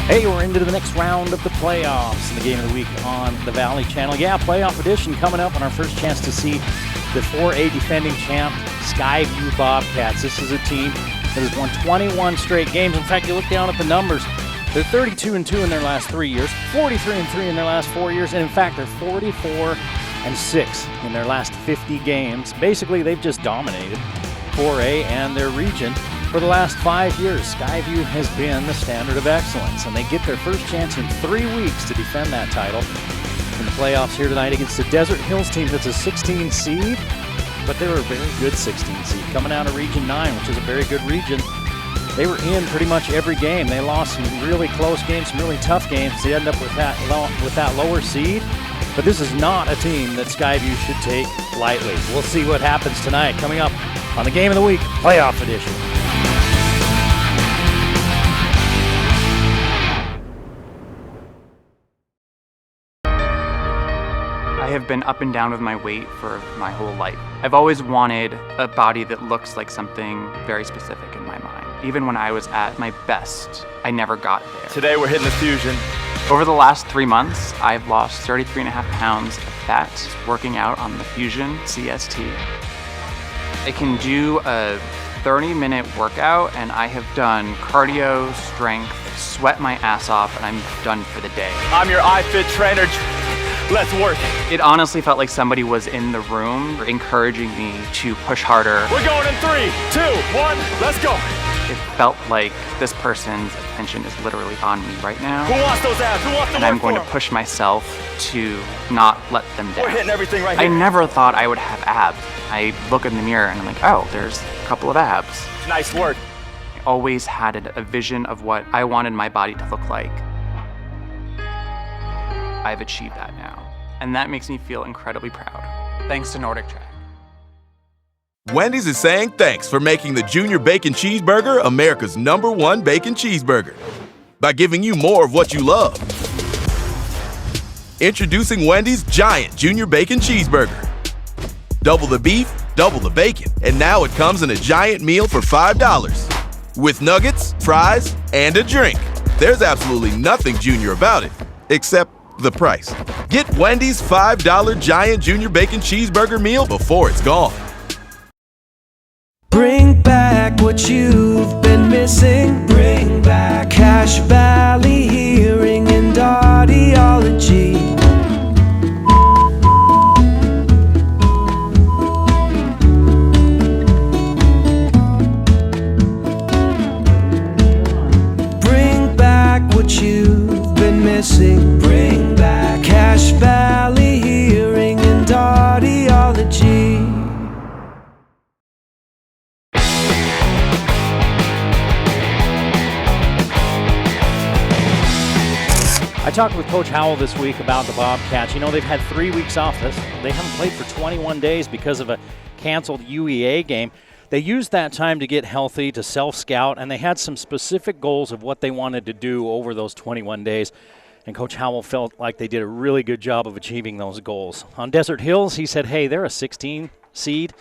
Hey, we're into the next round of the playoffs in the game of the week on the Valley Channel. Yeah, playoff edition coming up on our first chance to see the 4A defending champ, Skyview Bobcats. This is a team that has won 21 straight games. In fact, you look down at the numbers. They're 32-2 in their last 3 years, 43-3 in their last 4 years, and in fact, they're 44-6 in their last 50 games. Basically, they've just dominated 4A and their region. For the last 5 years, Skyview has been the standard of excellence, and they get their first chance in 3 weeks to defend that title in the playoffs here tonight against the Desert Hills team that's a 16 seed, but they're a very good 16 seed coming out of Region 9, which is a very good region. They were in pretty much every game. They lost some really close games, some really tough games. They end up with that lower seed, but this is not a team that Skyview should take lightly. We'll see what happens tonight coming up on the Game of the Week Playoff Edition. I have been up and down with my weight for my whole life. I've always wanted a body that looks like something very specific in my mind. Even when I was at my best, I never got there. Today we're hitting the Fusion. Over the last 3 months, I've lost 33.5 pounds of fat working out on the Fusion CST. I can do a 30-minute workout, and I have done cardio, strength, sweat my ass off, and I'm done for the day. I'm your iFit trainer. Let's work. It honestly felt like somebody was in the room encouraging me to push harder. We're going in 3, 2, 1, let's go. It felt like this person's attention is literally on me right now. Who wants those abs? Who wants to and work I'm going for to push myself to not let them down. We're hitting everything right here. I never thought I would have abs. I look in the mirror and I'm like, oh, there's a couple of abs. Nice work. I always had a vision of what I wanted my body to look like. I've achieved that now, and that makes me feel incredibly proud. Thanks to Nordic Track. Wendy's is saying thanks for making the Junior Bacon Cheeseburger America's #1 bacon cheeseburger by giving you more of what you love. Introducing Wendy's Giant Junior Bacon Cheeseburger. Double the beef, double the bacon, and now it comes in a giant meal for $5 with nuggets, fries, and a drink. There's absolutely nothing junior about it, except the price. Get Wendy's $5 Giant Junior Bacon Cheeseburger meal before it's gone. Bring back what you've been missing. Bring back Cache Valley Hearing and Audiology. Bring back what you've been missing. Bring back Cache Valley Hearing and Audiology. I talked with Coach Howell this week about the Bobcats. You know, they've had 3 weeks off. They haven't played for 21 days because of a canceled UEA game. They used that time to get healthy, to self-scout, and they had some specific goals of what they wanted to do over those 21 days. And Coach Howell felt like they did a really good job of achieving those goals. On Desert Hills, he said, hey, they're a 16 seed,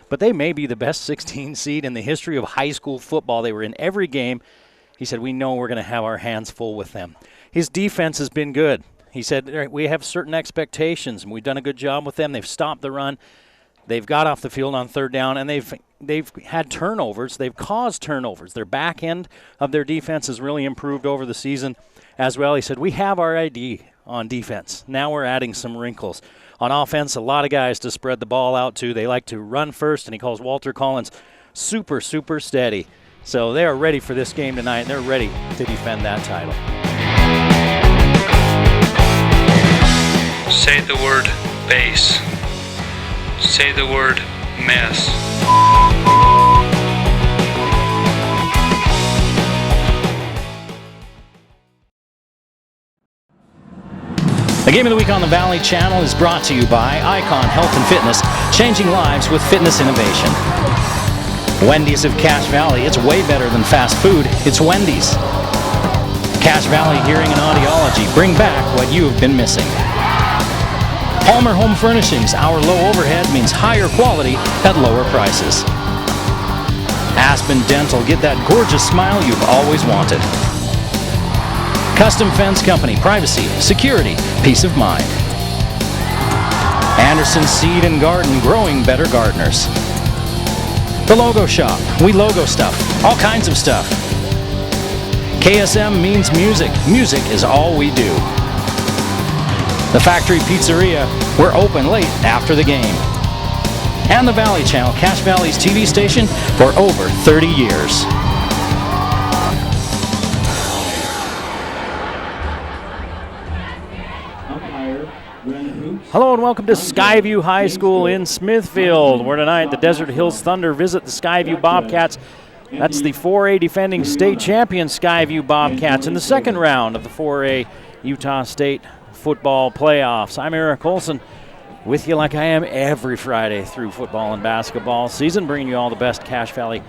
but they may be the best 16 seed in the history of high school football. They were in every game. He said, we know we're going to have our hands full with them. His defense has been good. He said, we have certain expectations, and we've done a good job with them. They've stopped the run. They've got off the field on third down, and they've had turnovers. They've caused turnovers. Their back end of their defense has really improved over the season as well. He said, we have our ID on defense. Now we're adding some wrinkles. On offense, a lot of guys to spread the ball out to. They like to run first, and he calls Walter Collins super, super steady. So they are ready for this game tonight, and they're ready to defend that title. Say the word base. Say the word mess. The Game of the Week on the Valley Channel is brought to you by Icon Health and Fitness, changing lives with fitness innovation. Wendy's of Cache Valley, it's way better than fast food, it's Wendy's. Cache Valley Hearing and Audiology, bring back what you have been missing. Palmer Home Furnishings, our low overhead means higher quality at lower prices. Aspen Dental, get that gorgeous smile you've always wanted. Custom Fence Company, privacy, security, peace of mind. Anderson Seed and Garden, growing better gardeners. The Logo Shop, we logo stuff, all kinds of stuff. KSM means music. Music is all we do. The Factory Pizzeria, we're open late after the game. And the Valley Channel, Cache Valley's TV station for over 30 years. Hello and welcome to Skyview High School in Smithfield, where tonight the Desert Hills Thunder visit the Skyview Bobcats. That's the 4A defending state champion Skyview Bobcats in the second round of the 4A Utah State football playoffs. I'm Eric Olson, with you like I am every Friday through football and basketball season, bringing you all the best Cache Valley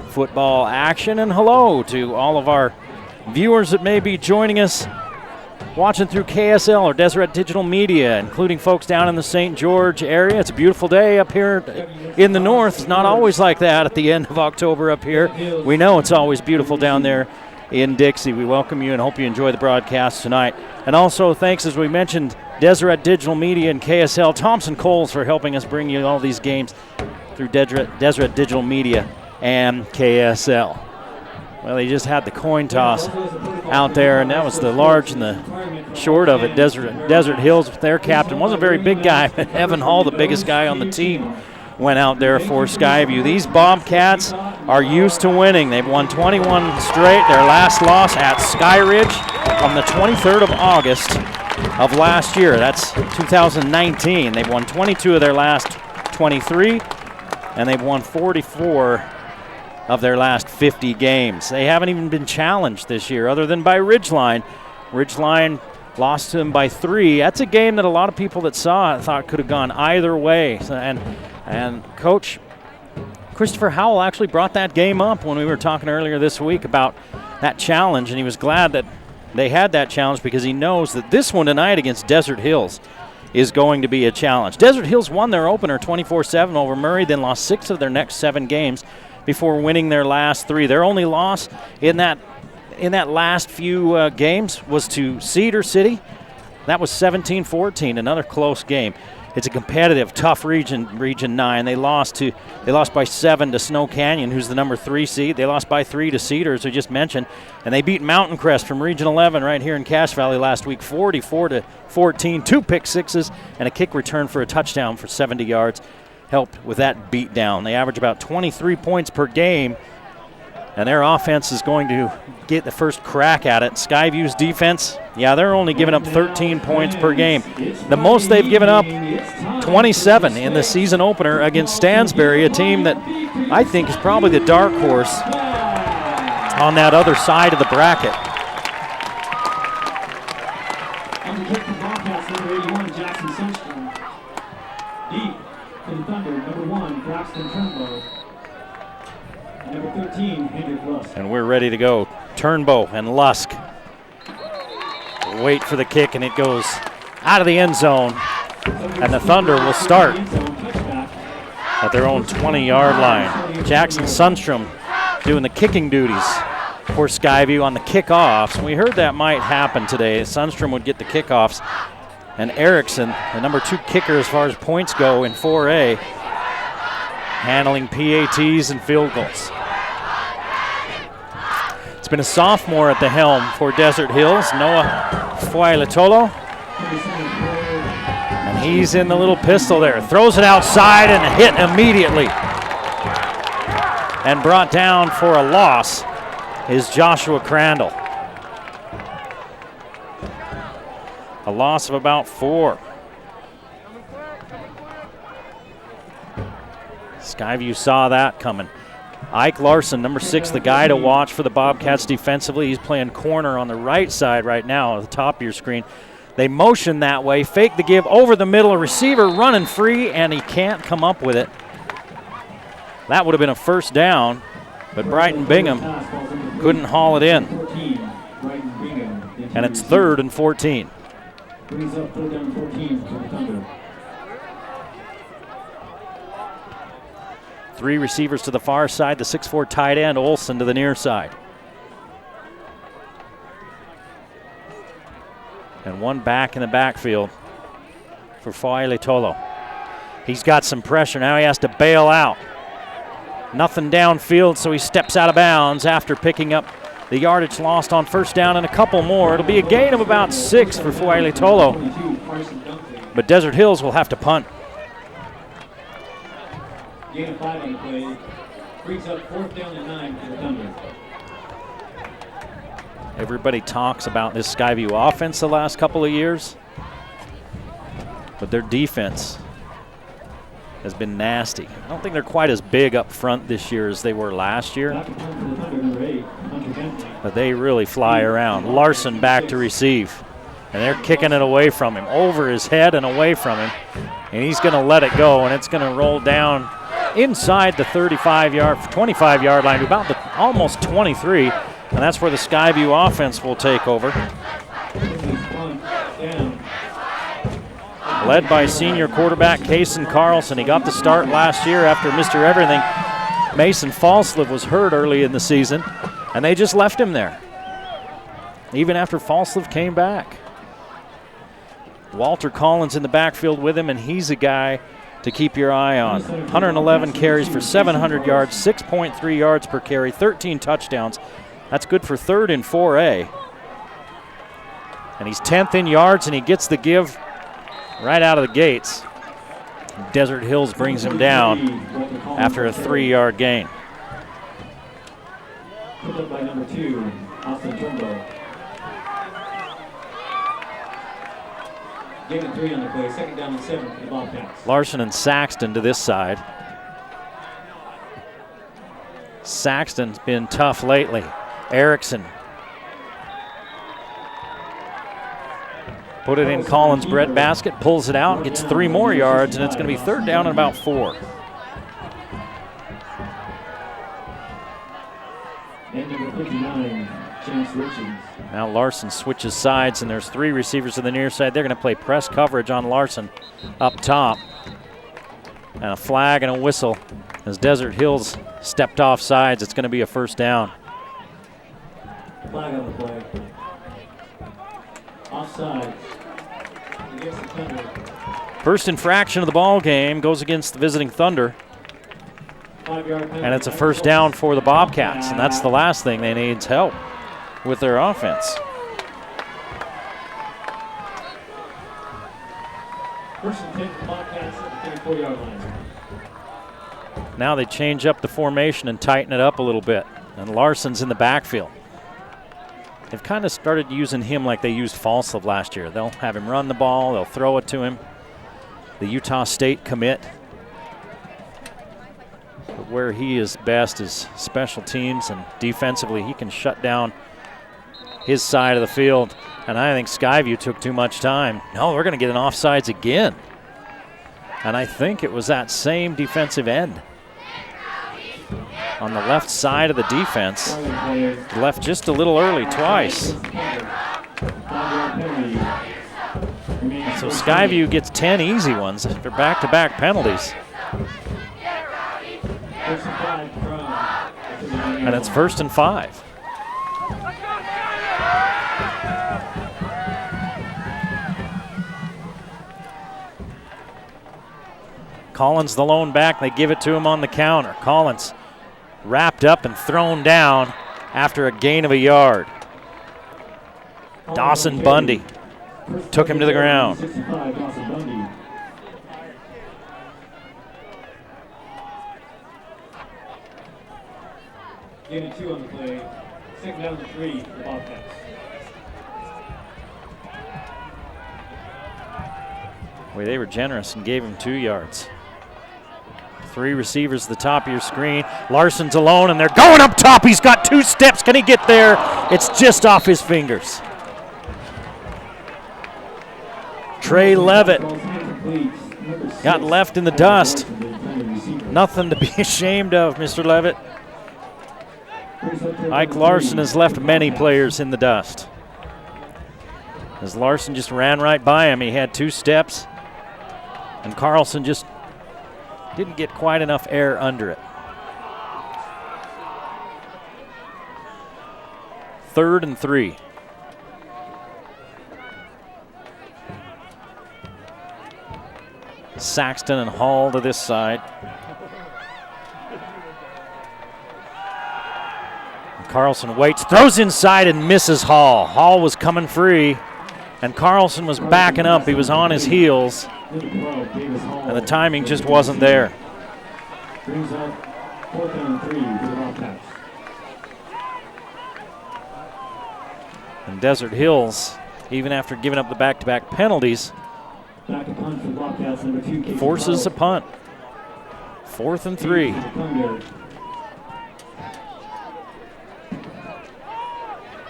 football action. And hello to all of our viewers that may be joining us watching through KSL or Deseret Digital Media, including folks down in the St. George area. It's a beautiful day up here in the north. It's not always like that at the end of October up here. We know it's always beautiful down there in Dixie. We welcome you and hope you enjoy the broadcast tonight. And also thanks, as we mentioned, Deseret Digital Media and KSL, Thompson Coles, for helping us bring you all these games through Deseret Digital Media and KSL. Well, they just had the coin toss out there, and that was the large and the short of it. Desert Hills, their captain, wasn't a very big guy, but Evan Hall, the biggest guy on the team, went out there for Skyview. These Bobcats are used to winning. They've won 21 straight. Their last loss at Skyridge on the 23rd of August of last year. That's 2019. They've won 22 of their last 23, and they've won 44 of their last 50 games. They haven't even been challenged this year other than by Ridgeline. Ridgeline lost to them by 3. That's a game that a lot of people that saw it thought could have gone either way. And Coach Christopher Howell actually brought that game up when we were talking earlier this week about that challenge, and he was glad that they had that challenge because he knows that this one tonight against Desert Hills is going to be a challenge. Desert Hills won their opener 24-7 over Murray, then lost 6 of their next 7 games before winning their last 3. Their only loss in that last few games was to Cedar City. That was 17-14, another close game. It's a competitive, tough region, Region 9. They lost by 7 to Snow Canyon, who's the number 3 seed. They lost by 3 to Cedar, as we just mentioned. And they beat Mountain Crest from Region 11 right here in Cache Valley last week, 44-14, 2 pick sixes and a kick return for a touchdown for 70 yards. Helped with that beat down. They average about 23 points per game, and their offense is going to get the first crack at it. Skyview's defense, yeah, they're only giving up 13 points per game. The most they've given up, 27 in the season opener against Stansbury, a team that I think is probably the dark horse on that other side of the bracket. And we're ready to go. Turnbow and Lusk wait for the kick, and it goes out of the end zone. And the Thunder will start at their own 20-yard line. Jackson Sundstrom doing the kicking duties for Skyview on the kickoffs. And we heard that might happen today. Sundstrom would get the kickoffs. And Erickson, the number 2 kicker as far as points go in 4A, handling PATs and field goals. It's been a sophomore at the helm for Desert Hills, Noah Fuailatolo. And he's in the little pistol there. Throws it outside and hit immediately. And brought down for a loss is Joshua Crandall. A loss of about 4. Skyview saw that coming. Ike Larson, number 6, the guy to watch for the Bobcats defensively. He's playing corner on the right side right now at the top of your screen. They motion that way, fake the give over the middle, a receiver running free, and he can't come up with it. That would have been a first down, but Brighton Bingham couldn't haul it in. And it's 3rd and 14. Brings up 3rd down 14 for the Thunder. 3 receivers to the far side, the 6'4" tight end, Olsen to the near side. And one back in the backfield for Foile Tolo. He's got some pressure. Now he has to bail out. Nothing downfield, so he steps out of bounds after picking up the yardage lost on first down and a couple more. It'll be a gain of about 6 for Foile Tolo. But Desert Hills will have to punt. Gain of 5 on the play. Brings up 4th down and 9 for the Thunder. Everybody talks about this Skyview offense the last couple of years, but their defense has been nasty. I don't think they're quite as big up front this year as they were last year, but they really fly around. Larson back to receive, and they're kicking it away from him, over his head and away from him, and he's going to let it go, and it's going to roll down inside the 25-yard line, about the almost 23. And that's where the Skyview offense will take over. Led by senior quarterback Kason Carlson. He got the start last year after Mr. Everything. Mason Falslev was hurt early in the season, and they just left him there, even after Falslev came back. Walter Collins in the backfield with him, and he's a guy to keep your eye on. 111 carries for 700 yards, 6.3 yards per carry, 13 touchdowns. That's good for 3rd in 4A. And he's 10th in yards, and he gets the give right out of the gates. Desert Hills brings him down after a 3-yard gain. Picked up by number 2, Austin Turnbull. Gain of 3 on the play. 2nd down and 7 for the Bobcats. Larson and Saxton to this side. Saxton's been tough lately. Erickson put it in Collins' breadbasket, pulls it out, gets 3 more yards, and it's going to be 3rd down and about 4. And number 59, James Richards. Now Larson switches sides, and there's 3 receivers to the near side. They're going to play press coverage on Larson up top. And a flag and a whistle as Desert Hills stepped off sides. It's going to be a 1st down. Flag on the play. Offside. Against the Thunder. First infraction of the ball game goes against the visiting Thunder. 5-yard penalty. And it's a 1st down for the Bobcats, and that's the last thing they need is help with their offense. First and 10 for the Bobcats at the 34-yard line. Now they change up the formation and tighten it up a little bit, and Larson's in the backfield. They've kind of started using him like they used Falslev last year. They'll have him run the ball, they'll throw it to him. The Utah State commit. But where he is best is special teams, and defensively he can shut down his side of the field. And I think Skyview took too much time. No, we're going to get an offsides again. And I think it was that same defensive end on the left side of the defense. Left just a little early twice. So Skyview gets 10 easy ones. They're back-to-back penalties. And it's 1st and 5. Collins the lone back. They give it to him on the counter. Collins wrapped up and thrown down after a gain of a yard. Dawson Bundy took him to the ground. Gain of 2 on the play. 2nd down and 3 for the Bobcats. Well, they were generous and gave him 2 yards. 3 receivers at the top of your screen. Larson's alone, and they're going up top. He's got 2 steps. Can he get there? It's just off his fingers. Trey Levitt got left in the dust. Nothing to be ashamed of, Mr. Levitt. Ike Larson has left many players in the dust. As Larson just ran right by him, he had 2 steps, and Carlson just didn't get quite enough air under it. 3rd and 3. Saxton and Hall to this side. Carlson waits, throws inside and misses Hall. Hall was coming free, and Carlson was backing up. He was on his heels, and the timing just wasn't there. Brings up 4th down and 3 for the Bobcats. And Desert Hills, even after giving up the back-to-back penalties, Back to punt for the Bobcats, number 2, Casey forces a Powell. punt. 4th and 3.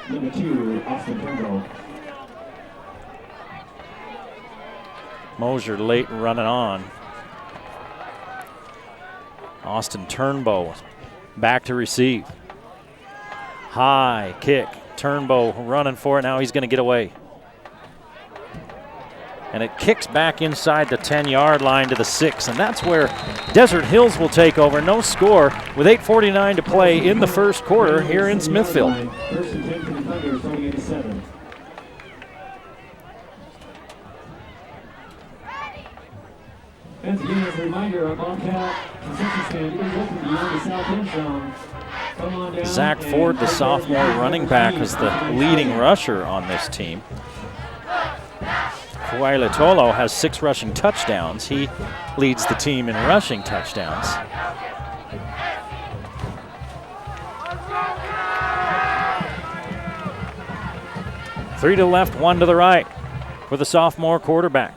Number 2, Austin Turnbull. Mosier late running on. Austin Turnbow back to receive. High kick. Turnbow running for it. Now he's going to get away. And it kicks back inside the 10-yard line to the 6. And that's where Desert Hills will take over. No score with 8:49 to play in the first quarter here in Smithfield. First and 10 for the Thunder, starting at the 7. Once again, as a reminder, our Bobcat concession stand is open beyond the south end zone. Come on down. Zach Ford, the sophomore running back, is the leading rusher on this team. Kuailatolo has 6 rushing touchdowns. He leads the team in rushing touchdowns. Three to the left, 1 to the right for the sophomore quarterback.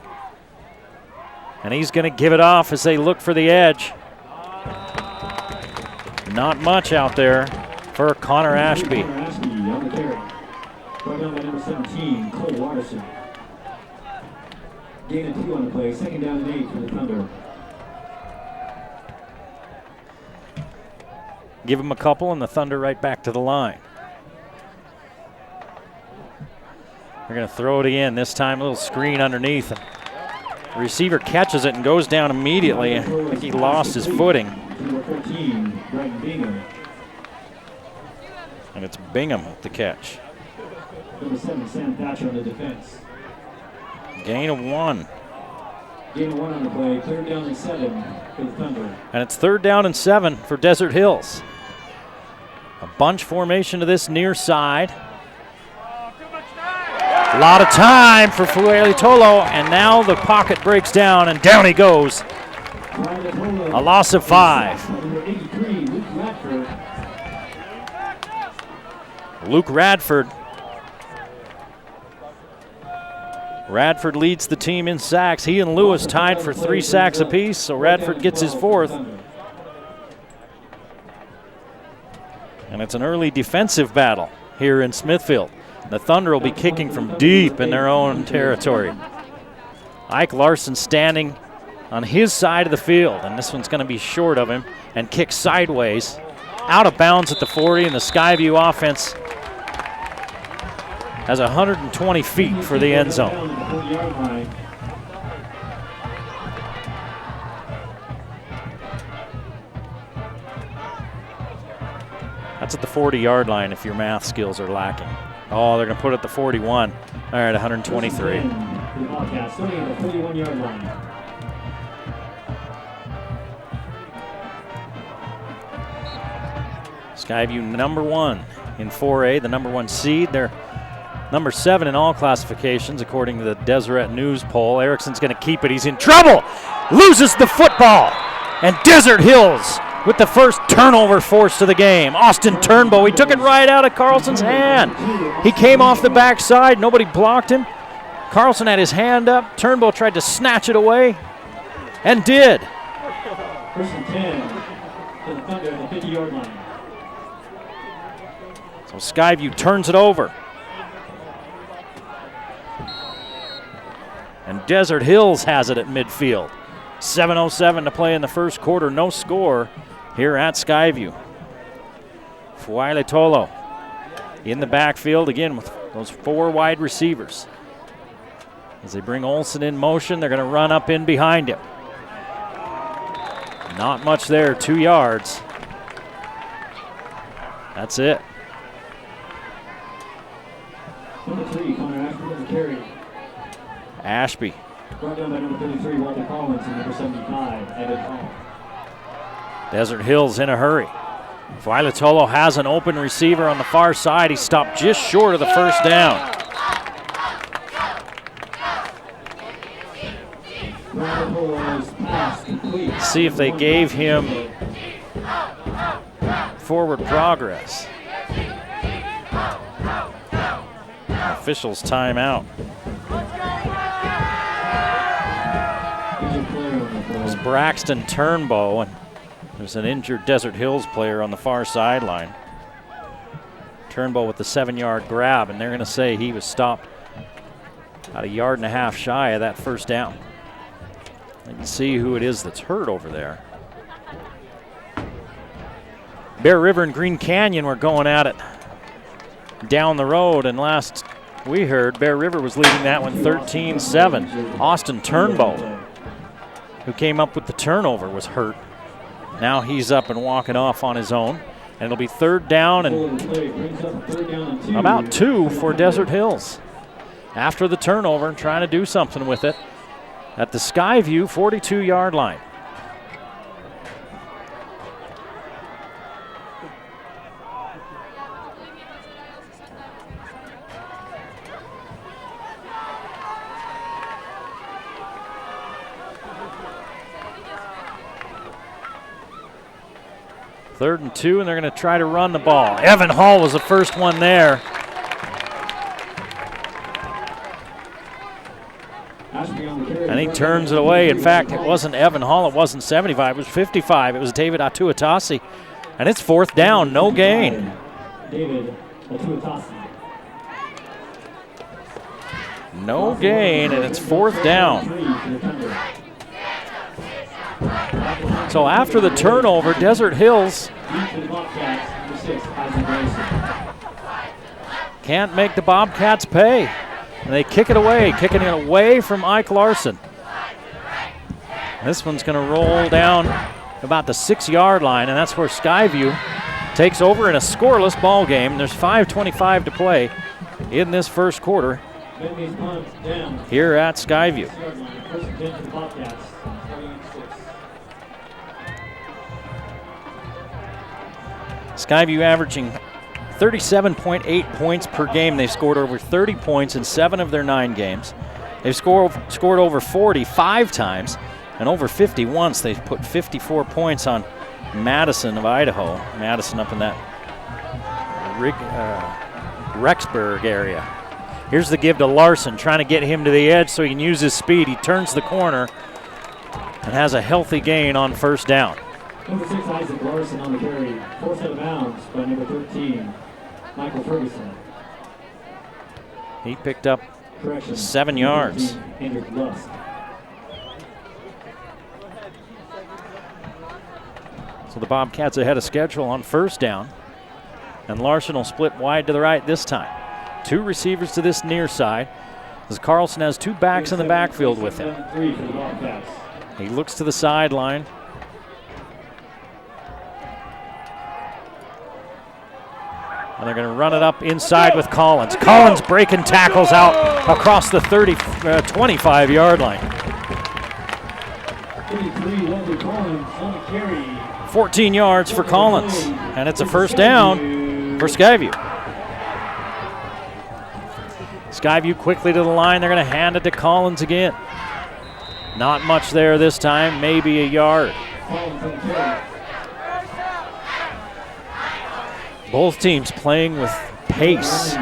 And he's going to give it off as they look for the edge. Not much out there for Connor Ashby. Connor Ashby on the carry. Brought down by number 17, Cole Watterson. Gain of 2 on the play, 2nd down and 8 for the Thunder. Give him a couple and the Thunder right back to the line. They're going to throw it again. This time a little screen underneath. The receiver catches it and goes down immediately. I think he lost his footing. Number 14, Bryden Bingham. And it's Bingham with the catch. Number 7, Sam Thatcher on the defense. Gain of 1. Gain of 1 on the play, 3rd down and 7 for the Thunder. And it's 3rd down and 7 for Desert Hills. A bunch formation to this near side. A lot of time for Fuelitolo, and now the pocket breaks down, and down he goes. A loss of 5. Number 83, Luke Radford. Luke Radford. Radford leads the team in sacks. He and Lewis tied for 3 sacks apiece, so Radford gets his 4th. And it's an early defensive battle here in Smithfield. The Thunder will be kicking from deep in their own territory. Ike Larson standing on his side of the field, and this one's going to be short of him and kick sideways. Out of bounds at the 40, and the Skyview offense has 120 feet for the end zone. That's at the 40-yard line if your math skills are lacking. Oh, they're going to put it at the 41. All right, 123. The Bobcats starting at the 41-yard line. Skyview number 1 in 4A, the number 1 seed. They're number 7 in all classifications, according to the Deseret News poll. Erickson's going to keep it. He's in trouble. Loses the football. And Desert Hills with the first turnover forced to the game. Austin Turnbow, he took it right out of Carlson's hand. He came off the backside. Nobody blocked him. Carlson had his hand up. Turnbow tried to snatch it away and did. First and 10 for the Thunder at the 50-yard line. So Skyview turns it over. And Desert Hills has it at midfield. 7:07 to play in the first quarter. No score here at Skyview. Fuailatolo in the backfield again with those 4 wide receivers. As they bring Olsen in motion, they're going to run up in behind him. Not much there, 2 yards. That's it. Number 3, Connor Ashby on the carry. Ashby Brought down by number 33, Walter Collins, and number 75, Evan Hall. Desert Hills in a hurry. Violatolo has an open receiver on the far side. He stopped just short of the first down. See if they gave him forward progress. Officials timeout. It was Braxton Turnbow, and there's an injured Desert Hills player on the far sideline. Turnbow with the 7-yard grab, and they're going to say he was stopped about 1.5 yards shy of that first down. You can see who it is that's hurt over there. Bear River and Green Canyon were going at it down the road, and last we heard, Bear River was leading that one 13-7. Austin Turnbow, who came up with the turnover, was hurt. Now he's up and walking off on his own, and it'll be 3rd down and about 2 for Desert Hills. After the turnover, trying to do something with it at the Skyview 42-yard line. Third and 2, and they're going to try to run the ball. Evan Hall was the first one there. And he turns it away. In fact, it wasn't Evan Hall, it wasn't 75, it was 55. It was David Atuatasi. And it's 4th down, no gain. David Atuatasi. No gain, and it's 4th down. So after the turnover, Desert Hills can't make the Bobcats pay. And they kick it away, kicking it away from Ike Larson. This one's going to roll down about the 6-yard line, and that's where Skyview takes over in a scoreless ball game. There's 5:25 to play in this first quarter here at Skyview. Skyview averaging 37.8 points per game. They've scored over 30 points in 7 of their 9 games. They've scored over 40 5 times and over 50 once. They've put 54 points on Madison of Idaho. Madison up in that Rexburg area. Here's the give to Larson, trying to get him to the edge so he can use his speed. He turns the corner and has a healthy gain on first down. Number 6, Isaac Larson on the carry. Forced out of bounds by number 13, Michael Ferguson. He picked up 7 yards. Hendrick Lusk. So the Bobcats ahead of schedule on first down. And Larson will split wide to the right this time. 2 receivers to this near side, as Carlson has 2 backs in the backfield with him. He looks to the sideline. And they're going to run it up inside with Collins. Collins breaking tackles out across the 25-yard line. 14 yards for Collins, and it's a first down for Skyview. Skyview quickly to the line. They're going to hand it to Collins again. Not much there this time, maybe a yard. Both teams playing with pace.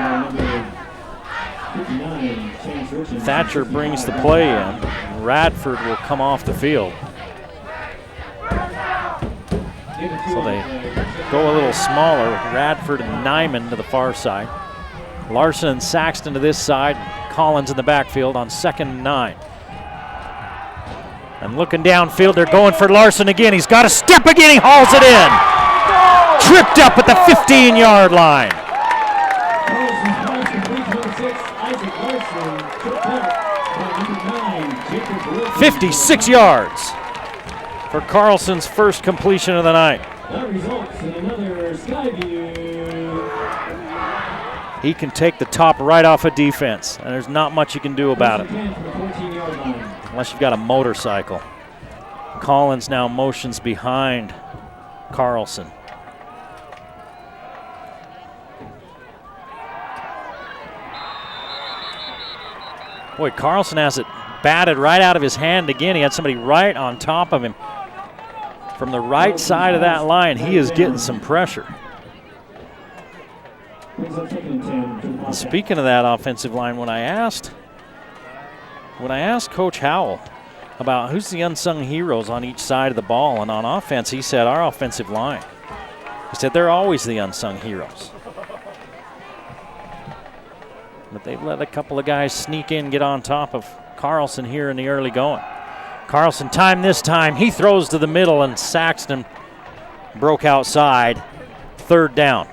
Thatcher brings the play in. Radford will come off the field. So they go a little smaller with Radford and Nyman to the far side. Larson and Saxton to this side. Collins in the backfield on 2nd and 9. And looking downfield, they're going for Larson again. He's got a step again. He hauls it in. Tripped up at the 15-yard line. 56 yards for Carlson's first completion of the night. That results in another Skyview. He can take the top right off of defense, and there's not much you can do about it. 14-yard line. unless you've got a motorcycle. Collins now motions behind Carlson. Boy, Carlson has it batted right out of his hand again. He had somebody right on top of him. From the right side of that line, he is getting some pressure. And speaking of that offensive line, when I asked Coach Howell about who's the unsung heroes on each side of the ball and on offense, he said our offensive line. He said they're always the unsung heroes. But they've let a couple of guys sneak in, get on top of Carlson here in the early going. Carlson time this time. He throws to the middle, and Saxton broke outside. 3rd down.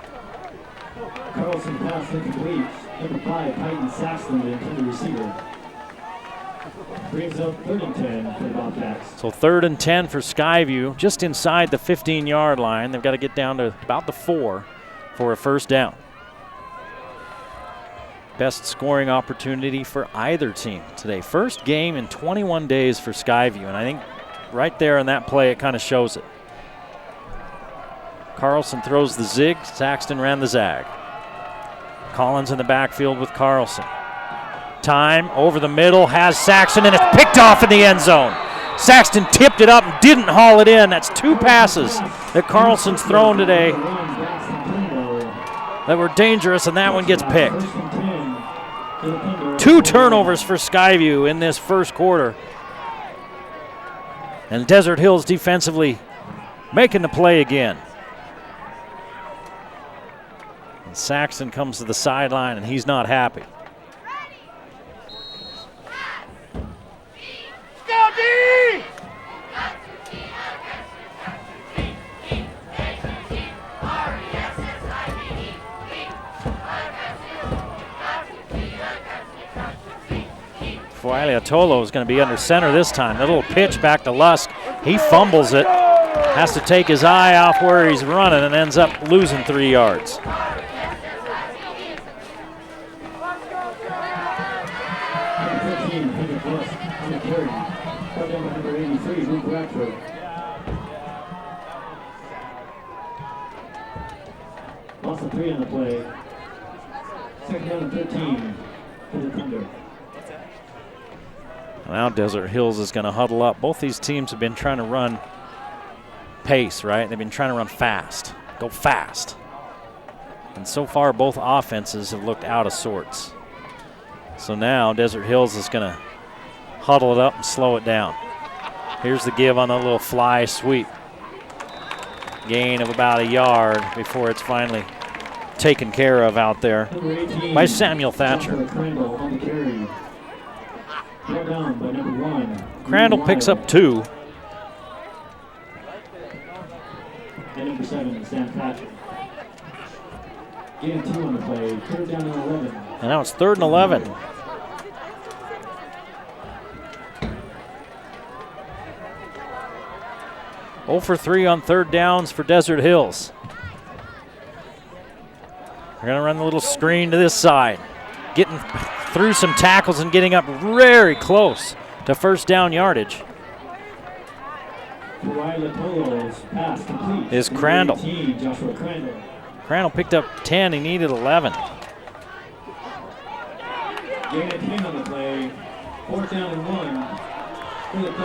Carlson pass incomplete. Number 5, Peyton Saxton, the intended receiver. Brings up 3rd and 10 for the Bobcats. So 3rd and 10 for Skyview, just inside the 15-yard line. They've got to get down to about the 4 for a 1st down. Best scoring opportunity for either team today. First game in 21 days for Skyview, and I think right there in that play it kind of shows it. Carlson throws the zig, Saxton ran the zag. Collins in the backfield with Carlson. Time over the middle, has Saxton, and it's picked off in the end zone. Saxton tipped it up and didn't haul it in. That's 2 passes that Carlson's thrown today that were dangerous, and that one gets picked. 2 turnovers for Skyview in this first quarter. And Desert Hills defensively making the play again. And Saxton comes to the sideline, and he's not happy. Go D! Fualiatolo is going to be under center this time. The little pitch back to Lusk. He fumbles it. Has to take his eye off where he's running and ends up losing 3 yards. Loss of 3 on the play. 2nd down and 13 for the Thunder. Now Desert Hills is going to huddle up. Both these teams have been trying to run pace, right? They've been trying to run fast, go fast. And so far, both offenses have looked out of sorts. So now Desert Hills is going to huddle it up and slow it down. Here's the give on the little fly sweep. Gain of about 1 yard before it's finally taken care of out there by Samuel Thatcher. Crandall picks up 2. And number 7, Sam Thatcher. Gain 2 on the play. 3rd down and 11. And now it's 3rd and 11. Oh for 3 on 3rd downs for Desert Hills. They're going to run the little screen to this side. Getting through some tackles and getting up very close to 1st down yardage is Crandall. Crandall picked up 10. He needed 11. Gain of 10 on the play. 4th down and 1.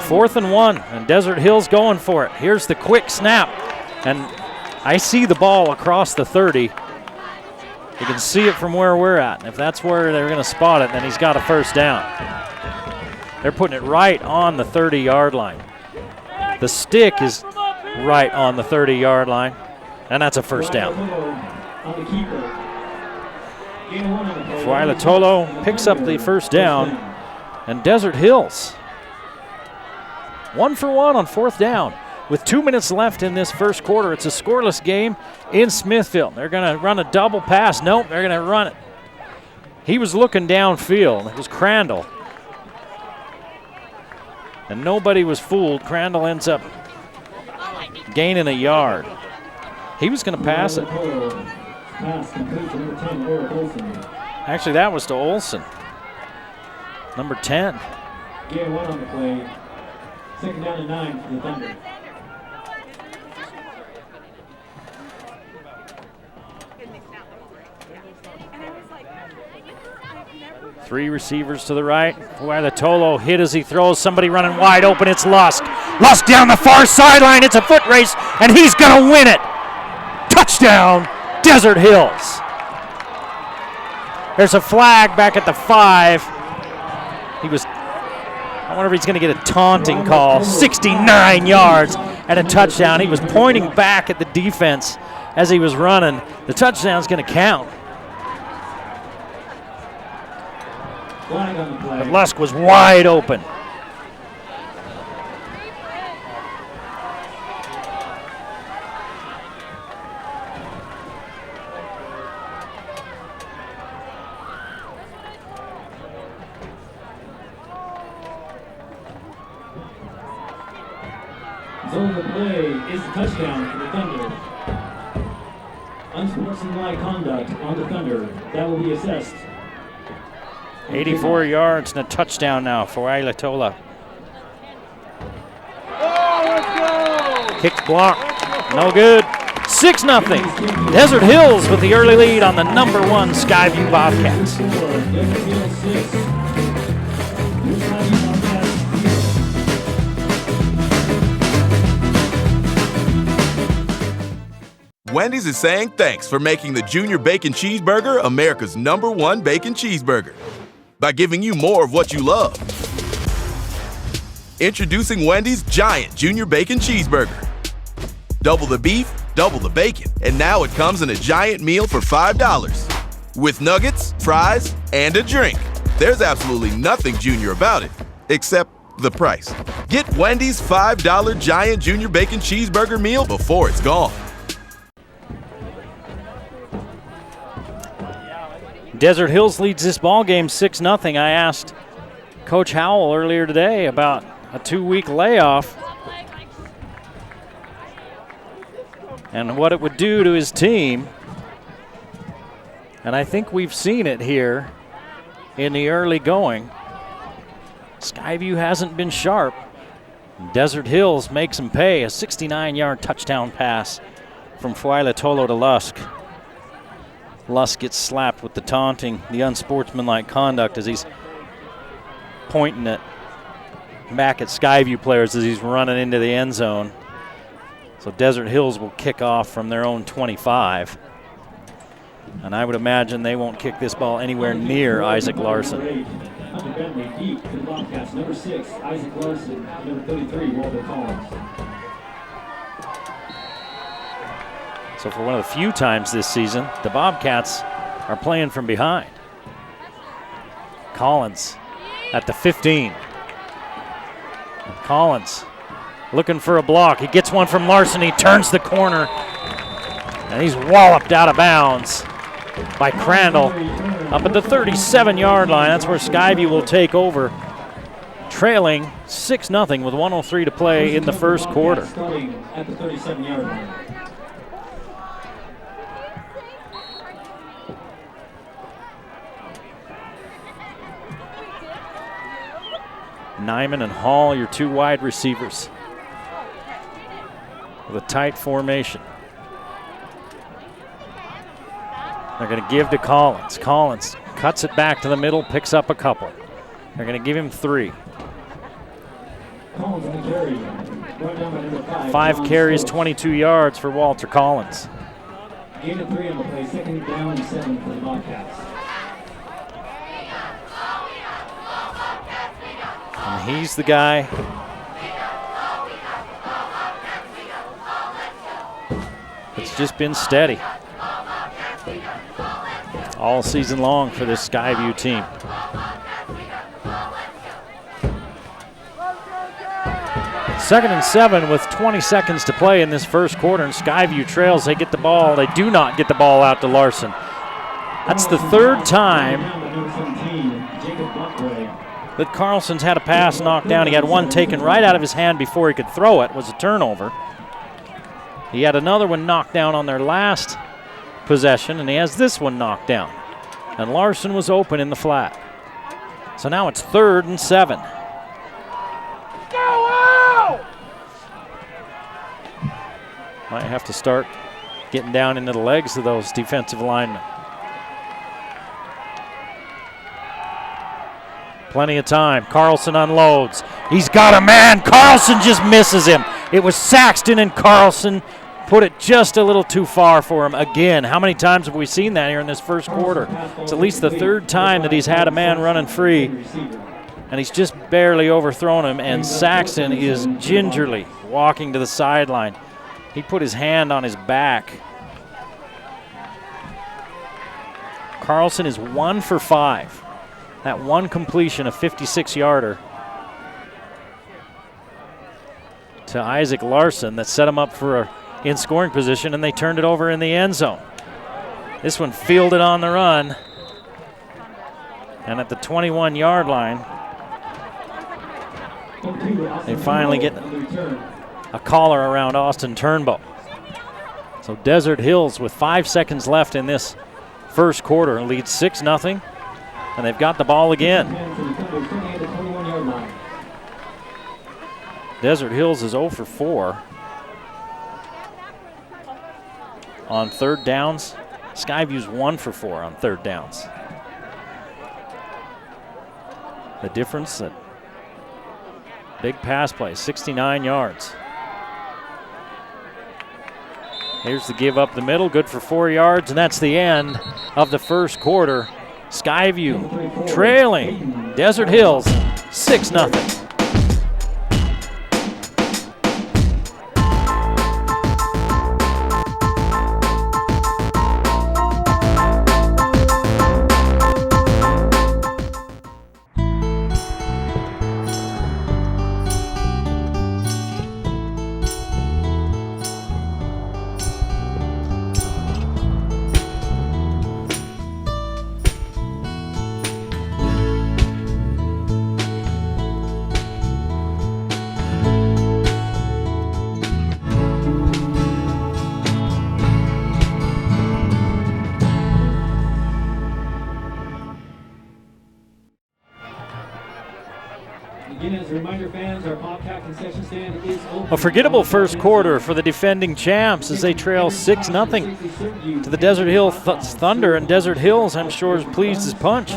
4th and 1, and Desert Hills going for it. Here's the quick snap, and I see the ball across the 30. You can see it from where we're at. If that's where they're going to spot it, then he's got a 1st down. They're putting it right on the 30-yard line. The stick is right on the 30-yard line, and that's a 1st down. Fuailatolo picks up the 1st down, and Desert Hills 1 for 1 on 4th down. With 2 minutes left in this first quarter, it's a scoreless game in Smithfield. They're going to run a double pass. Nope, they're going to run it. He was looking downfield. It was Crandall. And nobody was fooled. Crandall ends up gaining 1 yard. He was going to pass it. Actually, that was to Olson. Number 10. Gain 1 on the play. Second down and 9 for the Thunder. Three receivers to the right. Fuailitolo hit as he throws. Somebody running wide open. It's Lusk. Lusk down the far sideline. It's a foot race, and he's going to win it. Touchdown, Desert Hills. There's a flag back at the 5. I wonder if he's going to get a taunting call. 69 yards and a touchdown. He was pointing back at the defense as he was running. The touchdown's going to count. But Lusk was wide open. Zone of the play is the touchdown for the Thunder. Unsportsmanlike conduct on the Thunder. That will be assessed. 84 yards and a touchdown now for Fuailitolo. Kick block, no good. 6-0. Desert Hills with the early lead on the number 1 Skyview Bobcats. Wendy's is saying thanks for making the Junior Bacon Cheeseburger America's #1 bacon cheeseburger by giving you more of what you love. Introducing Wendy's Giant Junior Bacon Cheeseburger. Double the beef, double the bacon, and now it comes in a giant meal for $5. With nuggets, fries, and a drink. There's absolutely nothing junior about it, except the price. Get Wendy's $5 Giant Junior Bacon Cheeseburger meal before it's gone. Desert Hills leads this ball game 6-0. I asked Coach Howell earlier today about a 2-week layoff and what it would do to his team. And I think we've seen it here in the early going. Skyview hasn't been sharp. Desert Hills makes him pay. A 69-yard touchdown pass from Fuailitolo to Lusk. Lusk gets slapped with the taunting, the unsportsmanlike conduct as he's pointing it back at Skyview players as he's running into the end zone. So Desert Hills will kick off from their own 25. And I would imagine they won't kick this ball anywhere near Isaac Larson. Number 6, Isaac Larson. Number 33, Walter Collins. So for one of the few times this season, the Bobcats are playing from behind. Collins at the 15. Collins looking for a block. He gets one from Larson. He turns the corner, and he's walloped out of bounds by Crandall up at the 37-yard line. That's where Skyview will take over, trailing 6-0 with 1:03 to play in the first quarter. Starting at the 37-yard line. Nyman and Hall, your 2 wide receivers, with a tight formation. They're going to give to Collins. Collins cuts it back to the middle, picks up a couple. They're going to give him 3. Collins on the carry. Brought down by number 5. 5 carries, 22 yards for Walter Collins. Gain of 3 on the play. Second down and 7 for the Bobcats. And he's the guy that's just been steady all season long for this Skyview team. Second and 7 with 20 seconds to play in this first quarter, and Skyview trails. They get the ball. They do not get the ball out to Larson. That's the 3rd time that Carlson's had a pass knocked down. He had one taken right out of his hand before he could throw it. It was a turnover. He had another one knocked down on their last possession, and he has this one knocked down. And Larson was open in the flat. So now it's 3rd and 7. Might have to start getting down into the legs of those defensive linemen. Plenty of time. Carlson unloads. He's got a man. Carlson just misses him. It was Saxton, and Carlson put it just a little too far for him again. How many times have we seen that here in this first quarter? It's at least the third time that he's had a man running free, and he's just barely overthrown him, and Saxton is gingerly walking to the sideline. He put his hand on his back. Carlson is 1 for 5. That one completion, a 56-yarder to Isaac Larson that set him up for in scoring position, and they turned it over in the end zone. This one fielded on the run, and at the 21-yard line, they finally get a collar around Austin Turnbow. So Desert Hills, with 5 seconds left in this first quarter, leads 6-0. And they've got the ball again. Desert Hills is 0 for 4 on third downs. Skyview's 1 for 4 on third downs. The difference, that big pass play, 69 yards. Here's the give up the middle, good for 4 yards, and that's the end of the first quarter. Skyview trailing Desert Hills 6-0. A forgettable first quarter for the defending champs as they trail 6-0 to the Desert Hill Thunder, and Desert Hills, I'm sure, is pleased as punch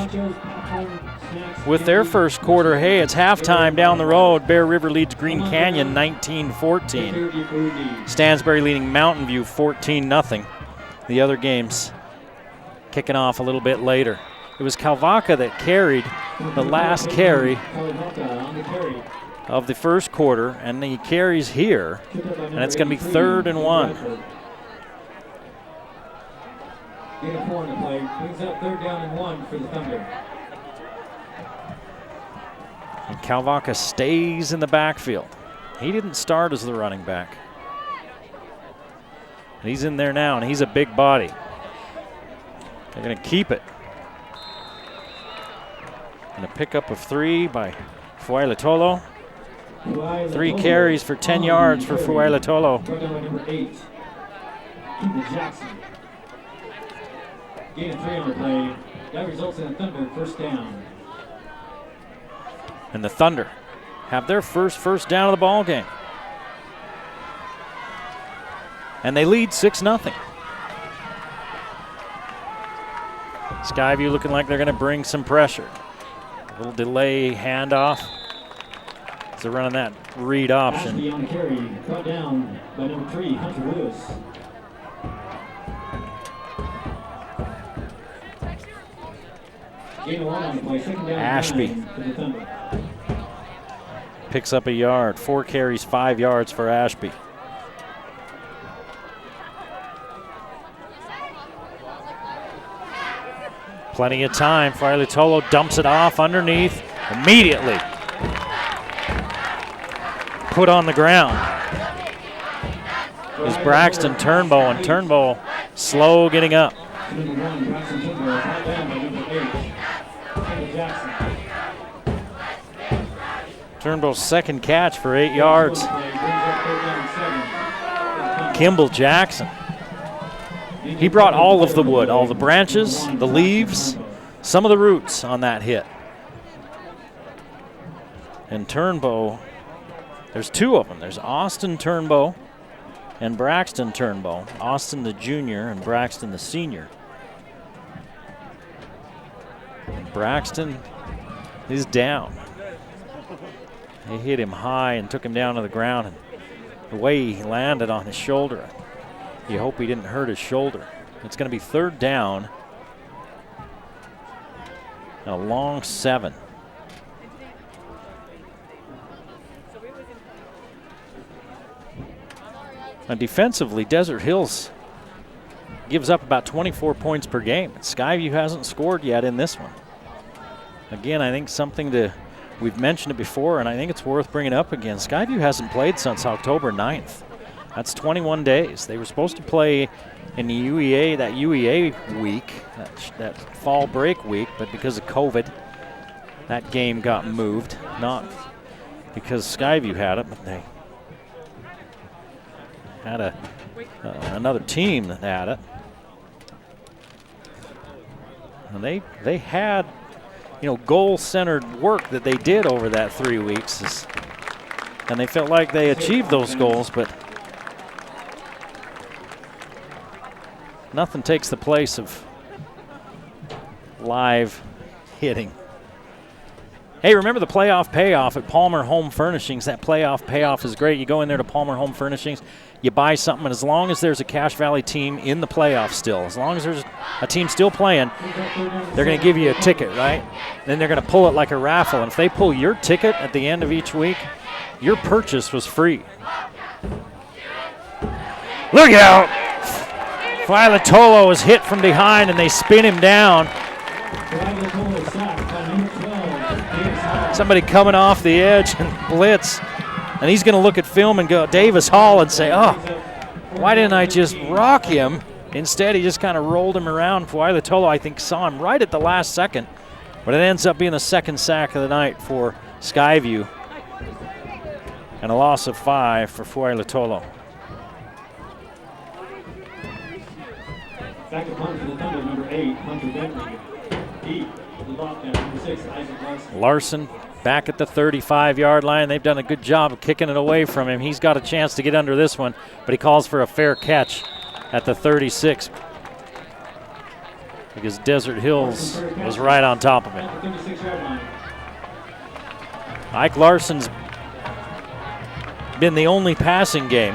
with their first quarter. Hey, it's halftime down the road. Bear River leads Green Canyon 19-14. Stansbury leading Mountain View 14-0. The other games kicking off a little bit later. It was Kalvaka that carried the last carry of the first quarter, and he carries here, and it's going to be 3rd and 1. Gain 4 on the play, brings up 3rd down and 1 for the Thunder. And Kalvaka stays in the backfield. He didn't start as the running back. And he's in there now, and he's a big body. They're going to keep it. And a pickup of 3 by Fuailatolo. 3 carries for 10 yards for Fuailatolo. Number 8, Jackson. Gain of 3 on the play. That results in a Thunder first down. And the Thunder have their first down of the ball game. And they lead 6-0. Skyview looking like they're going to bring some pressure. A little delay handoff. So they're running that read option. Ashley on the carry, brought down by number 3, Hunter Lewis. Gain of 1 on the play, 2nd down. Ashby for the Thunder. picks up a yard. 4 carries, 5 yards for Ashby. Plenty of time. Fuailatolo dumps it off underneath. Immediately put on the ground is Braxton Turnbow, and Turnbow slow getting up. Number 1, Braxton Turnbow, brought down by number 8, Jackson. Turnbow's second catch for 8 yards. Kimball Jackson. He brought all of the wood, all the branches, the leaves, some of the roots on that hit. And Turnbow, there's 2 of them. There's Austin Turnbow and Braxton Turnbow. Austin the junior and Braxton the senior. And Braxton is down. They hit him high and took him down to the ground, and the way he landed on his shoulder, you hope he didn't hurt his shoulder. It's going to be 3rd down. A long 7. Now defensively, Desert Hills gives up about 24 points per game. Skyview hasn't scored yet in this one. Again, I think we've mentioned it before, and I think it's worth bringing up again. Skyview hasn't played since October 9th. That's 21 days. They were supposed to play in the UEA, that UEA week, that fall break week, but because of COVID, that game got moved. Not because Skyview had it, but they had another team that had it. And they had, goal-centered work that they did over that 3 weeks, and they felt like they achieved those goals, but nothing takes the place of live hitting. Hey, remember the playoff payoff at Palmer Home Furnishings? That playoff payoff is great. You go in there to Palmer Home Furnishings, you buy something, and as long as there's a Cache Valley team in the playoffs still, as long as there's a team still playing, they're going to give you a ticket, right? Then they're going to pull it like a raffle, and if they pull your ticket at the end of each week, your purchase was free. Look out! Filatolo is hit from behind, and they spin him down. Somebody coming off the edge and blitz, and he's going to look at film and go Davis Hall and say, oh, why didn't I just rock him? Instead, he just kind of rolled him around. Filatolo, I think, saw him right at the last second, but it ends up being the 2nd sack of the night for Skyview, and a loss of 5 for Filatolo. Back to punt for the Thunder, number 8, Hunter Bentley. Deep, the bobcat, number 6, Isaac Larson. Larson back at the 35-yard line. They've done a good job of kicking it away from him. He's got a chance to get under this one, but he calls for a fair catch at the 36 because Desert Hills was right on top of him. Ike Larson's been the only passing game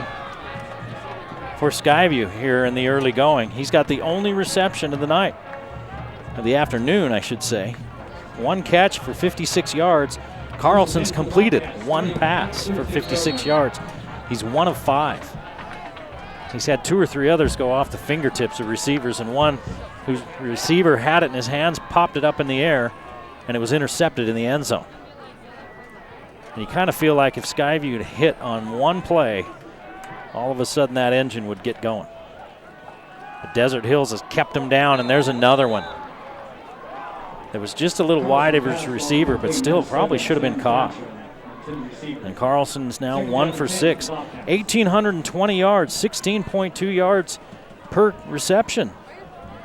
for Skyview here in the early going. He's got the only reception of the night, of the afternoon, I should say. 1 catch for 56 yards. Carlson's completed 1 pass for 56 yards. He's 1 of 5. He's had 2 or 3 others go off the fingertips of receivers, and one whose receiver had it in his hands, popped it up in the air, and it was intercepted in the end zone. And you kind of feel like if Skyview had hit on one play, all of a sudden that engine would get going. But Desert Hills has kept him down, and there's another one. It was just a little wide of his receiver, but still probably should have been caught. And Carlson's now 1 for 6. 1,820 yards, 16.2 yards per reception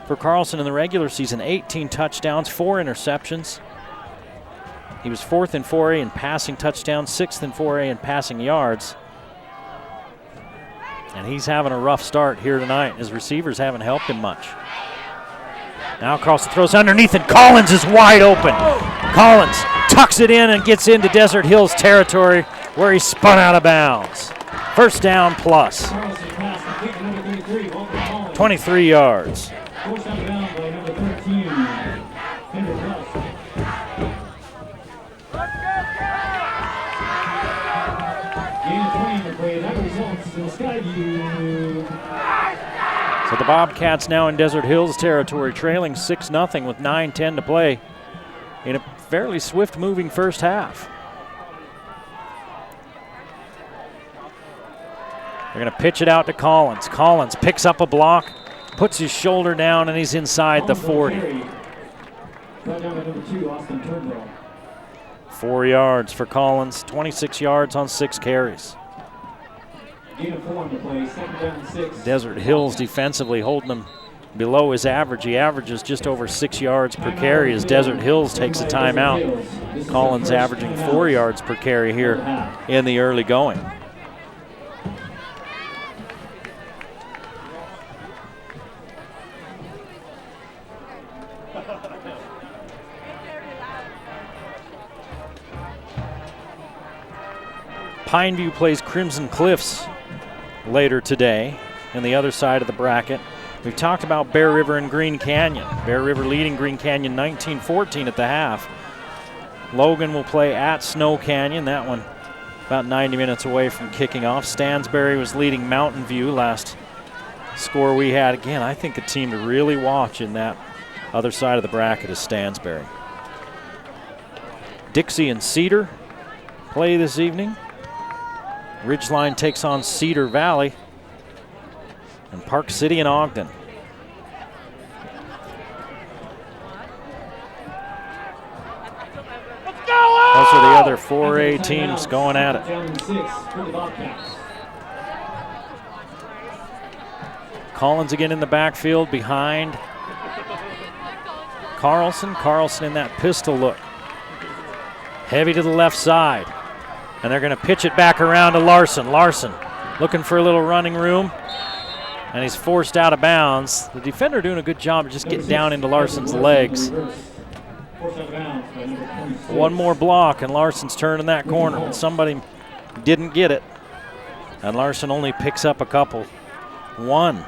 for Carlson in the regular season. 18 touchdowns, 4 interceptions. He was 4th in 4A in passing touchdowns, 6th in 4A in passing yards. And he's having a rough start here tonight. His receivers haven't helped him much. Now Carlson throws underneath, and Collins is wide open. Collins tucks it in and gets into Desert Hills territory where he spun out of bounds. First down plus. 23 yards. Forced out of bounds by number 13, Henry Plus. Gain of 20 in the play. That results in Skyview. So the Bobcats now in Desert Hills territory, trailing 6-0 with 9:10 to play in a fairly swift-moving first half. They're going to pitch it out to Collins. Collins picks up a block, puts his shoulder down, and he's inside the 40. Right down to number 2, Austin Turnbull. 4 yards for Collins, 26 yards on 6 carries. Gain of 4 on the play, 2nd down and 6. Desert Hills defensively holding him below his average. He averages just over 6 yards per carry as Desert Hills takes a timeout. Collins averaging 4 yards per carry here in the early going. Pineview plays Crimson Cliffs later today in the other side of the bracket. We've talked about Bear River and Green Canyon. Bear River leading Green Canyon 19-14 at the half. Logan will play at Snow Canyon. That one about 90 minutes away from kicking off. Stansbury was leading Mountain View last score we had. Again, I think a team to really watch in that other side of the bracket is Stansbury. Dixie and Cedar play this evening. Ridgeline takes on Cedar Valley. And Park City and Ogden. Those are the other 4A teams going at it. Collins again in the backfield behind Carlson. Carlson in that pistol look. Heavy to the left side. And they're going to pitch it back around to Larson. Larson looking for a little running room. And he's forced out of bounds. The defender doing a good job of just getting down into Larson's legs. One more block and Larson's turning that corner, but somebody didn't get it. And Larson only picks up a couple. One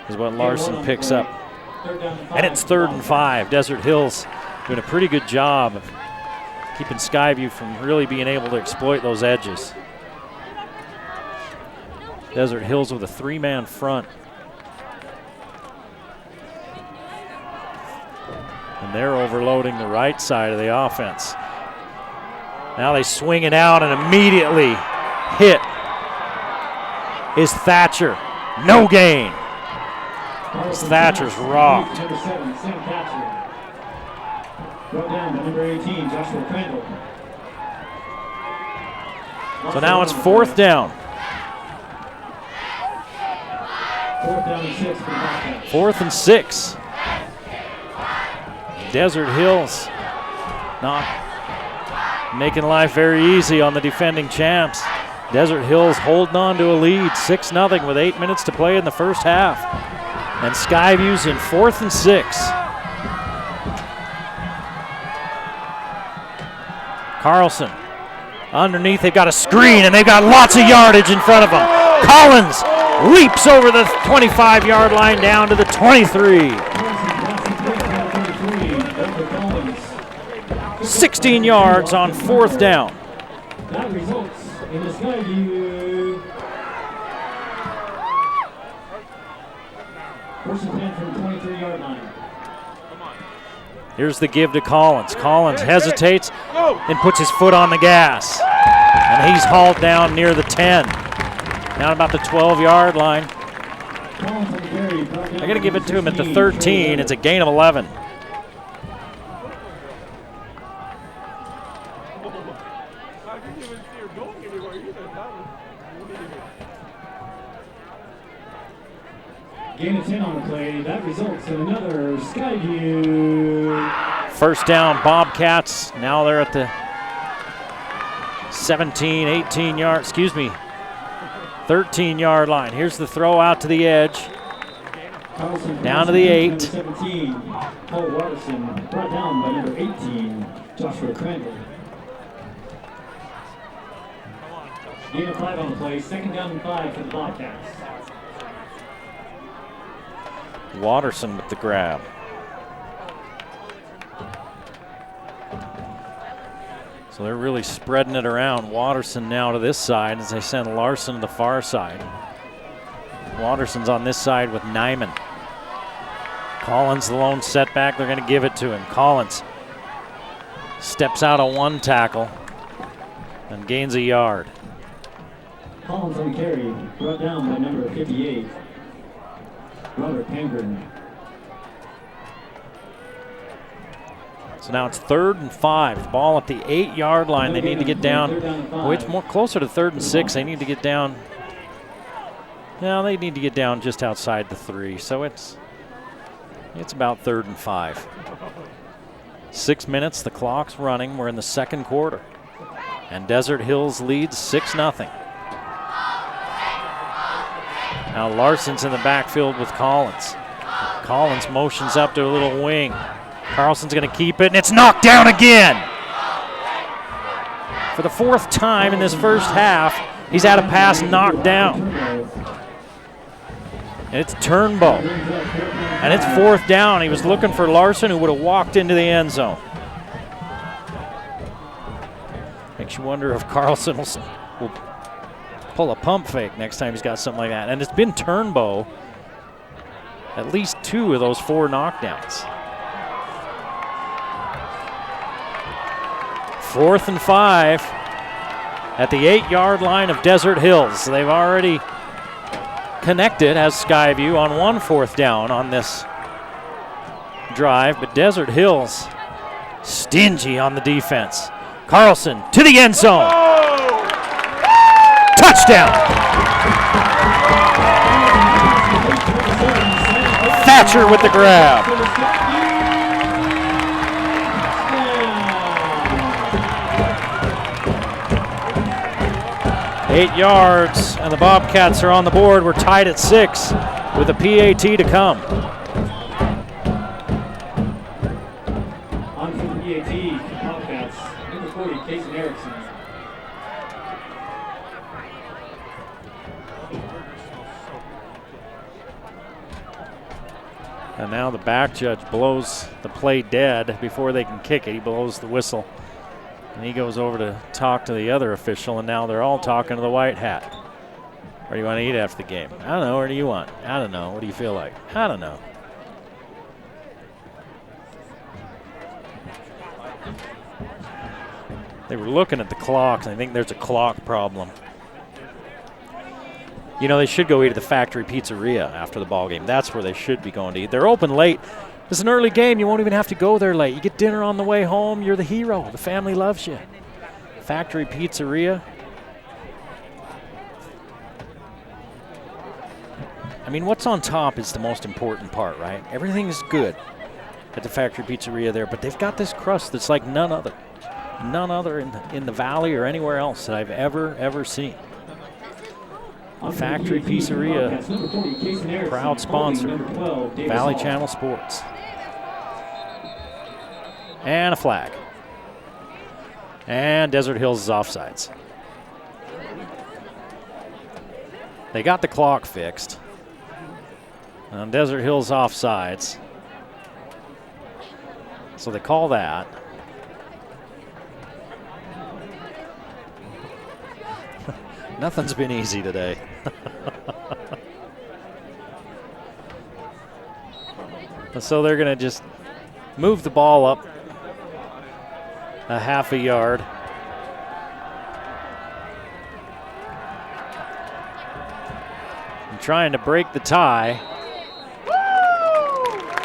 is what Larson picks up. And it's 3rd and 5. Desert Hills doing a pretty good job of keeping Skyview from really being able to exploit those edges. Desert Hills with a 3-man front. And they're overloading the right side of the offense. Now they swing it out and immediately hit is Thatcher. No gain. As Thatcher's rocked. Number 7, Sam Thatcher. Brought down by number 18, Joshua Crandall. So now it's 4th down. 4th down and 6 for the Bobcats. 4th and 6. Desert Hills not making life very easy on the defending champs. Desert Hills holding on to a lead, 6-0 with 8 minutes to play in the first half. And Skyview's in 4th and 6. Carlson underneath, they've got a screen and they've got lots of yardage in front of them. Collins leaps over the 25-yard line down to the 23. 16 yards on 4th down. That results in the Skyview. 1st and 10 from the 23-yard line. Here's the give to Collins. Collins hesitates and puts his foot on the gas. And he's hauled down near the 10. Down about the 12-yard line. I got to give it to him at the 13. It's a gain of 11. Gain of 10 on the play. That results in another Skyview. 1st down, Bobcats. Now they're at the 17, 18 yard, 13-yard line. Here's the throw out to the edge. Down to the 8. 17, Paul Watterson, brought down by number 18, Joshua Crandall. Gain of 5 on the play. 2nd down and 5 for the Bobcats. Watterson with the grab. So they're really spreading it around. Watterson now to this side as they send Larson to the far side. Watterson's on this side with Nyman. Collins the lone setback. They're going to give it to him. Collins steps out of one tackle and gains a yard. Collins on the carry, brought down by number 58. Robert Pangren. So now it's 3rd and 5. Ball at the 8-yard line. They need to get down. Boy, it's more closer to 3rd and 6. They need to get down. No, they need to get down just outside the 3. So it's about 3rd and 5. 6 minutes. The clock's running. We're in the 2nd quarter. And Desert Hills leads 6-0. Now Larson's in the backfield with Collins. Collins motions up to a little wing. Carlson's going to keep it, and it's knocked down again. For the 4th time in this first half, he's had a pass knocked down. And it's Turnbow. And it's 4th down. He was looking for Larson, who would have walked into the end zone. Makes you wonder if Carlson will pull a pump fake next time he's got something like that. And it's been Turnbow at least 2 of those 4 knockdowns. 4th and 5 at the 8-yard line of Desert Hills. They've already connected as Skyview on 1 4th down on this drive, but Desert Hills stingy on the defense. Carlson to the end zone. Touchdown. Thatcher with the grab. Eight yards, and the Bobcats are on the board. We're tied at 6 with a PAT to come. On for the PAT, Bobcats, number 40, Casey Erickson. And now the back judge blows the play dead before they can kick it. He blows the whistle. And he goes over to talk to the other official, and now they're all talking to the white hat. Where do you want to eat after the game? I don't know. Where do you want? I don't know. What do you feel like? I don't know. They were looking at the clocks, and I think there's a clock problem. You know, they should go eat at the Factory Pizzeria after the ball game. That's where they should be going to eat. They're open late. It's an early game. You won't even have to go there late. You get dinner on the way home. You're the hero. The family loves you. Factory Pizzeria. I mean, what's on top is the most important part, right? Everything is good at the Factory Pizzeria there, but they've got this crust that's like none other. None other in the valley or anywhere else that I've ever seen. Factory Pizzeria, proud sponsor, Valley Channel Sports. And a flag. And Desert Hills is offsides. They got the clock fixed. On Desert Hills offsides. So they call that. Nothing's been easy today. So they're going to just move the ball up a half a yard. And trying to break the tie.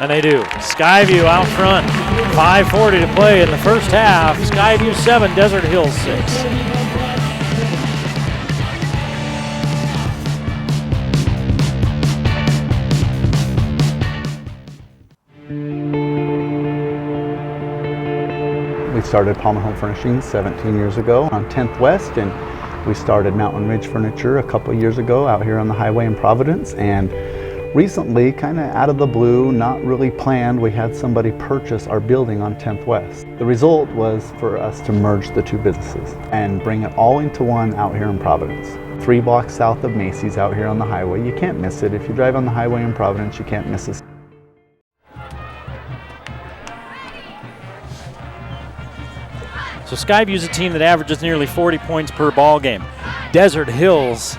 And they do. Skyview out front. 5:40 to play in the first half. Skyview 7, Desert Hills 6. We started Palmer Home Furnishings 17 years ago on 10th West, and we started Mountain Ridge Furniture a couple years ago out here on the highway in Providence. And recently, kind of out of the blue, not really planned, we had somebody purchase our building on 10th West. The result was for us to merge the two businesses and bring it all into one out here in Providence. 3 blocks south of Macy's out here on the highway. You can't miss it. If you drive on the highway in Providence, you can't miss it. So Skyview's a team that averages nearly 40 points per ball game. Desert Hills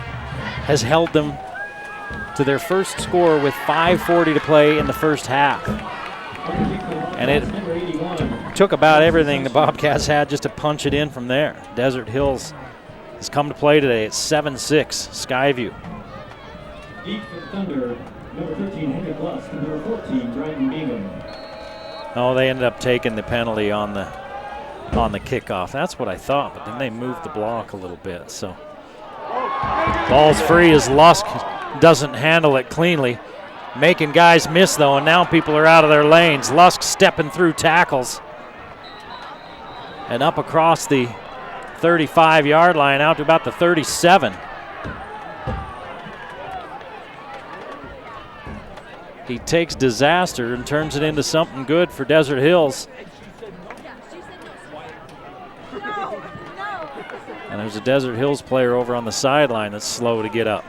has held them to their first score with 5:40 to play in the first half. And it took about everything the Bobcats had just to punch it in from there. Desert Hills has come to play today. It's 7-6 Skyview. Deep for the Thunder, number 13, Henry Lusk, and number 14, Brian Bingham. Oh, they ended up taking the penalty on the kickoff. That's what I thought, but then they moved the block a little bit. So ball's free as Lusk doesn't handle it cleanly. Making guys miss, though, and now people are out of their lanes. Lusk stepping through tackles. And up across the 35-yard line out to about the 37. He takes disaster and turns it into something good for Desert Hills. And there's a Desert Hills player over on the sideline that's slow to get up.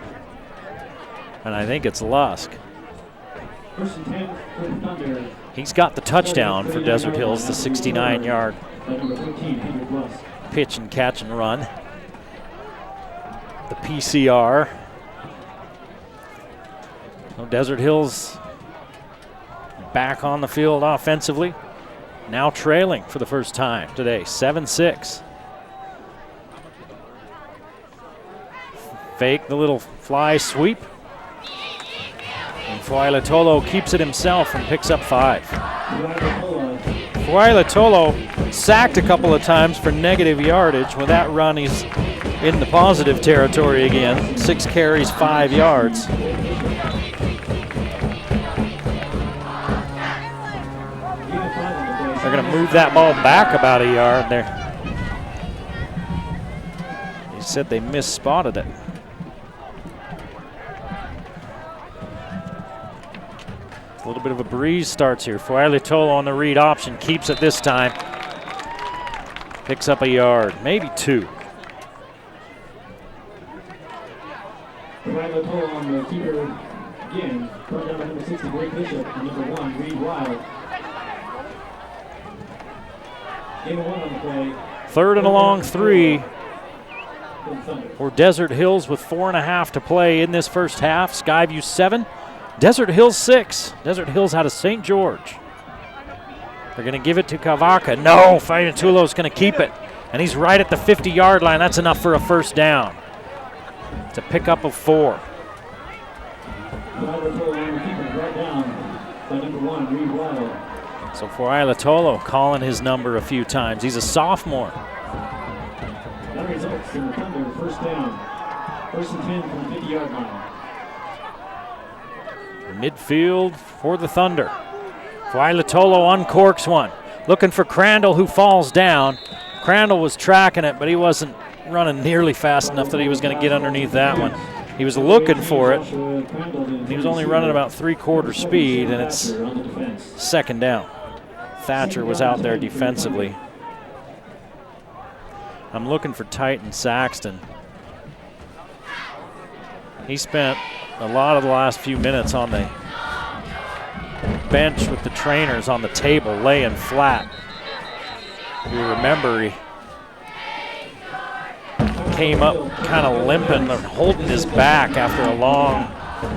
And I think it's Lusk. He's got the touchdown for Desert Hills, the 69-yard pitch and catch and run. The PCR. So Desert Hills back on the field offensively. Now trailing for the first time today, 7-6. Fake the little fly sweep. And Fuailatolo keeps it himself and picks up 5. Fuailatolo sacked a couple of times for negative yardage. With that run, he's in the positive territory again. 6 carries, 5 yards. They're going to move that ball back about a yard there. He said they misspotted it. A little bit of a breeze starts here. Fuailatolo on the read option, keeps it this time. Picks up a yard, maybe 2. Fuailatolo on the keeper again. Brought down by number 60, Blake Bishop, and number 1, Reed Wild. Game 1 on the play. 3rd and a long 3 for Desert Hills with 4.5 to play in this first half. Skyview 7. Desert Hills 6. Desert Hills out of St. George. They're going to give it to Kavaka. No, Fuailatolo's going to keep it. And he's right at the 50-yard line. That's enough for a first down. It's a pickup of 4. So Fuailatolo calling his number a few times. He's a sophomore. That results in the Thunder first down. 1st and 10 from the 50-yard line. Midfield for the Thunder. Fuailatolo uncorks one. Looking for Crandall, who falls down. Crandall was tracking it, but he wasn't running nearly fast enough that he was going to get underneath that one. He was looking for it. He was only running about 3/4 speed, and it's 2nd down. Thatcher was out there defensively. I'm looking for Titan Saxton. He spent a lot of the last few minutes on the bench with the trainers on the table, laying flat. You remember he came up kind of limping or holding his back after a long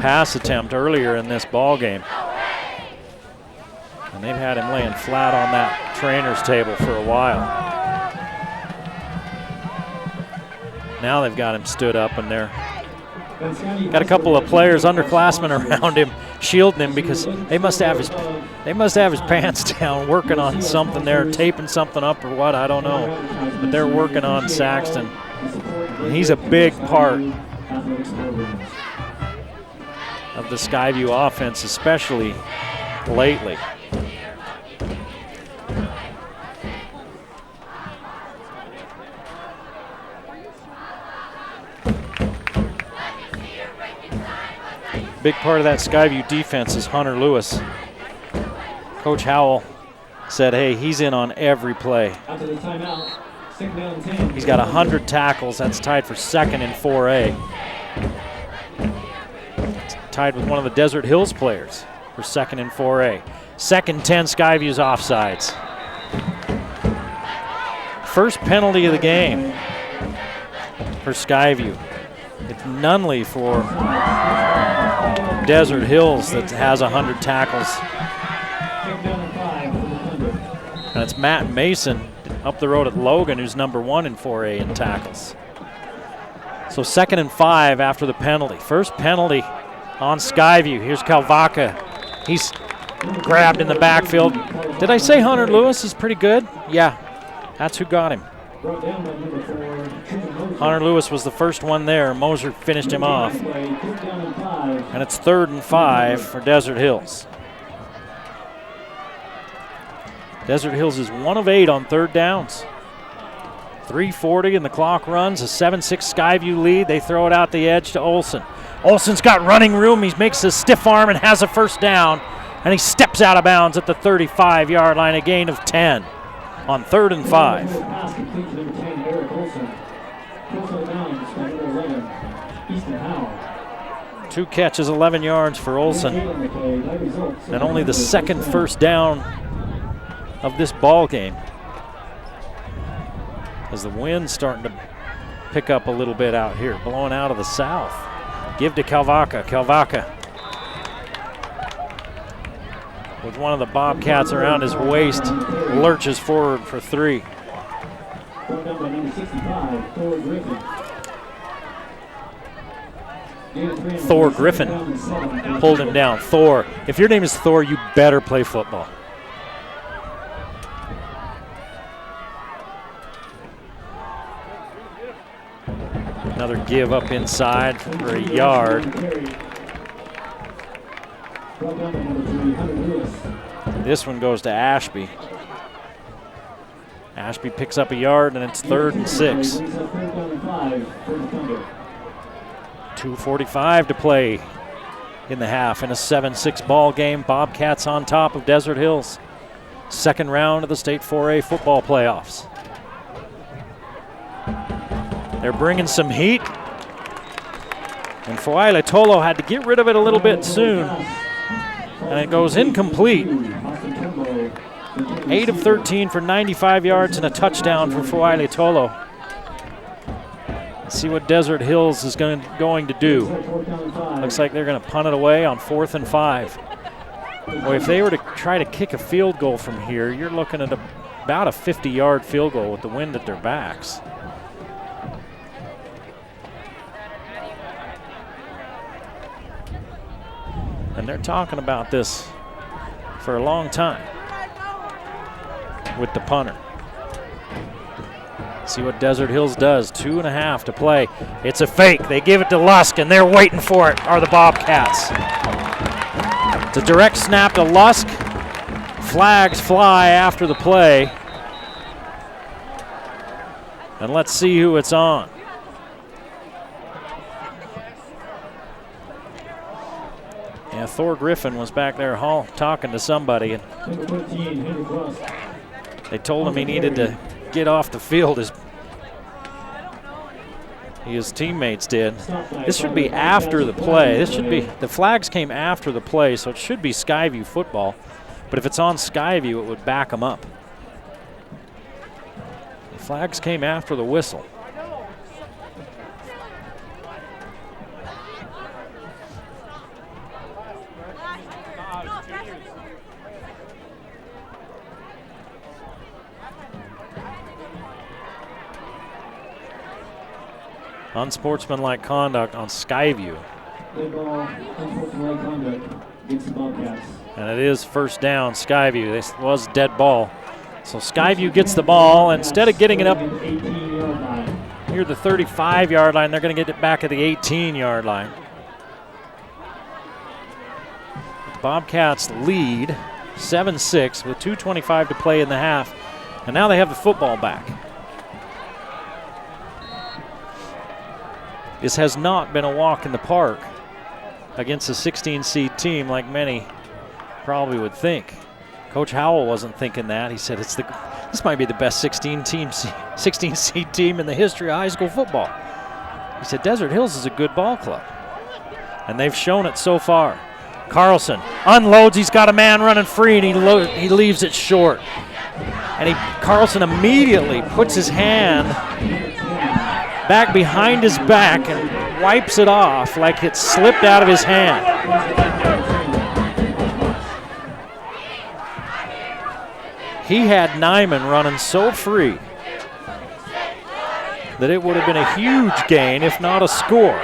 pass attempt earlier in this ball game. And they've had him laying flat on that trainer's table for a while. Now they've got him stood up, and they're got a couple of players, underclassmen around him, shielding him because they must have his pants down, working on something there, taping something up or what, I don't know. But they're working on Saxton. And he's a big part of the Skyview offense, especially lately. Big part of that Skyview defense is Hunter Lewis. Coach Howell said, hey, he's in on every play. After the timeout, 2nd down and 10. He's got 100 tackles. That's tied for 2nd in 4A. It's tied with one of the Desert Hills players for 2nd in 4A. 2nd 10, Skyview's offsides. First penalty of the game for Skyview. It's Nunley for Desert Hills that has 100 tackles. And it's Matt Mason up the road at Logan, who's number 1 in 4A in tackles. So 2nd and 5 after the penalty. First penalty on Skyview. Here's Kalvaka. He's grabbed in the backfield. Did I say Hunter Lewis is pretty good? Yeah, that's who got him. Hunter Lewis was the first one there. Moser finished him off. And it's 3rd and 5 for Desert Hills. Desert Hills is 1 of 8 on 3rd downs. 3:40 and the clock runs. A 7-6 Skyview lead. They throw it out the edge to Olson. Olson's got running room. He makes a stiff arm and has a first down. And he steps out of bounds at the 35-yard line, a gain of 10 on 3rd and 5. 2 catches, 11 yards for Olson. And only the second first down of this ball game. As the wind's starting to pick up a little bit out here, blowing out of the south. Give to Calvaca. Calvaca with one of the Bobcats around his waist, lurches forward for 3. Thor Griffin pulled him down. Thor, if your name is Thor, you better play football. Another give up inside for a yard. This one goes to Ashby. Ashby picks up a yard, and it's 3rd and 6. 2:45 to play in the half in a 7-6 ball game. Bobcats on top of Desert Hills. Second round of the State 4A football playoffs. They're bringing some heat. And Fuaile Tolo had to get rid of it a little bit soon. And it goes incomplete. 8 of 13 for 95 yards and a touchdown for Fuaile Tolo. Let's see what Desert Hills is going to do. Looks like they're going to punt it away on 4th and 5. Boy, if they were to try to kick a field goal from here, you're looking at about a 50-yard field goal with the wind at their backs. And they're talking about this for a long time with the punter. See what Desert Hills does. 2.5 to play. It's a fake. They give it to Lusk, and they're waiting for it, are the Bobcats. It's a direct snap to Lusk. Flags fly after the play. And let's see who it's on. Yeah, Thor Griffin was back there talking to somebody, and they told him he needed to get off the field. His teammates did. This should be after the play. The flags came after the play, so it should be Skyview football. But if it's on Skyview, it would back them up. The flags came after the whistle. Unsportsmanlike conduct on Skyview. And it is first down, Skyview. This was dead ball. So Skyview gets the ball. Instead of getting it up near the 35-yard line, they're going to get it back at the 18-yard line. The Bobcats lead 7-6 with 2:25 to play in the half. And now they have the football back. This has not been a walk in the park against a 16-seed team like many probably would think. Coach Howell wasn't thinking that. He said this might be the best 16-seed team in the history of high school football. He said Desert Hills is a good ball club, and they've shown it so far. Carlson unloads. He's got a man running free, and he leaves it short. And Carlson immediately puts his hand back behind his back and wipes it off like it slipped out of his hand. He had Nyman running so free that it would have been a huge gain, if not a score.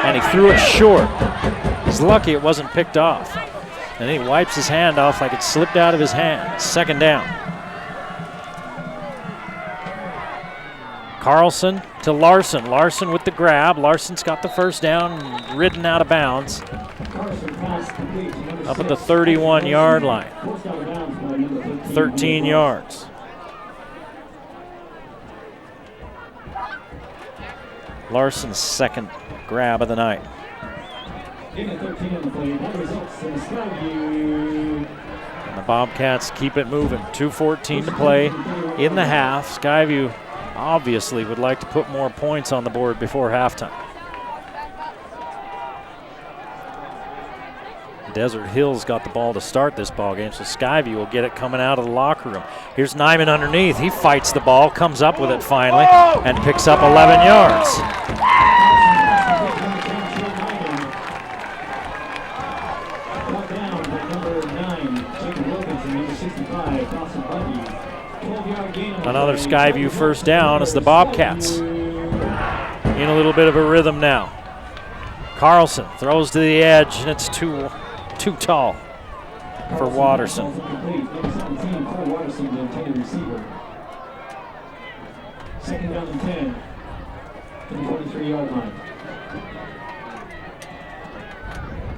And he threw it short. He's lucky it wasn't picked off. And he wipes his hand off like it slipped out of his hand. Second down. Carlson to Larson. Larson with the grab. Larson's got the first down and ridden out of bounds. Up at the 31-yard line. 13 yards. Larson's second grab of the night. And the Bobcats keep it moving. 2:14 to play in the half. Skyview obviously would like to put more points on the board before halftime. Desert Hills got the ball to start this ball game, so Skyview will get it coming out of the locker room. Here's Nyman underneath. He fights the ball, comes up with it finally, and picks up 11 yards. Another Skyview first down as the Bobcats in a little bit of a rhythm now. Carlson throws to the edge, and it's too tall for Watterson. Second down and 10 from the 43-yard line.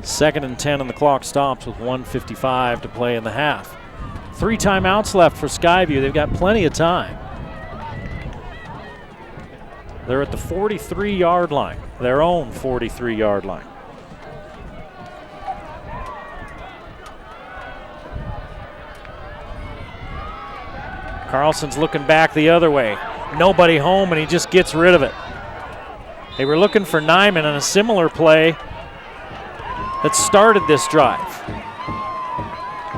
Second and 10, and the clock stops with 1:55 to play in the half. 3 timeouts left for Skyview. They've got plenty of time. They're at the 43-yard line, their own 43-yard line. Carlson's looking back the other way. Nobody home, and he just gets rid of it. They were looking for Nyman on a similar play that started this drive,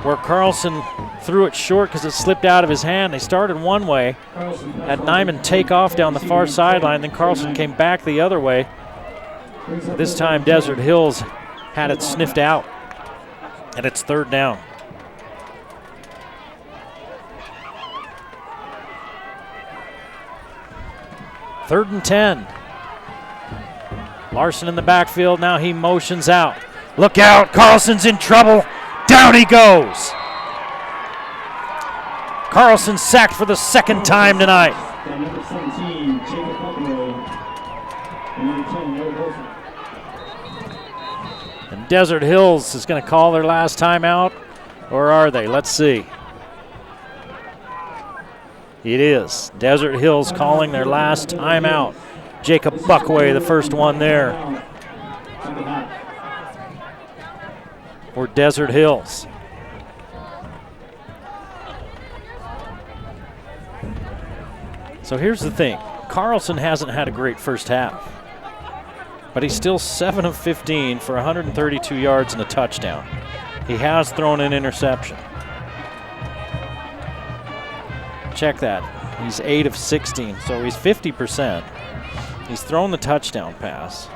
where Carlson threw it short because it slipped out of his hand. They started one way, had Nyman take off down the far sideline, then Carlson came back the other way. This time Desert Hills had it sniffed out, and it's third down. Third and 10. Larson in the backfield, now he motions out. Look out, Carlson's in trouble. Down he goes. Carlson sacked for the second time tonight. Number 17, Jacob Buckley. And number 10, Noah Wilson. And Desert Hills is going to call their last timeout, or are they? Let's see. It is. Desert Hills calling their last timeout. Jacob Buckway, the first one there for Desert Hills. So here's the thing. Carlson hasn't had a great first half, but he's still 7 of 15 for 132 yards and a touchdown. He has thrown an interception. Check that. He's 8 of 16, so he's 50%. He's thrown the touchdown pass.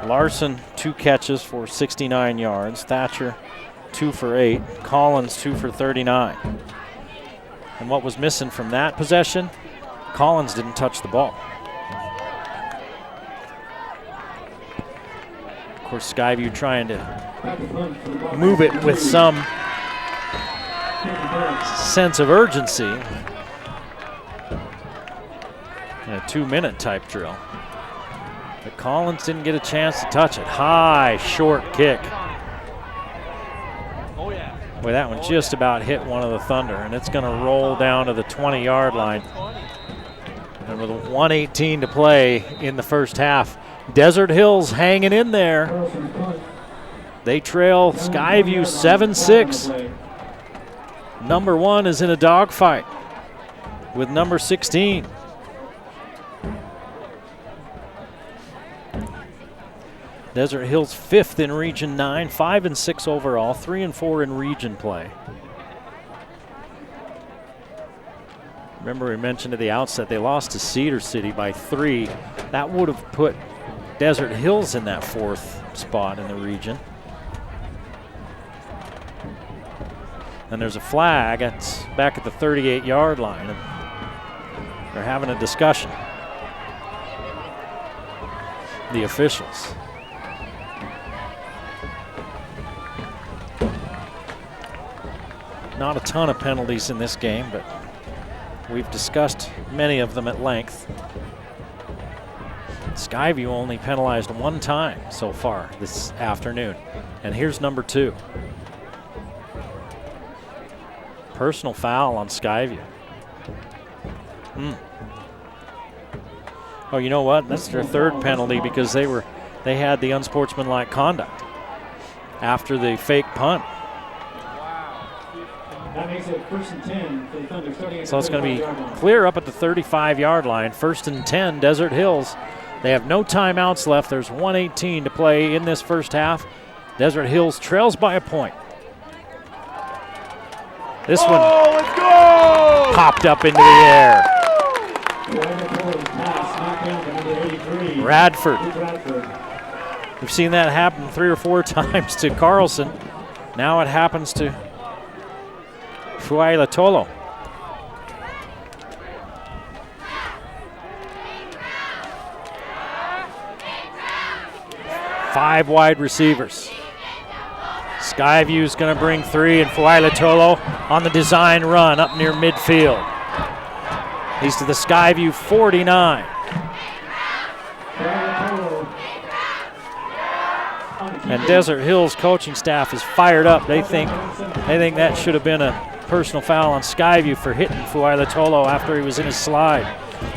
Larson, 2 catches for 69 yards. Thatcher, 2 for 8. Collins, 2 for 39. And what was missing from that possession? Collins didn't touch the ball. Of course, Skyview trying to move it with some sense of urgency in a 2-minute type drill. But Collins didn't get a chance to touch it. High, short kick. Boy, that one just about hit one of the Thunder, and it's going to roll down to the 20-yard line. And with 1:18 to play in the first half, Desert Hills hanging in there. They trail Skyview 7-6. Number 1 is in a dogfight with number 16. Desert Hills 5th in Region 9, 5 and 6 overall, 3 and 4 in region play. Remember, we mentioned at the outset they lost to Cedar City by 3. That would have put Desert Hills in that 4th spot in the region. And there's a flag. It's back at the 38-yard line. And they're having a discussion, the officials. Not a ton of penalties in this game, but we've discussed many of them at length. Skyview only penalized 1 time so far this afternoon. And here's number 2. Personal foul on Skyview. Oh, you know what? That's their 3rd penalty because they had the unsportsmanlike conduct after the fake punt. That makes it 1st and 10 for the Thunder, starting at So it's going to be 35-yard line. clear up at the 35-yard line. 1st and 10, Desert Hills. They have no timeouts left. There's 1:18 to play in this first half. Desert Hills trails by a point. This one popped up into the air. Radford. We've seen that happen 3 or 4 times to Carlson. Now it happens to Fuaila Tolo. Five wide receivers. Skyview's going to bring 3, and Fuaila Tolo on the design run up near midfield. He's to the Skyview 49. And Desert Hills coaching staff is fired up. They think that should have been a personal foul on Skyview for hitting Fuaila Tolo after he was in his slide.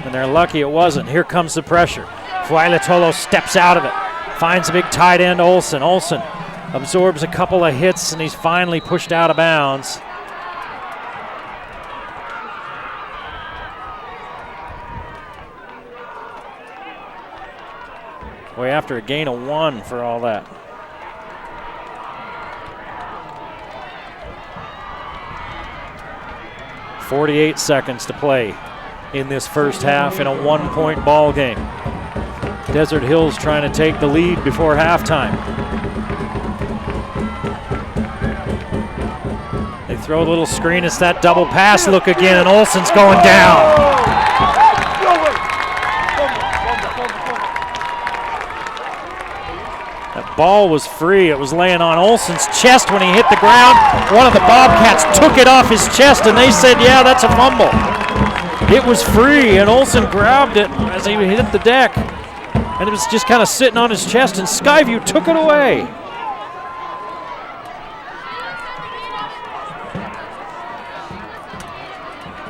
And they're lucky it wasn't. Here comes the pressure. Fuaila Tolo steps out of it. Finds a big tight end, Olsen. Olsen absorbs a couple of hits, and he's finally pushed out of bounds. Boy, after a gain of 1 for all that. .48 seconds to play in this first half in a 1-point ball game. Desert Hills trying to take the lead before halftime. They throw a little screen. It's that double pass look again, and Olsen's going down. That ball was free. It was laying on Olsen's chest when he hit the ground. One of the Bobcats took it off his chest, and they said, yeah, that's a fumble. It was free, and Olsen grabbed it as he hit the deck. And it was just kind of sitting on his chest, and Skyview took it away.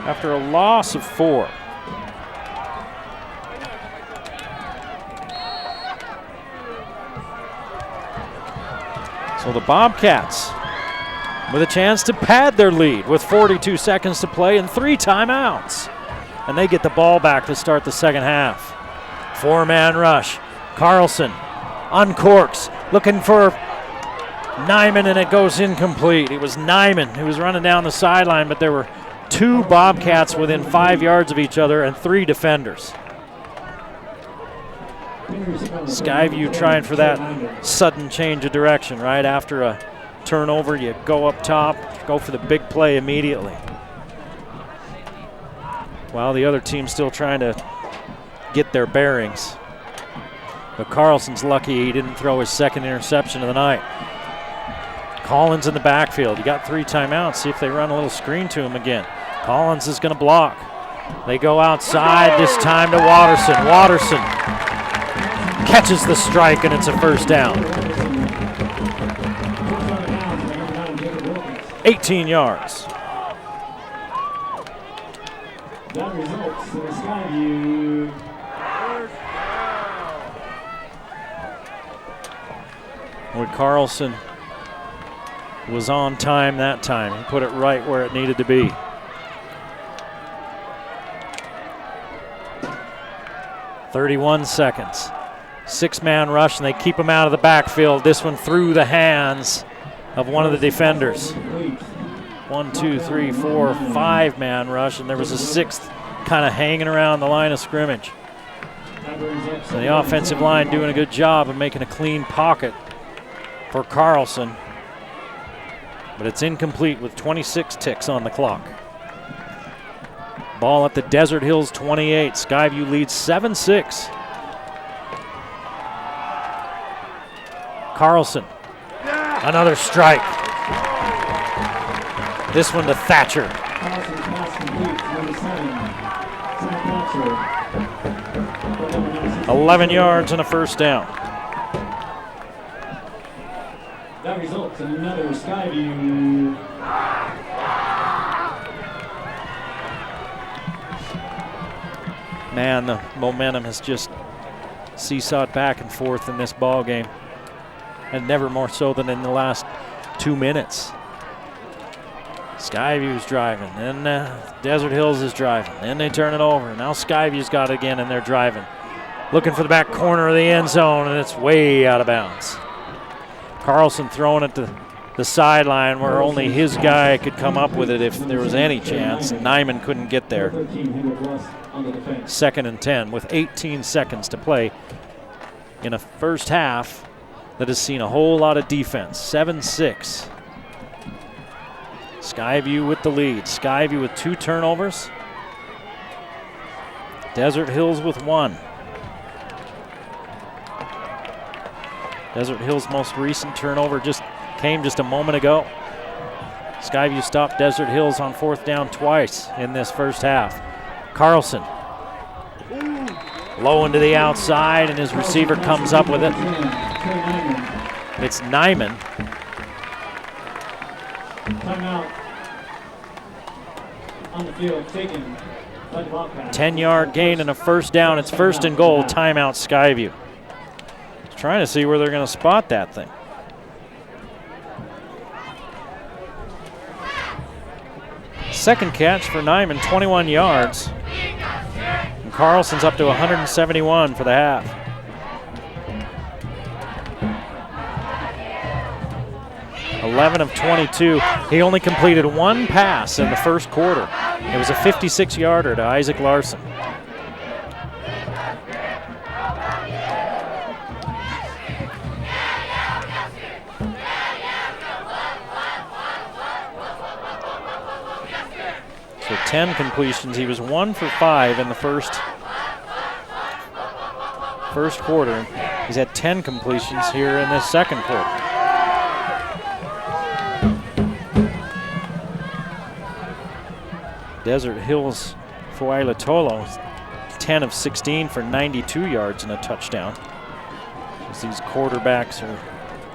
After a loss of 4. So the Bobcats with a chance to pad their lead with 42 seconds to play and 3 timeouts. And they get the ball back to start the second half. 4-man rush. Carlson uncorks, looking for Nyman, and it goes incomplete. It was Nyman who was running down the sideline, but there were 2 Bobcats within 5 yards of each other and 3 defenders. Skyview trying for that sudden change of direction. Right after a turnover, you go up top, go for the big play immediately. While the other team's still trying to get their bearings. But Carlson's lucky he didn't throw his second interception of the night. Collins in the backfield. You got 3 timeouts. See if they run a little screen to him again. Collins is going to block. They go outside this time to Watterson. Watterson catches the strike, and it's a first down. 18 yards. That results in the Skyview. Well, Carlson was on time that time. He put it right where it needed to be. .31 seconds. 6-man rush, and they keep him out of the backfield. This one through the hands of one of the defenders. 1, 2, 3, 4, 5-man rush, and there was a 6th kind of hanging around the line of scrimmage. So the offensive line doing a good job of making a clean pocket for Carlson, but it's incomplete with 26 ticks on the clock. Ball at the Desert Hills 28. Skyview leads 7-6. Carlson, another strike. This one to Thatcher. 11 yards and a first down. That results in another Skyview. Man, the momentum has just seesawed back and forth in this ball game, and never more so than in the last 2 minutes. Skyview's driving, then Desert Hills is driving, then they turn it over. Now Skyview's got it again, and they're driving. Looking for the back corner of the end zone, and it's way out of bounds. Carlson throwing it to the sideline where only his guy could come up with it if there was any chance. Nyman couldn't get there. 2nd and 10 with 18 seconds to play in a first half that has seen a whole lot of defense. 7-6. Skyview with the lead. Skyview with 2 turnovers. Desert Hills with 1. Desert Hills' most recent turnover came just a moment ago. Skyview stopped Desert Hills on 4th down twice in this first half. Carlson low into the outside, and his receiver comes up with it. It's Nyman. Timeout on the field taken by the Bobcats. 10-yard gain and a first down. It's 1st and goal. Timeout Skyview. Trying to see where they're going to spot that thing. Second catch for Nyman, 21 yards. And Carlson's up to 171 for the half. (11 of 22). He only completed 1 pass in the first quarter. It was a 56-yarder to Isaac Larson. So 10 completions. He was 1 for 5 in the first quarter. He's had 10 completions here in this second quarter. Desert Hills Fuailatolo, 10 of 16 for 92 yards and a touchdown. As these quarterbacks are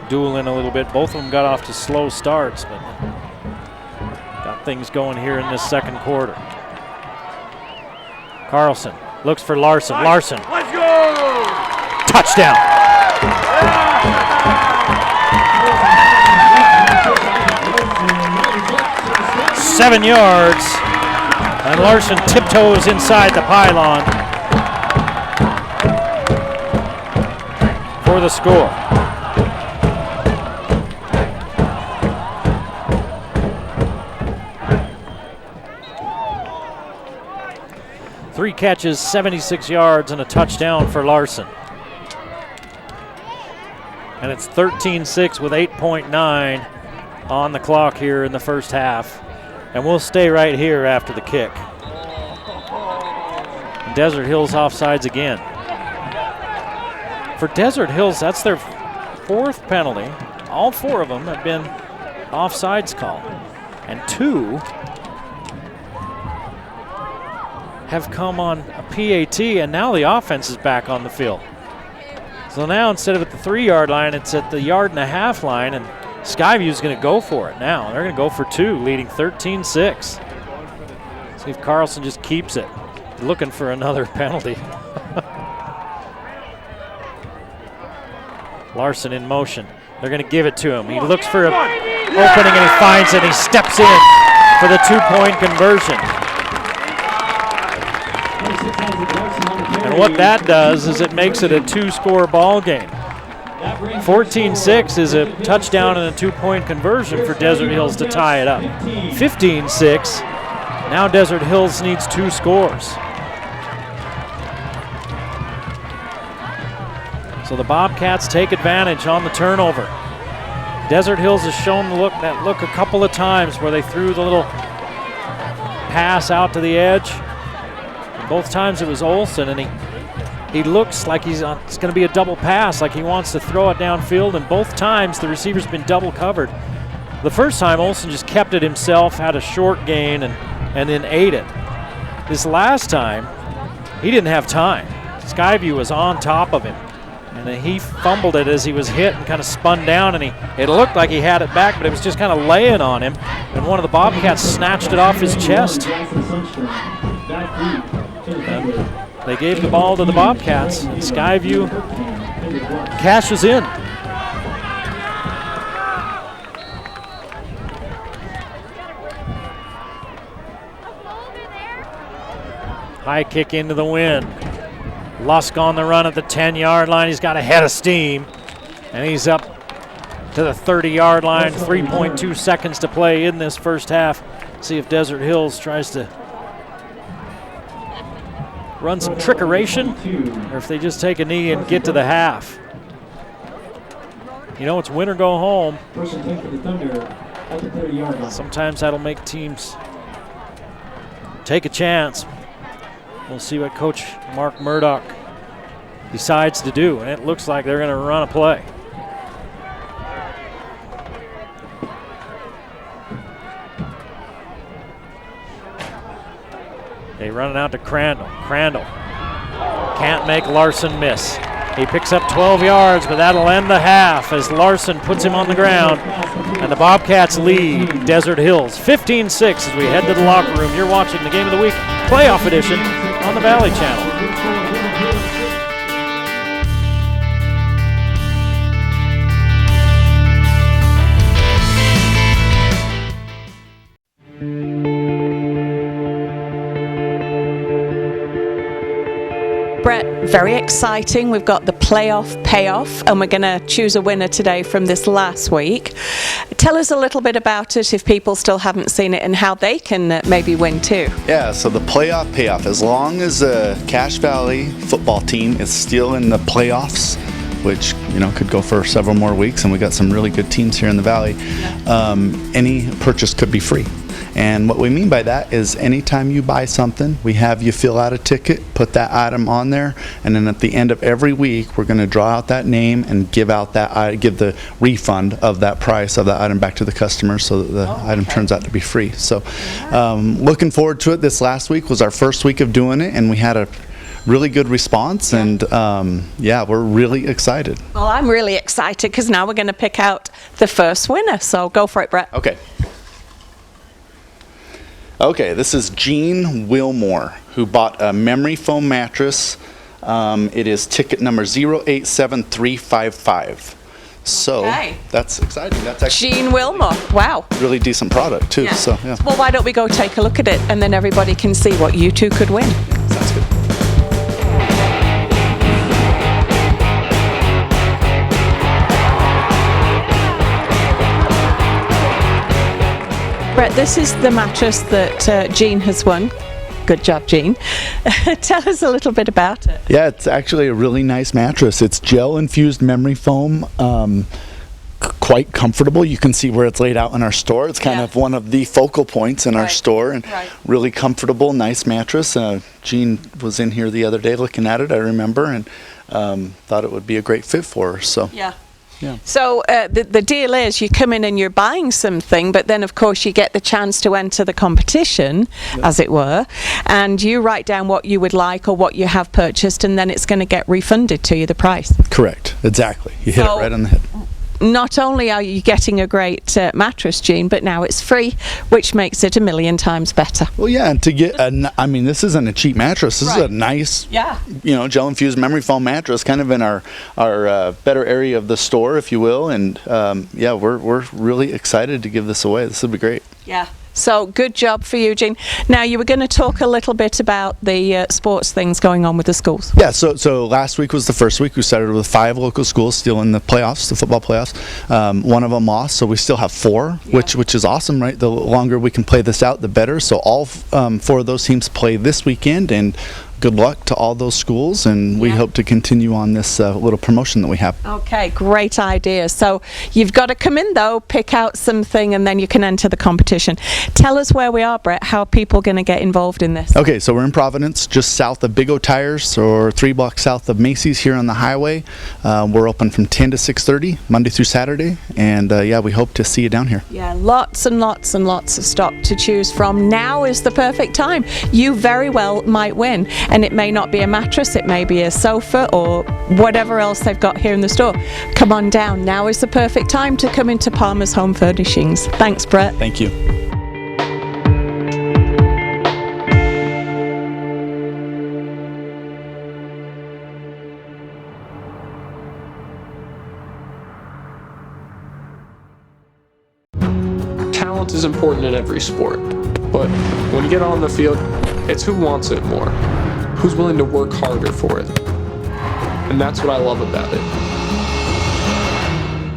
dueling a little bit. Both of them got off to slow starts, but got things going here in this second quarter. Carlson looks for Larson. Larson. Let's go! Touchdown. Seven yards. And Larson tiptoes inside the pylon for the score. Three catches, 76 yards, and a touchdown for Larson. And it's 13-6 with 8.9 on the clock here in the first half. And we'll stay right here after the kick. Desert Hills offsides again. For Desert Hills, that's their 4th penalty. All 4 of them have been offsides call. And 2 have come on a PAT, and now the offense is back on the field. So now instead of at the 3-yard line, it's at the 1.5-yard line, and Skyview's going to go for it now. They're going to go for 2, leading 13-6. See if Carlson just keeps it. Looking for another penalty. Larson in motion. They're going to give it to him. He looks for an opening, and he finds it. He steps in for the 2-point conversion. And what that does is it makes it a 2-score ball game. 14-6 is a touchdown and a 2-point conversion for Desert Hills to tie it up. 15-6, now Desert Hills needs 2 scores. So the Bobcats take advantage on the turnover. Desert Hills has shown that look a couple of times where they threw the little pass out to the edge. And both times it was Olsen, and he looks like it's going to be a double pass, like he wants to throw it downfield, and both times the receiver's been double covered. The first time Olsen just kept it himself, had a short gain, and then ate it. This last time, he didn't have time. Skyview was on top of him, and then he fumbled it as he was hit and kind of spun down, and it looked like he had it back, but it was just kind of laying on him, and one of the Bobcats snatched it off his chest. They gave the ball to the Bobcats, and Skyview cashes in. High kick into the wind. Lusk on the run at the 10-yard line. He's got a head of steam. And he's up to the 30-yard line. 3.2 seconds to play in this first half. See if Desert Hills tries to run some trickeration, or if they just take a knee and get to the half. You know, it's win or go home. Sometimes that'll make teams take a chance. We'll see what Coach Mark Murdoch decides to do, and it looks like they're going to run a play. They run it out to Crandall. Crandall can't make Larson miss. He picks up 12 yards, but that'll end the half as Larson puts him on the ground. And the Bobcats lead Desert Hills 15-6 as we head to the locker room. You're watching the Game of the Week playoff edition on the Valley Channel. Brett, very exciting. We've got the playoff payoff, and we're going to choose a winner today from this last week. Tell us a little bit about it if people still haven't seen it and how they can maybe win too. Yeah, so the playoff payoff, as long as the Cache Valley football team is still in the playoffs, which could go for several more weeks, and we got some really good teams here in the Valley, any purchase could be free. And what we mean by that is anytime you buy something, we have you fill out a ticket, put that item on there, and then at the end of every week, we're going to draw out that name and give the refund of that price of that item back to the customer so that the item turns out to be free. So looking forward to it. This last week was our first week of doing it, and we had a really good response, and we're really excited. Well, I'm really excited because now we're going to pick out the first winner. So go for it, Brett. Okay, this is Gene Wilmore, who bought a memory foam mattress. It is ticket number 087355. So that's exciting. That's actually Gene Wilmore. Wow. Really decent product too. Yeah. So yeah. Well, why don't we go take a look at it, and then everybody can see what you two could win. Sounds good. Brett, this is the mattress that Gene has won. Good job, Gene. Tell us a little bit about it. Yeah, it's actually a really nice mattress. It's gel-infused memory foam, quite comfortable. You can see where it's laid out in our store. It's kind of one of the focal points in our store, and really comfortable, nice mattress. Gene was in here the other day looking at it, I remember, and thought it would be a great fit for her. So. Yeah. So the deal is you come in and you're buying something, but then of course you get the chance to enter the competition, as it were, and you write down what you would like or what you have purchased, and then it's going to get refunded to you, the price. Correct, exactly. You hit it right on the head. Not only are you getting a great mattress, Gene, but now it's free, which makes it a million times better. Well, yeah, and to get this isn't a cheap mattress. This is a nice, gel-infused memory foam mattress, kind of in our better area of the store, if you will. And we're really excited to give this away. This will be great. Yeah. So good job for you, Gene. Now you were going to talk a little bit about the sports things going on with the schools. Yeah, so last week was the first week. We started with 5 local schools still in the playoffs, the football playoffs. One of them lost, so we still have 4, which is awesome, right? The longer we can play this out, the better. So all 4 of those teams play this weekend, and good luck to all those schools, and we hope to continue on this little promotion that we have. Okay, great idea. So you've got to come in though, pick out something, and then you can enter the competition. Tell us where we are, Brett. How are people going to get involved in this? Okay, so we're in Providence, just south of Big O Tires, or 3 blocks south of Macy's here on the highway. We're open from 10 to 6:30, Monday through Saturday, and we hope to see you down here. Yeah, lots and lots and lots of stock to choose from. Now is the perfect time. You very well might win. And it may not be a mattress, it may be a sofa or whatever else they've got here in the store. Come on down. Now is the perfect time to come into Palmer's Home Furnishings. Thanks, Brett. Thank you. Talent is important in every sport, but when you get on the field, It's who wants it more, who's willing to work harder for it. And that's what I love about it.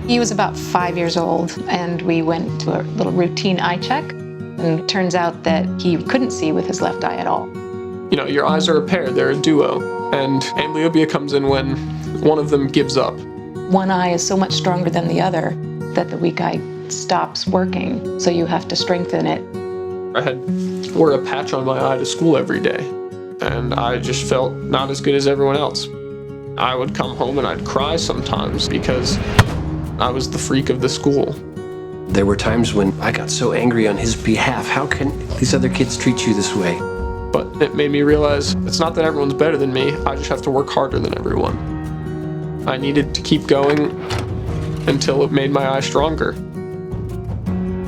He was about 5 years old, and we went to a little routine eye check, and it turns out that he couldn't see with his left eye at all. You know, your eyes are a pair, they're a duo, and amblyopia comes in when one of them gives up. One eye is so much stronger than the other that the weak eye stops working, so you have to strengthen it. I had wore a patch on my eye to school every day, and I just felt not as good as everyone else. I would come home and I'd cry sometimes because I was the freak of the school. There were times when I got so angry on his behalf. How can these other kids treat you this way? But it made me realize it's not that everyone's better than me, I just have to work harder than everyone. I needed to keep going until it made my eye stronger.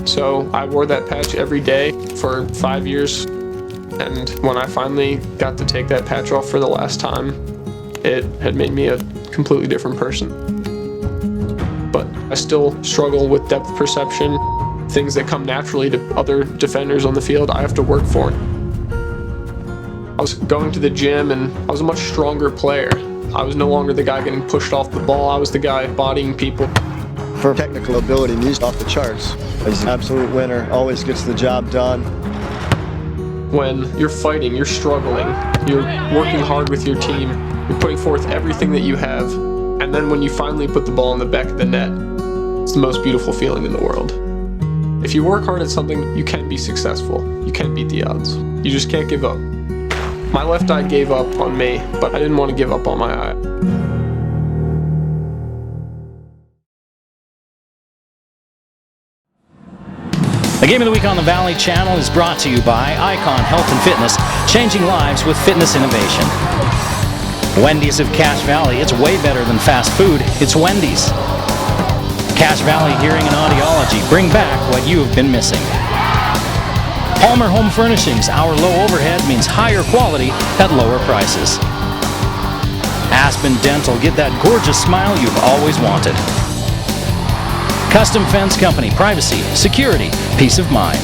So I wore that patch every day for 5 years, and when I finally got to take that patch off for the last time, it had made me a completely different person. But I still struggle with depth perception, things that come naturally to other defenders on the field, I have to work for. I was going to the gym and I was a much stronger player. I was no longer the guy getting pushed off the ball, I was the guy bodying people. For technical ability, he's off the charts. He's an absolute winner, always gets the job done. When you're fighting, you're struggling, you're working hard with your team, you're putting forth everything that you have, and then when you finally put the ball in the back of the net, it's the most beautiful feeling in the world. If you work hard at something, you can be successful. You can beat the odds. You just can't give up. My left eye gave up on me, but I didn't want to give up on my eye. The Game of the Week on the Valley Channel is brought to you by Icon Health and Fitness, changing lives with fitness innovation. Wendy's of Cache Valley, it's way better than fast food, it's Wendy's. Cache Valley Hearing and Audiology, bring back what you have been missing. Palmer Home Furnishings, our low overhead means higher quality at lower prices. Aspen Dental, get that gorgeous smile you've always wanted. Custom Fence Company, privacy, security, peace of mind.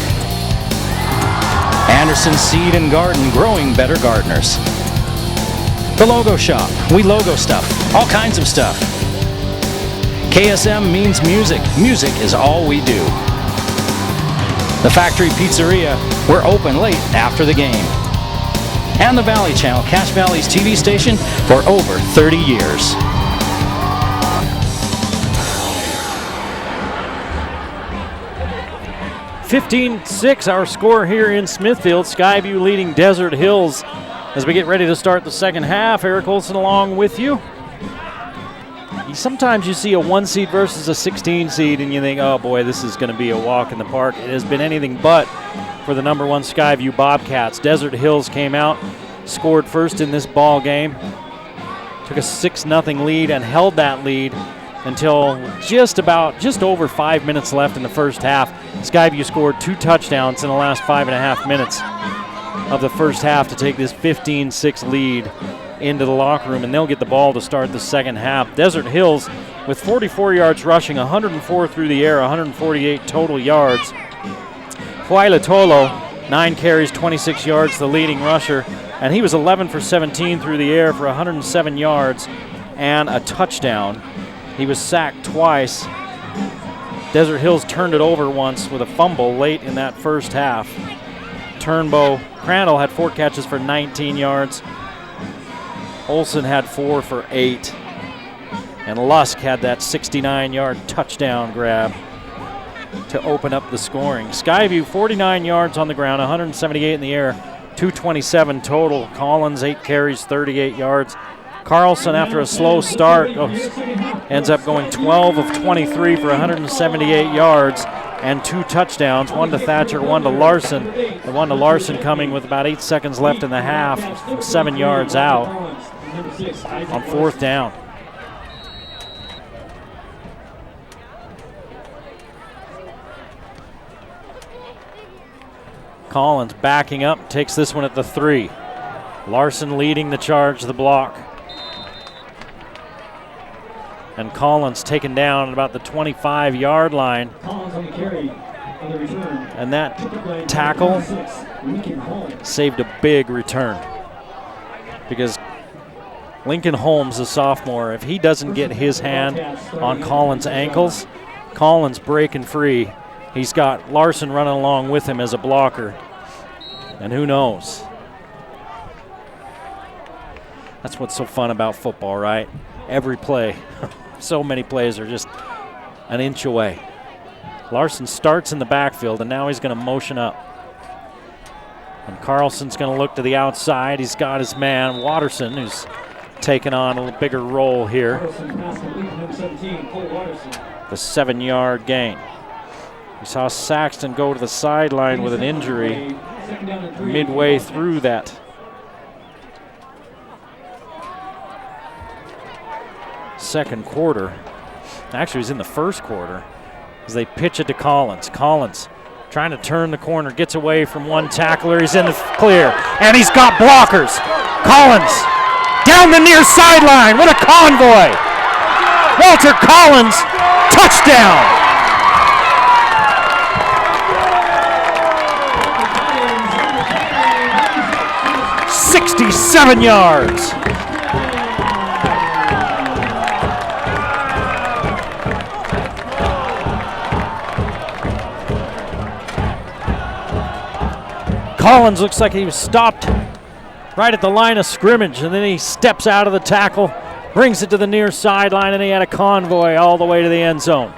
Anderson Seed and Garden, growing better gardeners. The Logo Shop, we logo stuff, all kinds of stuff. KSM means music, music is all we do. The Factory Pizzeria, we're open late after the game. And the Valley Channel, Cache Valley's TV station for over 30 years. (15-6) our score here in Smithfield. Skyview leading Desert Hills as we get ready to start the second half. Eric Olson along with you. Sometimes you see a 1 seed versus a 16 seed and you think, oh boy, this is going to be a walk in the park. It has been anything but for the number 1 Skyview Bobcats. Desert Hills came out, scored first in this ball game, took a 6-0 lead and held that lead until just over 5 minutes left in the first half. Skyview scored 2 touchdowns in the last 5.5 minutes of the first half to take this 15-6 lead into the locker room, and they'll get the ball to start the second half. Desert Hills with 44 yards rushing, 104 through the air, 148 total yards. Huayla Tolo, 9 carries, 26 yards, the leading rusher, and he was 11 for 17 through the air for 107 yards and a touchdown. He was sacked twice. Desert Hills turned it over once with a fumble late in that first half. Turnbow Crandall had 4 catches for 19 yards. Olson had 4 for 8. And Lusk had that 69-yard touchdown grab to open up the scoring. Skyview 49 yards on the ground, 178 in the air, 227 total. Collins 8 carries, 38 yards. Carlson, after a slow start, ends up going 12 of 23 for 178 yards and 2 touchdowns, 1 to Thatcher, 1 to Larson. The 1 to Larson coming with about 8 seconds left in the half, 7 yards out on 4th down. Collins backing up, takes this one at the 3. Larson leading the charge, the block. And Collins taken down at about the 25-yard line. Collins on the carry. And that tackle saved a big return. Because Lincoln Holmes, a sophomore, if he doesn't get his hand on Collins' ankles, Collins breaking free. He's got Larson running along with him as a blocker. And who knows? That's what's so fun about football, right? Every play, so many plays are just an inch away. Larson starts in the backfield, and now he's going to motion up. And Carlson's going to look to the outside. He's got his man, Watterson, who's taken on a little bigger role here. The 7-yard gain. We saw Saxton go to the sideline with an injury midway through that second quarter. Actually, it was in the first quarter as they pitch it to Collins. Collins trying to turn the corner, gets away from one tackler. He's in the clear, and he's got blockers. Collins down the near sideline. What a convoy. Walter Collins, touchdown. 67 yards. Collins looks like he was stopped right at the line of scrimmage, and then he steps out of the tackle, brings it to the near sideline, and he had a convoy all the way to the end zone.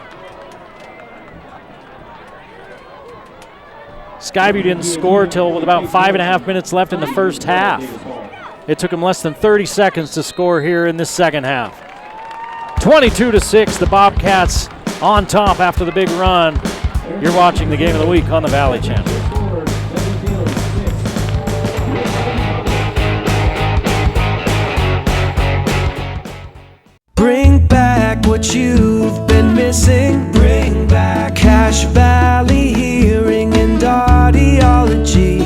Skyview didn't score till with about 5.5 minutes left in the first half. It took him less than 30 seconds to score here in this second half. 22-6, the Bobcats on top after the big run. You're watching the Game of the Week on the Valley Channel. Bring back what you've been missing. Bring back Cache Valley Hearing and Audiology.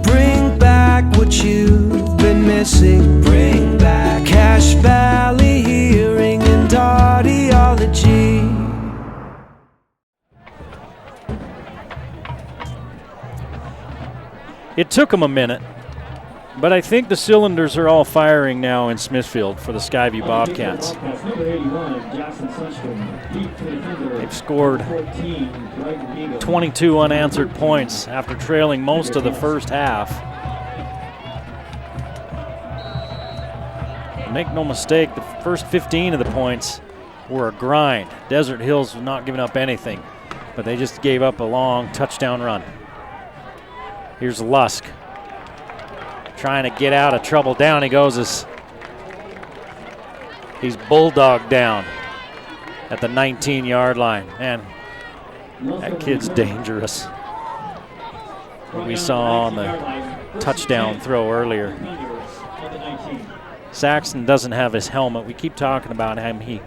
Bring back what you've been missing. Bring back Cache Valley Hearing and Audiology. It took them a minute, but I think the cylinders are all firing now in Smithfield for the Skyview Bobcats. They've scored 22 unanswered points after trailing most of the first half. Make no mistake, the first 15 of the points were a grind. Desert Hills was not giving up anything, but they just gave up a long touchdown run. Here's Lusk trying to get out of trouble. Down he goes as he's bulldogged down at the 19-yard line. Man, that kid's dangerous. We saw on the touchdown throw earlier. Saxton doesn't have his helmet. We keep talking about him. He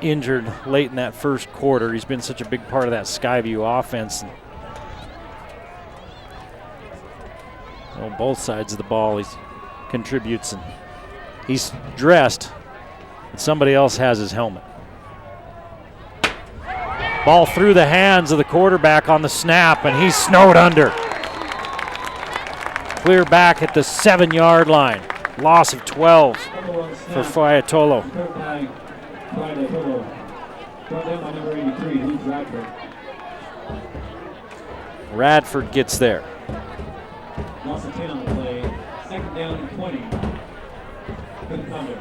injured late in that first quarter. He's been such a big part of that Skyview offense. On both sides of the ball, he contributes, and he's dressed, and somebody else has his helmet. Ball through the hands of the quarterback on the snap, and he's snowed under. Clear back at the 7-yard line. Loss of 12 for Fiatolo. Radford gets there. Loss of 10 on the play. Second down and 20. Couldn't come there.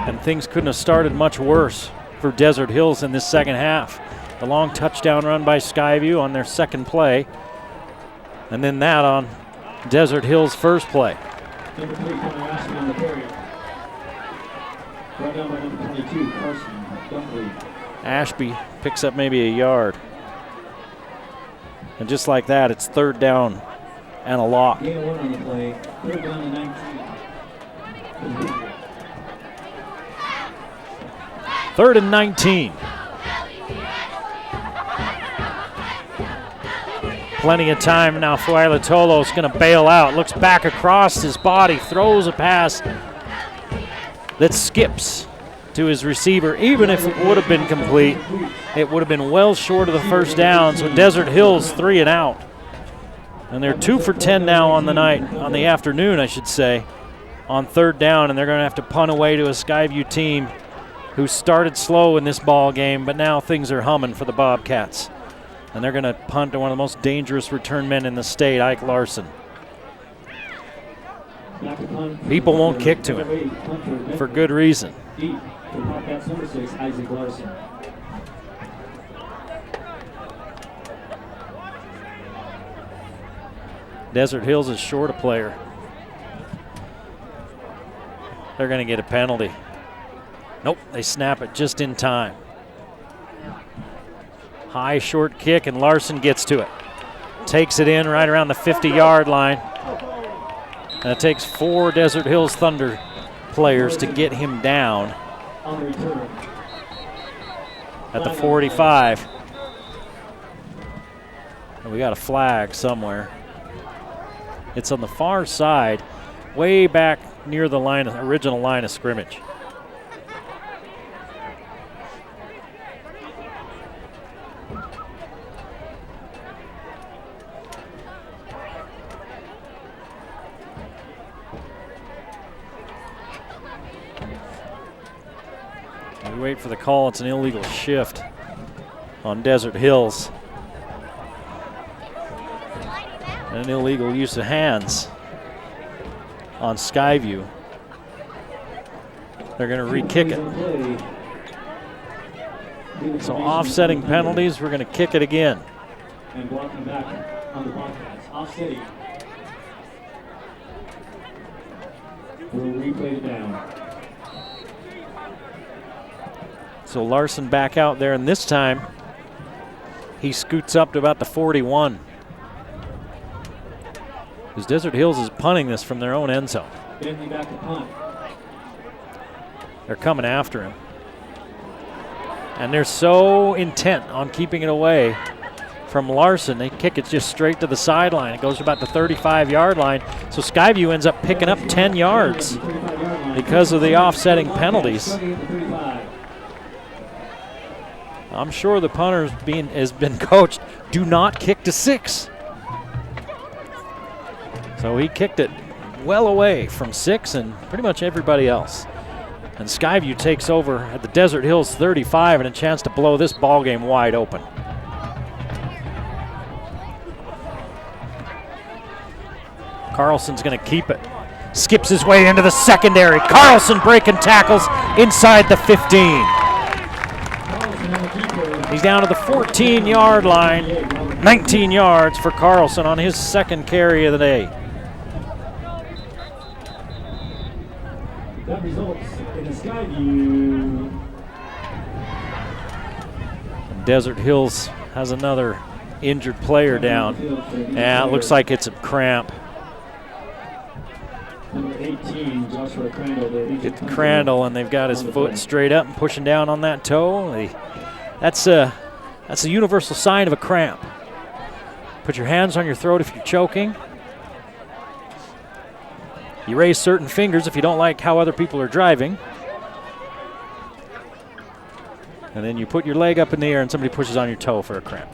And things couldn't have started much worse for Desert Hills in this second half. The long touchdown run by Skyview on their second play. And then that on Desert Hills' first play. Number 3 coming Ashby on the carry. Brought down by number 22, Carson Dunkley. Ashby picks up maybe a yard. And just like that, it's third down and a lot. Gain of 1 on the play. Third down and 19. Third and 19. Plenty of time now. Fuailatolo's going to bail out. Looks back across his body, throws a pass that skips to his receiver. Even if it would have been complete, it would have been well short of the first down. So Desert Hills 3 and out. And they're 2 for 10 now on the night, on the afternoon, I should say, on third down. And they're going to have to punt away to a Skyview team who started slow in this ball game, but now things are humming for the Bobcats. And they're going to punt to one of the most dangerous return men in the state, Ike Larson. People won't kick to him for good reason. Desert Hills is short a player. They're going to get a penalty. Nope, they snap it just in time. High short kick, and Larson gets to it. Takes it in right around the 50-yard line. And it takes 4 Desert Hills Thunder players to get him down at the 45. And we got a flag somewhere. It's on the far side, way back near the original line of scrimmage. We wait for the call. It's an illegal shift on Desert Hills. And an illegal use of hands on Skyview. They're going to re-kick it. So offsetting penalties, we're going to kick it again. And blocking back on the Bobcats. Offsetting. We'll replay it down. So Larson back out there, and this time he scoots up to about the 41. Because Desert Hills is punting this from their own end zone. Back to punt. They're coming after him. And they're so intent on keeping it away from Larson, they kick it just straight to the sideline. It goes to about the 35-yard line. So Skyview ends up picking up 10 yards because of the offsetting penalties. I'm sure the punter has been coached, do not kick to 6. So he kicked it well away from 6 and pretty much everybody else. And Skyview takes over at the Desert Hills 35 and a chance to blow this ball game wide open. Carlson's going to keep it. Skips his way into the secondary. Carlson breaking tackles inside the 15. He's down to the 14-yard line. 19 yards for Carlson on his second carry of the day. That results in a Skyview. Desert Hills has another injured player down. Yeah, it looks like it's a cramp. Number 18, Joshua Crandall. It's Crandall, and they've got his foot straight up and pushing down on that toe. That's a universal sign of a cramp. Put your hands on your throat if you're choking. You raise certain fingers if you don't like how other people are driving. And then you put your leg up in the air and somebody pushes on your toe for a cramp.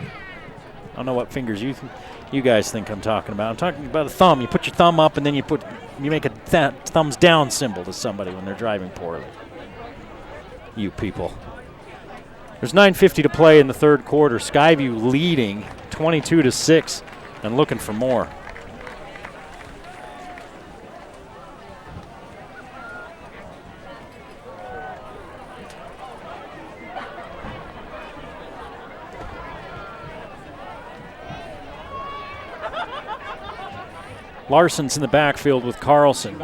I don't know what fingers you guys think I'm talking about. I'm talking about a thumb. You put your thumb up and then you make a thumbs down symbol to somebody when they're driving poorly. You people. There's 9:50 to play in the third quarter. Skyview leading 22-6 and looking for more. Larson's in the backfield with Carlson.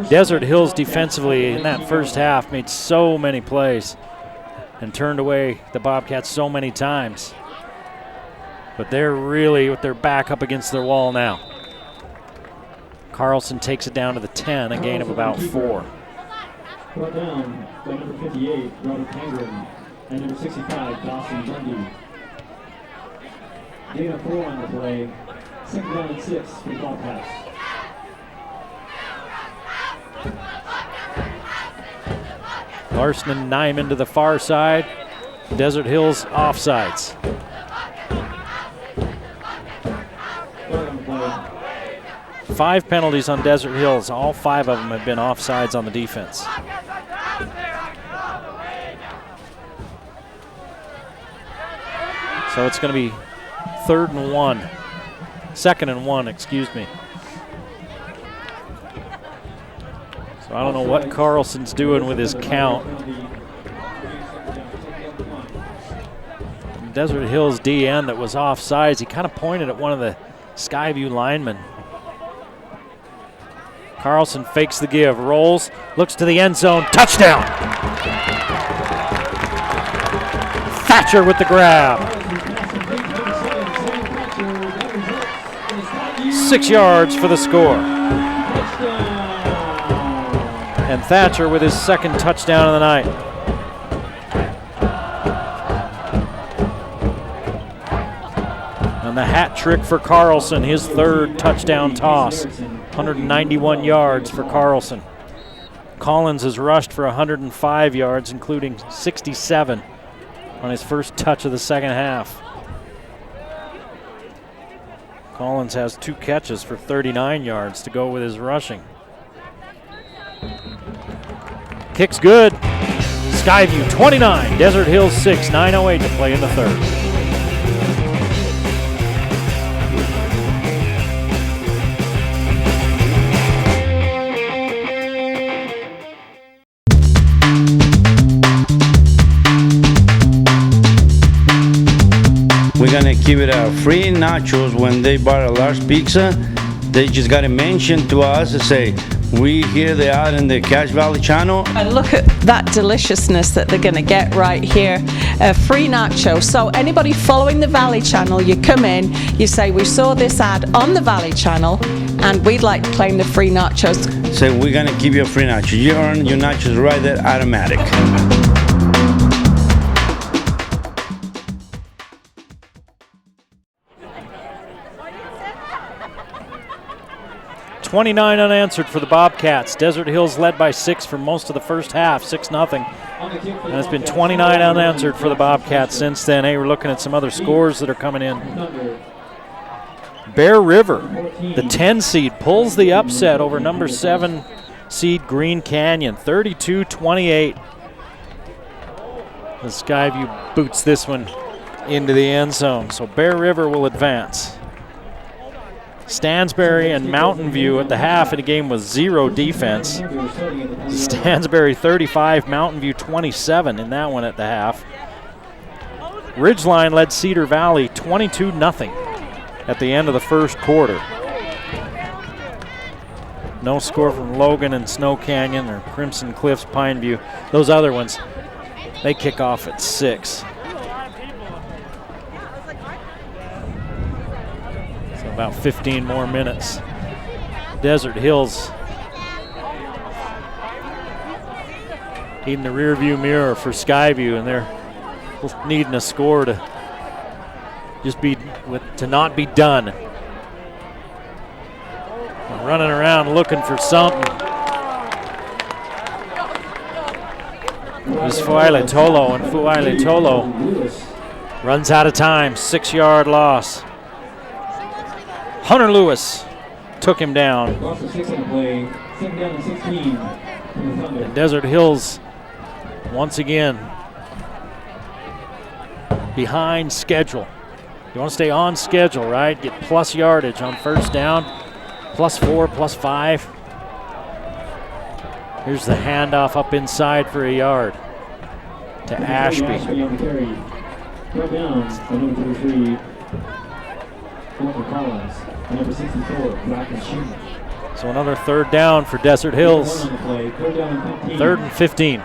Desert Hills defensively in that first half made so many plays and turned away the Bobcats so many times. But they're really with their back up against their wall now. Carlson takes it down to the 10, a gain of about 4. Brought down by number 58, Robert Pangren, and number 65, Dawson Dundee. Gain of 4 on the play. Second down and 6 for the Bobcats. Larson and Nyman to the far side. Desert Hills offsides. Five penalties on Desert Hills. All 5 of them have been offsides on the defense. So it's going to be 2nd and 1, excuse me. So I don't know what Carlson's doing with his count. Desert Hills DN that was offsides, he kind of pointed at one of the Skyview linemen. Carlson fakes the give, rolls, looks to the end zone, touchdown! Thatcher with the grab. 6 yards for the score. And Thatcher with his 2nd touchdown of the night. And the hat trick for Carlson, his 3rd touchdown toss. 191 yards for Carlson. Collins has rushed for 105 yards, including 67 on his first touch of the second half. Collins has 2 catches for 39 yards to go with his rushing. Kick's good. Skyview 29, Desert Hills 6, 9:08 to play in the 3rd. We're gonna keep it free nachos. When they buy a large pizza, they just gotta mention to us and say, we hear they are in the Cache Valley channel. And look at that deliciousness that they're going to get right here. Free nacho. So anybody following the Valley channel, you come in, you say, we saw this ad on the Valley channel and we'd like to claim the free nachos. Say, we're gonna give you a free nacho. You earn your nachos right there, automatic. .29 unanswered for the Bobcats. Desert Hills led by 6 for most of the first half, 6-0. And it's been 29 unanswered for the Bobcats since then. Hey, we're looking at some other scores that are coming in. Bear River, the 10 seed, pulls the upset over number 7 seed Green Canyon, 32-28. The Skyview boots this one into the end zone, so Bear River will advance. Stansbury and Mountain View at the half in a game with 0 defense. Stansbury 35, Mountain View 27 in that one at the half. Ridgeline led Cedar Valley 22-0 at the end of the first quarter. No score from Logan and Snow Canyon or Crimson Cliffs, Pineview. Those other ones, they kick off at 6. About 15 more minutes. Desert Hills needing the rear view mirror for Skyview, and they're needing a score to just to not be done. And running around looking for something. It's Fuaile Tolo, and Fuaile Tolo runs out of time. 6-yard loss. Hunter Lewis took him down. And Desert Hills once again behind schedule. You want to stay on schedule, right? Get plus yardage on first down, +4, +5. Here's the handoff up inside for a yard to Ashby. So another 3rd down for Desert Hills. 3rd and 15.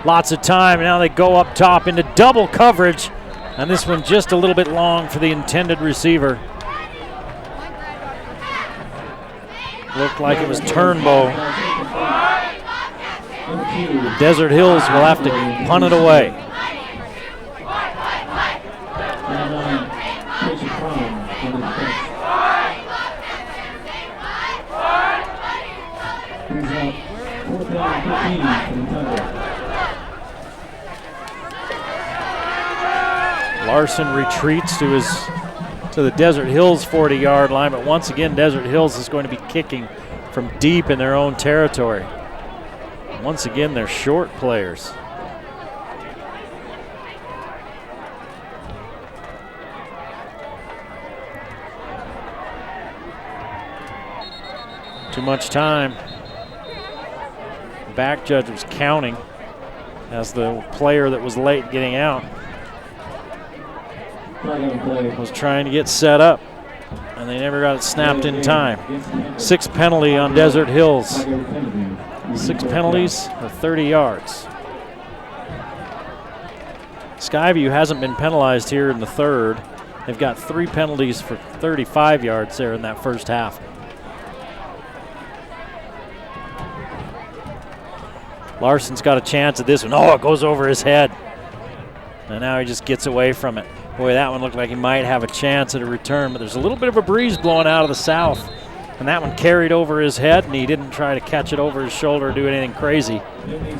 Lots of time. Now they go up top into double coverage. And this one just a little bit long for the intended receiver. Looked like it was Turnbow. Desert Hills will have to punt it away. Larson retreats to the Desert Hills 40-yard line, but once again, Desert Hills is going to be kicking from deep in their own territory. Once again, they're short players. Too much time. The back judge was counting as the player that was late getting out was trying to get set up, and they never got it snapped in time. 6 penalty on Desert Hills. 6 penalties for 30 yards. Skyview hasn't been penalized here in the third. They've got 3 penalties for 35 yards there in that first half. Larson's got a chance at this one. Oh, it goes over his head. And now he just gets away from it. Boy, that one looked like he might have a chance at a return, but there's a little bit of a breeze blowing out of the south. And that one carried over his head, and he didn't try to catch it over his shoulder or do anything crazy. And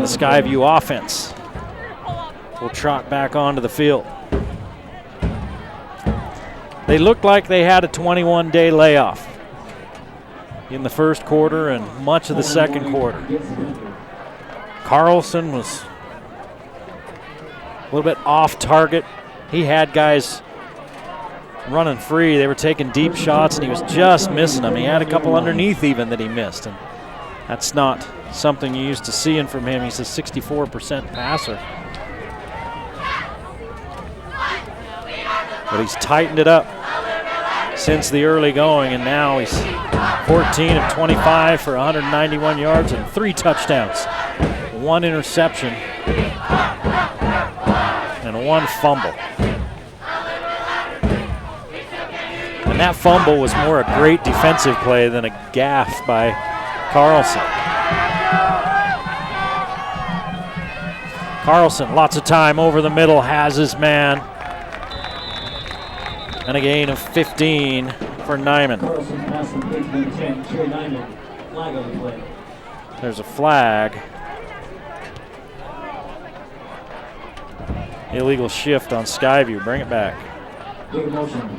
the Skyview offense will trot back onto the field. They looked like they had a 21-day layoff in the first quarter and much of the second quarter. Carlson was a little bit off target. He had guys running free. They were taking deep shots, and he was just missing them. He had a couple underneath even that he missed, and that's not something you're used to seeing from him. He's a 64% passer. But he's tightened it up since the early going, and now he's 14 of 25 for 191 yards and 3 touchdowns, 1 interception, and 1 fumble. And that fumble was more a great defensive play than a gaffe by Carlson. Carlson, lots of time over the middle, has his man. And a gain of 15 for Nyman. There's a flag. Illegal shift on Skyview. Bring it back. Big motion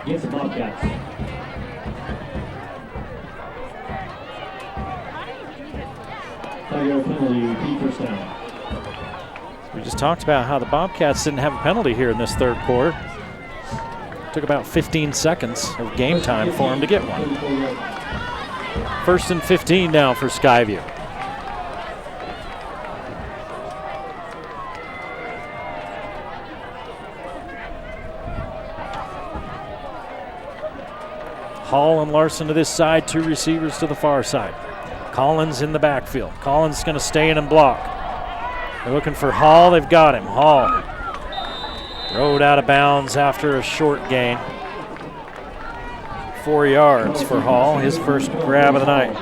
against the Bobcats. Penalty, first down. We just talked about how the Bobcats didn't have a penalty here in this third quarter. Took about 15 seconds of game time for him to get one. 1st and 15 now for Skyview. Hall and Larson to this side, 2 receivers to the far side. Collins in the backfield. Collins is going to stay in and block. They're looking for Hall. They've got him. Hall rode out of bounds after a short gain. 4 yards for Hall, his first grab of the night.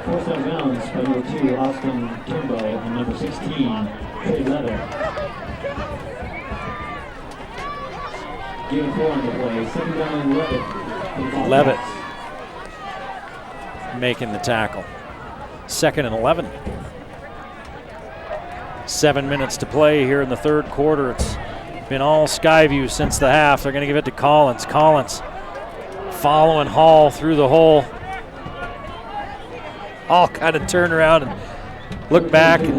Forced out of bounds by number 2, Austin Kimbo, and number 16, Trey Leather. Game 4 on the play, 2nd down and 11. Levitt making the tackle. 2nd and 11. 7 minutes to play here in the third quarter. It's been all Skyview since the half. They're going to give it to Collins. Collins following Hall through the hole. Hall kind of turned around and looked back. And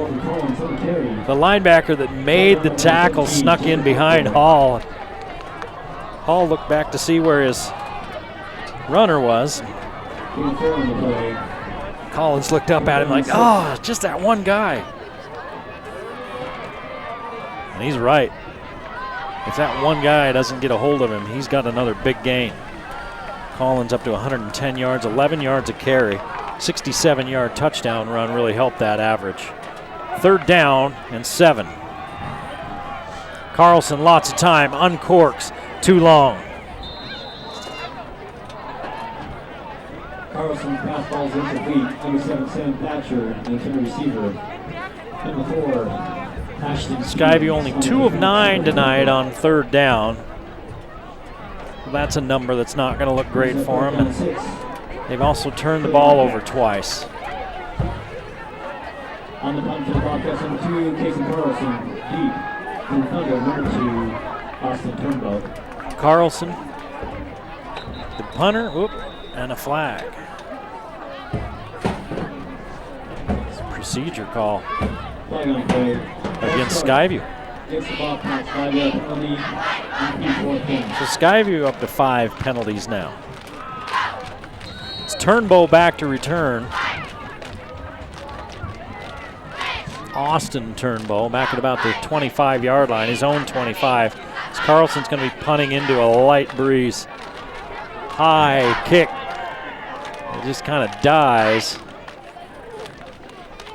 the linebacker that made the tackle snuck in behind Hall. Hall looked back to see where his runner was. Collins looked up at him like, oh, just that one guy. And he's right. If that one guy doesn't get a hold of him, he's got another big gain. Collins up to 110 yards, 11 yards a carry. 67-yard touchdown run really helped that average. 3rd down and 7. Carlson, lots of time, uncorks, too long. Carlson pass balls incomplete. Number 7, Sam Thatcher, intended receiver. Number 4, Ashton. Skyview only 2 of 9 tonight on 3rd down. Well, that's a number that's not going to look great for them. And they've also turned the ball over twice. On the punt for the Bobcats, number 2, Casey Carlson. deep. For the Thunder, number 2, Austin Turnbow. Carlson, the punter, whoop, and a flag. It's a procedure call Flag on play. against Skyview. Against the Bobcats, 5-yard penalty, and 4 points. So Skyview up to 5 penalties now. It's Turnbow back to return. Austin Turnbow back at about the 25-yard line, his own 25. So Carlson's going to be punting into a light breeze. High kick. It just kind of dies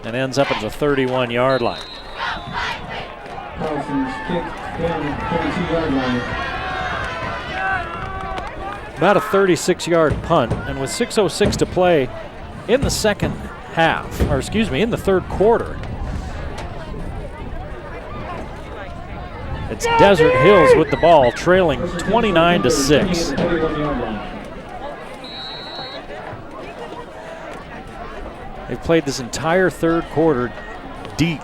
and ends up at the 31-yard line. Carlson's kick down at the 32-yard line. About a 36-yard punt, and with 6:06 to play in the second half, or excuse me, in the third quarter, it's Desert Hills with the ball, trailing 29-6. They've played this entire third quarter deep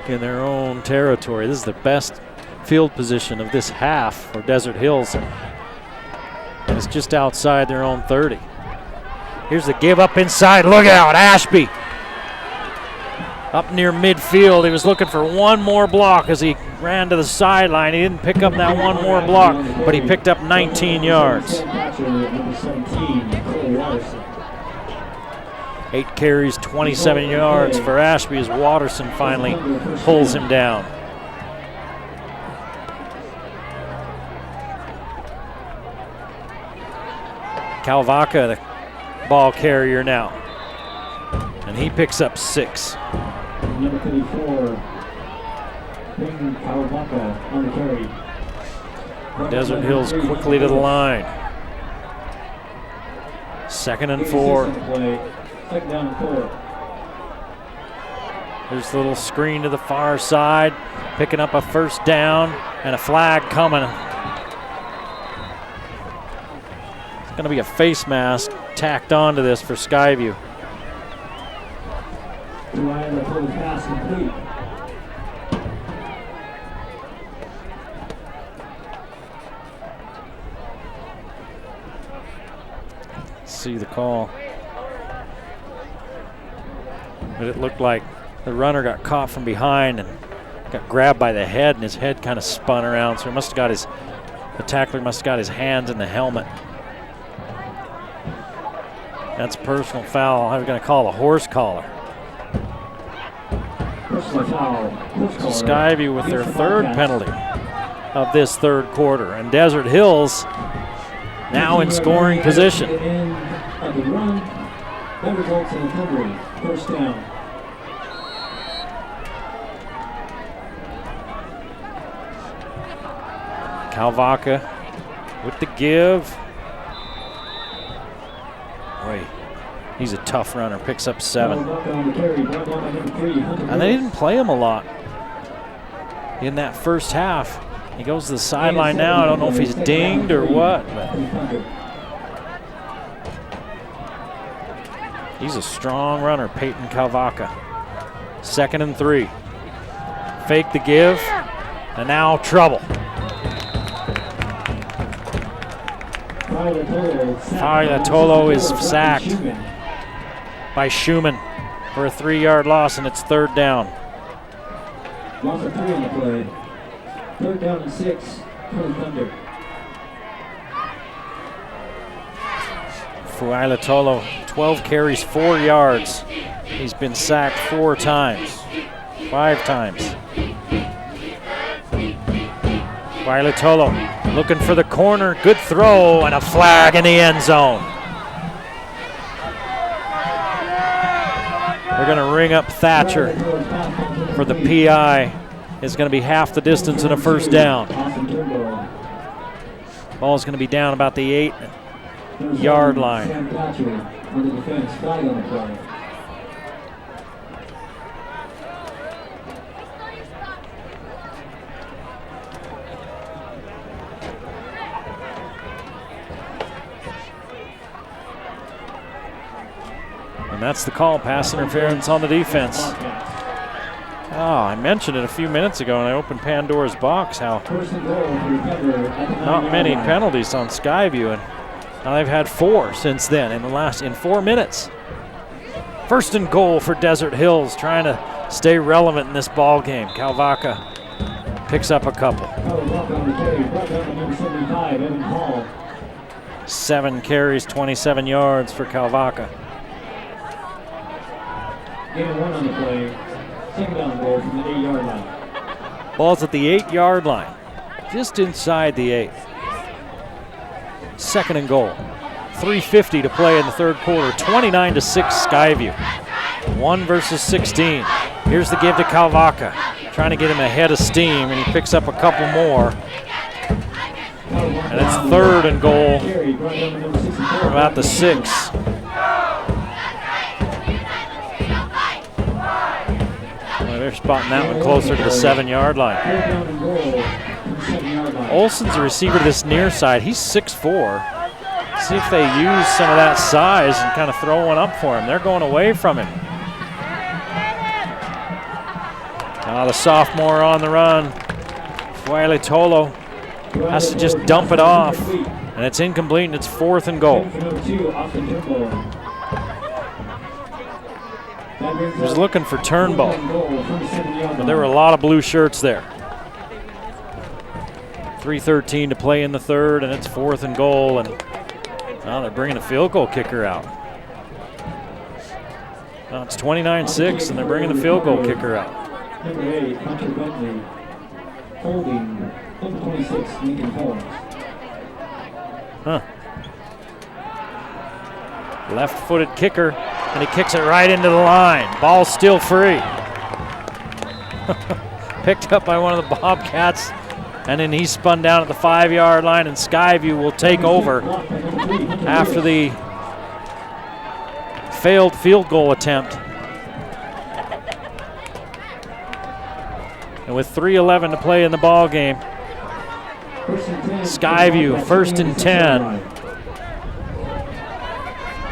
in their own territory. This is the best field position of this half for Desert Hills. And it's just outside their own 30. Here's the give up inside. Look out, Ashby. Up near midfield. He was looking for one more block as he ran to the sideline. He didn't pick up that one more block, but he picked up 19 yards. 8 carries, 27 yards for Ashby as Watterson finally pulls him down. Calvaca, the ball carrier now, and he picks up 6. Number 34, Peyton Calvaca on the carry. Desert Hills quickly to the line. 2nd and 4. Second down and 4. There's a little screen to the far side, picking up a first down, and a flag coming. It's going to be a face mask tacked onto this for Skyview. Pass complete. See the call. But it looked like the runner got caught from behind and got grabbed by the head, and his head kind of spun around. So he must have got the tackler must have got his hands in the helmet. That's a personal foul. I'm going to call a horse collar. Skyview with their 3rd penalty of this third quarter, and Desert Hills now in scoring position. That results in a recovery. First down. Calvaca with the give. Boy, he's a tough runner, picks up 7. And they didn't play him a lot in that first half. He goes to the sideline now. I don't know if he's dinged or what, but he's a strong runner, Peyton Calvaca. 2nd and 3. Fake the give, and now trouble. Failatolo is sacked by Schumann for a 3-yard loss, and it's 3rd down. Loss of 3 on the play. 3rd down and 6 for the Thunder. Failatolo, 12 carries, 4 yards. He's been sacked 4 times, 5 times. Failatolo looking for the corner, good throw, and a flag in the end zone. They're going to ring up Thatcher for the PI. It's going to be half the distance and a first down. Ball's going to be down about the 8-yard line. And that's the call, pass interference on the defense. I mentioned it a few minutes ago when I opened Pandora's box how not many penalties on Skyview, and now they've had 4 since then in 4 minutes. First and goal for Desert Hills, trying to stay relevant in this ball game. Kalvaka picks up a couple. 7 carries, 27 yards for Kalvaka. Gain 1 on the play. Second down goal from the 8-yard line. Ball's at the 8-yard line, just inside the 8. Second and goal. 3:50 to play in the third quarter. 29-6 Skyview. 1 versus 16. Here's the give to Kalvaka, trying to get him ahead of steam, and he picks up a couple more. And it's third and goal from about the 6. They're spotting that one closer to the 7-yard line. Olson's a receiver to this near side. He's 6'4". See if they use some of that size and kind of throw one up for him. They're going away from him. Now the sophomore on the run. Fuele Tolo has to just dump it off, and it's incomplete, and it's 4th and goal. He was looking for Turnbow, but there were a lot of blue shirts there. 3:13 to play in the third, and it's 4th and goal, and now they're bringing a field goal kicker out. Now it's 29-6, and they're bringing the field goal kicker out. Number 8, Hunter Bentley, holding number 26, Lincoln Holmes. Left-footed kicker, and he kicks it right into the line. Ball's still free. Picked up by one of the Bobcats, and then he spun down at the 5-yard line, and Skyview will take over after the failed field goal attempt. And with 3:11 to play in the ball game, Skyview 1st and 10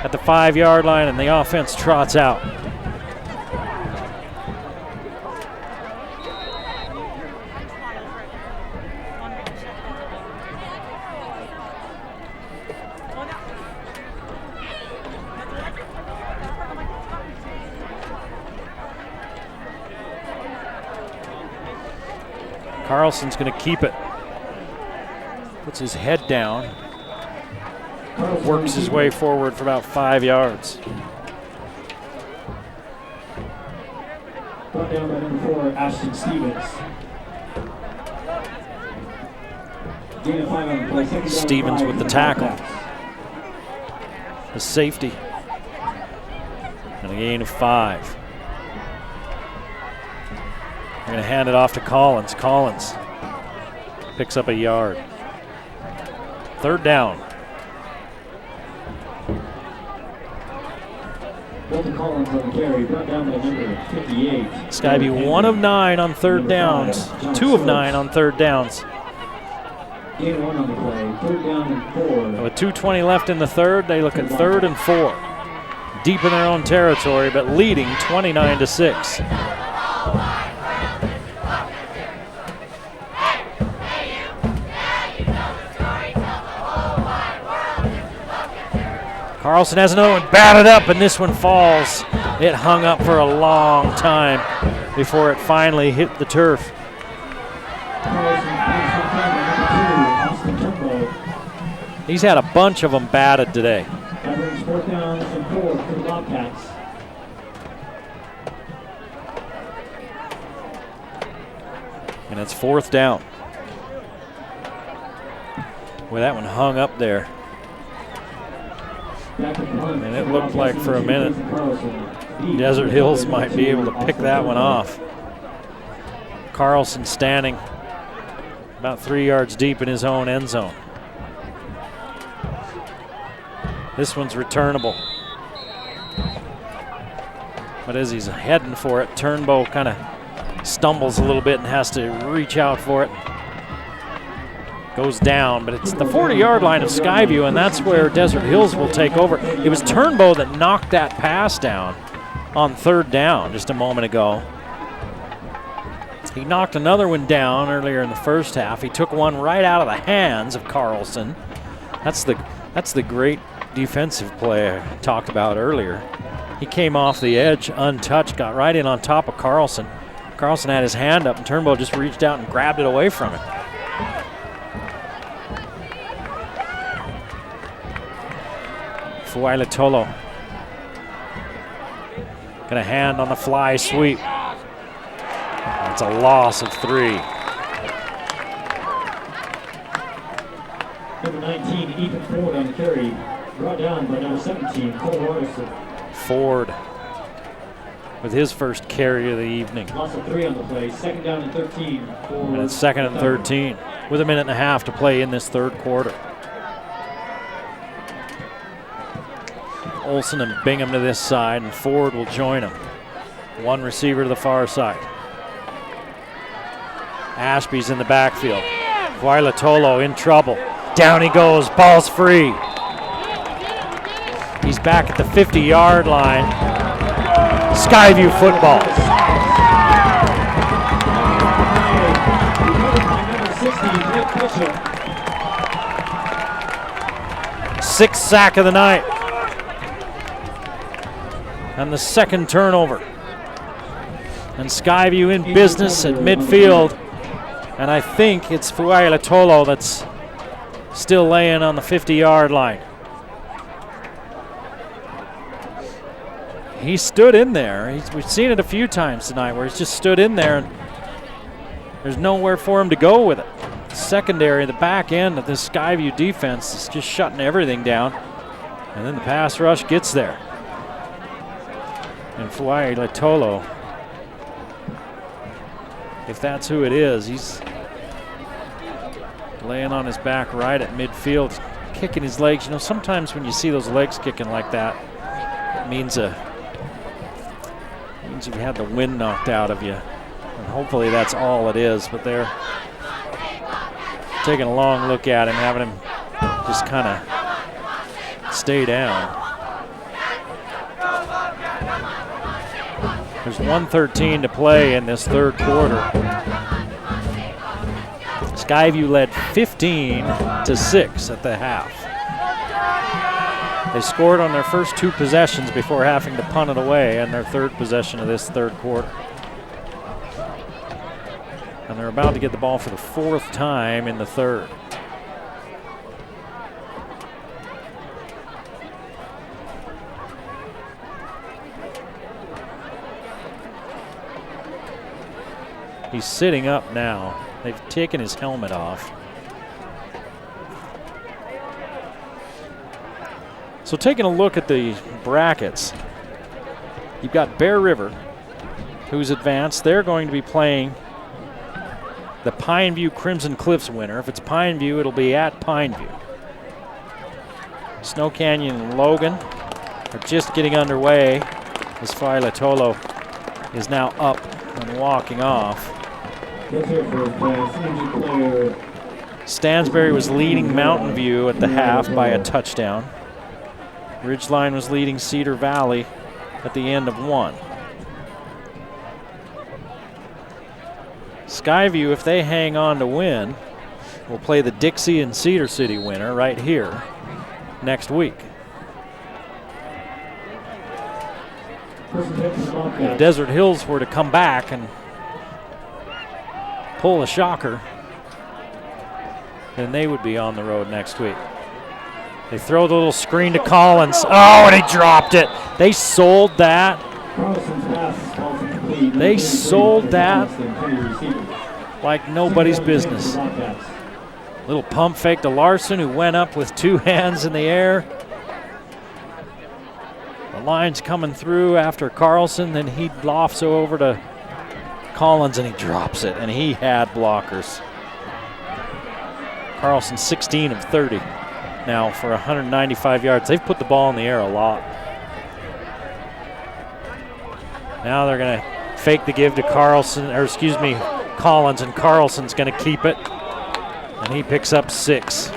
at the 5-yard line, and the offense trots out. Carlson's going to keep it. Puts his head down. Works his way forward for about 5 yards. Brought down by number 4, Ashton Stevens. Gain of 5 on the play. Stevens with the tackle. The safety. And a gain of 5. They're going to hand it off to Collins. Collins picks up a yard. 3rd down. Walter Collins on the carry, brought down by number 58. Skyview 1 of 9 on 3rd downs. 2 of 9 on 3rd downs. Gain 1 on the play. 3rd down and 4. With 2:20 left in the third, they look at 3rd and 4. Deep in their own territory, but leading 29-6. Carlson has another one batted up, and this one falls. It hung up for a long time before it finally hit the turf. He's had a bunch of them batted today. That brings 4th down and 4 for the Bobcats. And it's 4th down. Well, that one hung up there. And it looked like for a minute Desert Hills might be able to pick that one off. Carlson standing about 3 yards deep in his own end zone. This one's returnable. But as he's heading for it, Turnbow kind of stumbles a little bit and has to reach out for it. Goes down, but it's the 40-yard line of Skyview, and that's where Desert Hills will take over. It was Turnbow that knocked that pass down on 3rd down just a moment ago. He knocked another one down earlier in the first half. He took one right out of the hands of Carlson. That's the great defensive play I talked about earlier. He came off the edge untouched, got right in on top of Carlson. Carlson had his hand up and Turnbow just reached out and grabbed it away from him. Fuaila Tolo. Gonna hand on the fly sweep. That's a loss of 3. Number 19, Ethan Ford on the carry. Brought down by number 17, Cole Hardison. Ford with his first carry of the evening. Loss of 3 on the play. Second down and 13. And it's second and 13 with a minute and a half to play in this third quarter. Olsen and Bingham to this side, and Ford will join him. One receiver to the far side. Ashby's in the backfield. Fuaila Tolo in trouble. Down he goes, ball's free. He's back at the 50-yard line. Skyview football. Sixth sack of the night. And the second turnover. And Skyview in business at midfield. And I think it's Fuaila Tolo that's still laying on the 50-yard line. He stood in there. We've seen it a few times tonight where he's just stood in there and there's nowhere for him to go with it. Secondary, the back end of this Skyview defense is just shutting everything down. And then the pass rush gets there. And Fuaila Tolo, if that's who it is, he's laying on his back right at midfield, kicking his legs. You know, sometimes when you see those legs kicking like that, it means you've had the wind knocked out of you. And hopefully that's all it is, but they're taking a long look at him, having him just kind of stay down. There's 1:13 to play in this third quarter. Skyview led 15-6 at the half. They scored on their first 2 possessions before having to punt it away in their third possession of this third quarter. And they're about to get the ball for the 4th time in the third. He's sitting up now. They've taken his helmet off. So taking a look at the brackets, you've got Bear River, who's advanced. They're going to be playing the Pineview Crimson Cliffs winner. If it's Pineview, it'll be at Pineview. Snow Canyon and Logan are just getting underway as Fuaila Tolo is now up and walking off. Stansbury was leading Mountain View at the half by a touchdown. Ridgeline was leading Cedar Valley at the end of 1. Skyview, if they hang on to win, will play the Dixie and Cedar City winner right here next week. If Desert Hills were to come back and pull a shocker, then they would be on the road next week. They throw the little screen to Collins. Oh, and he dropped it. They sold that. They sold that like nobody's business. Little pump fake to Larson, who went up with 2 hands in the air. The line's coming through after Carlson, then he lofts over to Collins and he drops it, and he had blockers. Carlson 16 of 30 now for 195 yards. They've put the ball in the air a lot. Now they're going to fake the give to Collins, and Carlson's going to keep it, and he picks up 6.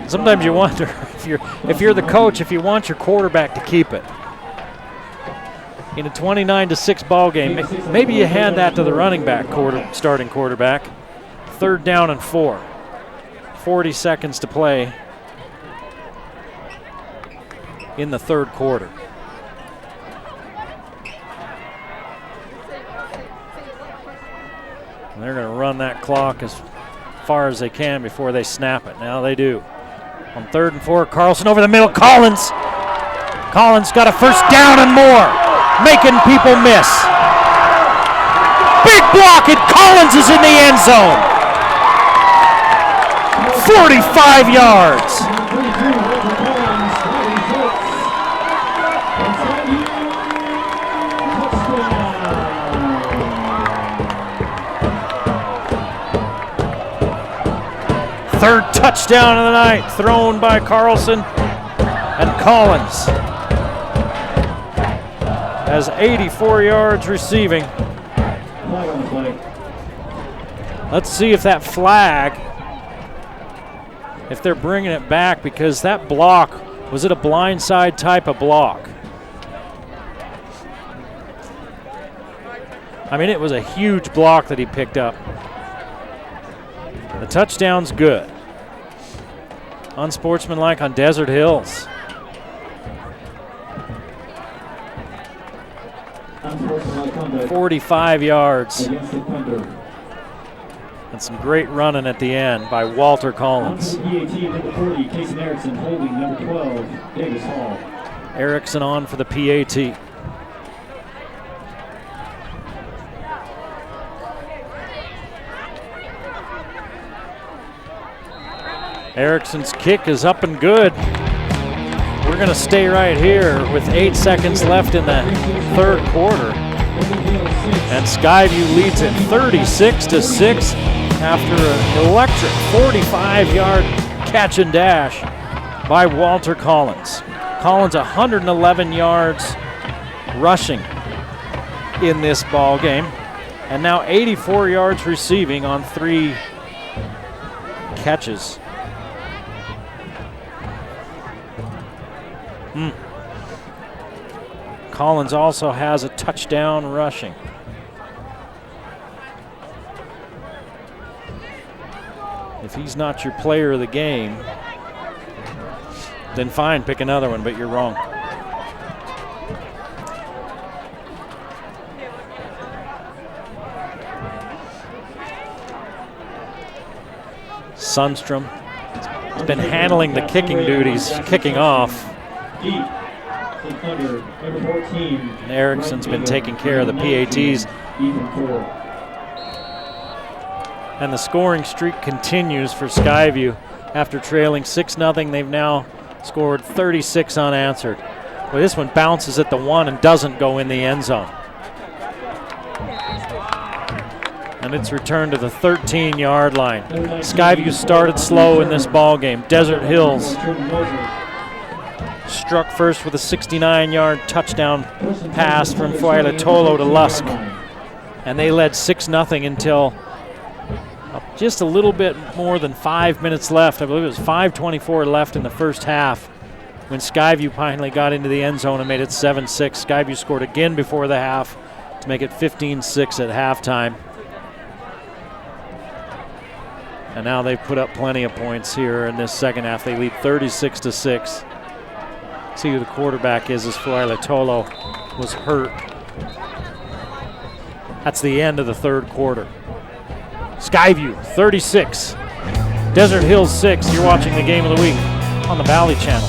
Sometimes you wonder if you're the coach, if you want your quarterback to keep it. in a 29-6 ball game. Maybe you hand that to the running back, starting quarterback. 3rd down and 4. 40 seconds to play in the 3rd quarter. And they're going to run that clock as far as they can before they snap it. Now they do. On 3rd and 4, Carlson over the middle. Collins got a 1st down and more, making people miss. Big block, and Collins is in the end zone. 45 yards. Third touchdown of the night thrown by Carlson, and Collins has 84 yards receiving. Let's see if that flag, if they're bringing it back, because that block, was it a blindside type of block? I mean, it was a huge block that he picked up. The touchdown's good. Unsportsmanlike on Desert Hills. Unsportsmanlike 45 yards. And some great running at the end by Walter Collins. Erickson on for the PAT. Erickson's kick is up and good. We're going to stay right here with 8 seconds left in the 3rd quarter. And Skyview leads it 36-6 after an electric 45-yard catch and dash by Walter Collins. Collins 111 yards rushing in this ball game, and now 84 yards receiving on 3 catches. Collins also has a touchdown rushing. If he's not your player of the game, then fine, pick another one, but you're wrong. Sundstrom has been handling the kicking duties, kicking off. And Erickson's been taking care of the PATs. And the scoring streak continues for Skyview. After trailing 6-0, they've now scored 36 unanswered. Well, this one bounces at the 1 and doesn't go in the end zone. And it's returned to the 13-yard line. Skyview started slow in this ball game. Desert Hills struck first with a 69-yard touchdown pass from Fualetolo to Lusk. And they led 6-0 until just a little bit more than 5 minutes left. I believe it was 5:24 left in the first half when Skyview finally got into the end zone and made it 7-6. Skyview scored again before the half to make it 15-6 at halftime. And now they've put up plenty of points here in this second half. They lead 36-6. See who the quarterback is, as Fualetolo was hurt. That's the end of the 3rd quarter. Skyview 36, Desert Hills 6. You're watching the game of the week on the Valley Channel.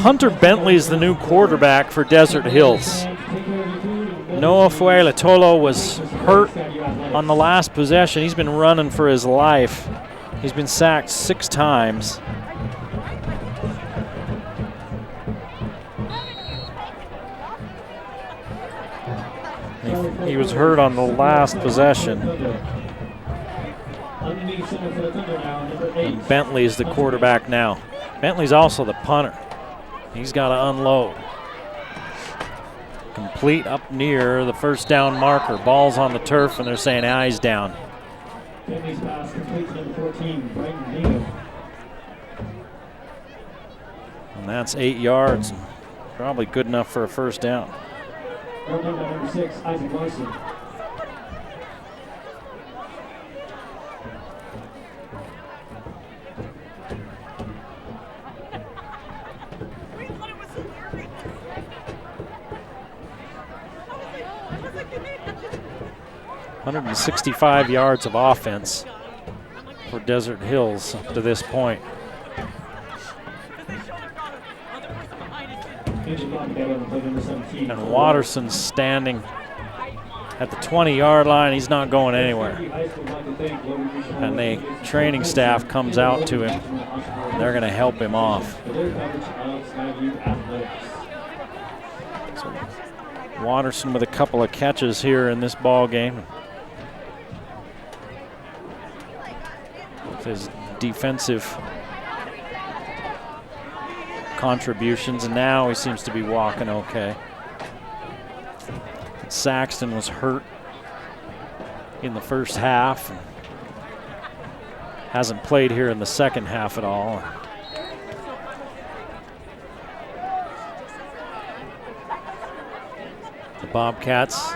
Hunter Bentley is the new quarterback for Desert Hills. Noah Fuelatolo was hurt on the last possession. He's been running for his life. He's been sacked 6 times. He was hurt on the last possession. And Bentley's the quarterback now. Bentley's also the punter. He's got to unload. Complete up near the first down marker. Ball's on the turf, and they're saying eyes down. Bentley's pass complete to number 14, Brighton Bingham. And that's 8 yards. Probably good enough for a first down. Brought down by number 6, Isaac Larson. .165 yards of offense for Desert Hills up to this point. And Watterson's standing at the 20-yard line. He's not going anywhere. And the training staff comes out to him. They're going to help him off. So Watterson with a couple of catches here in this ball game. His defensive contributions, and now he seems to be walking okay. Saxton was hurt in the first half. Hasn't played here in the second half at all. The Bobcats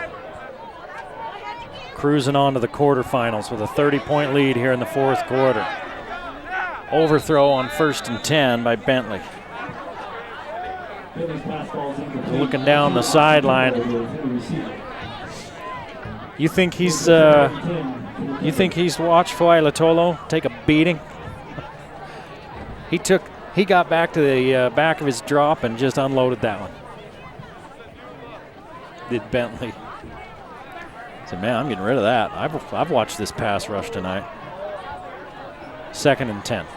cruising on to the quarterfinals with a 30-point lead here in the fourth quarter. Overthrow on 1st and 10 by Bentley. Looking down the sideline. You think he's watched Fuelatolo take a beating? He got back to the back of his drop and just unloaded that one. Did Bentley. Said, man, I'm getting rid of that. I've watched this pass rush tonight. 2nd and 10.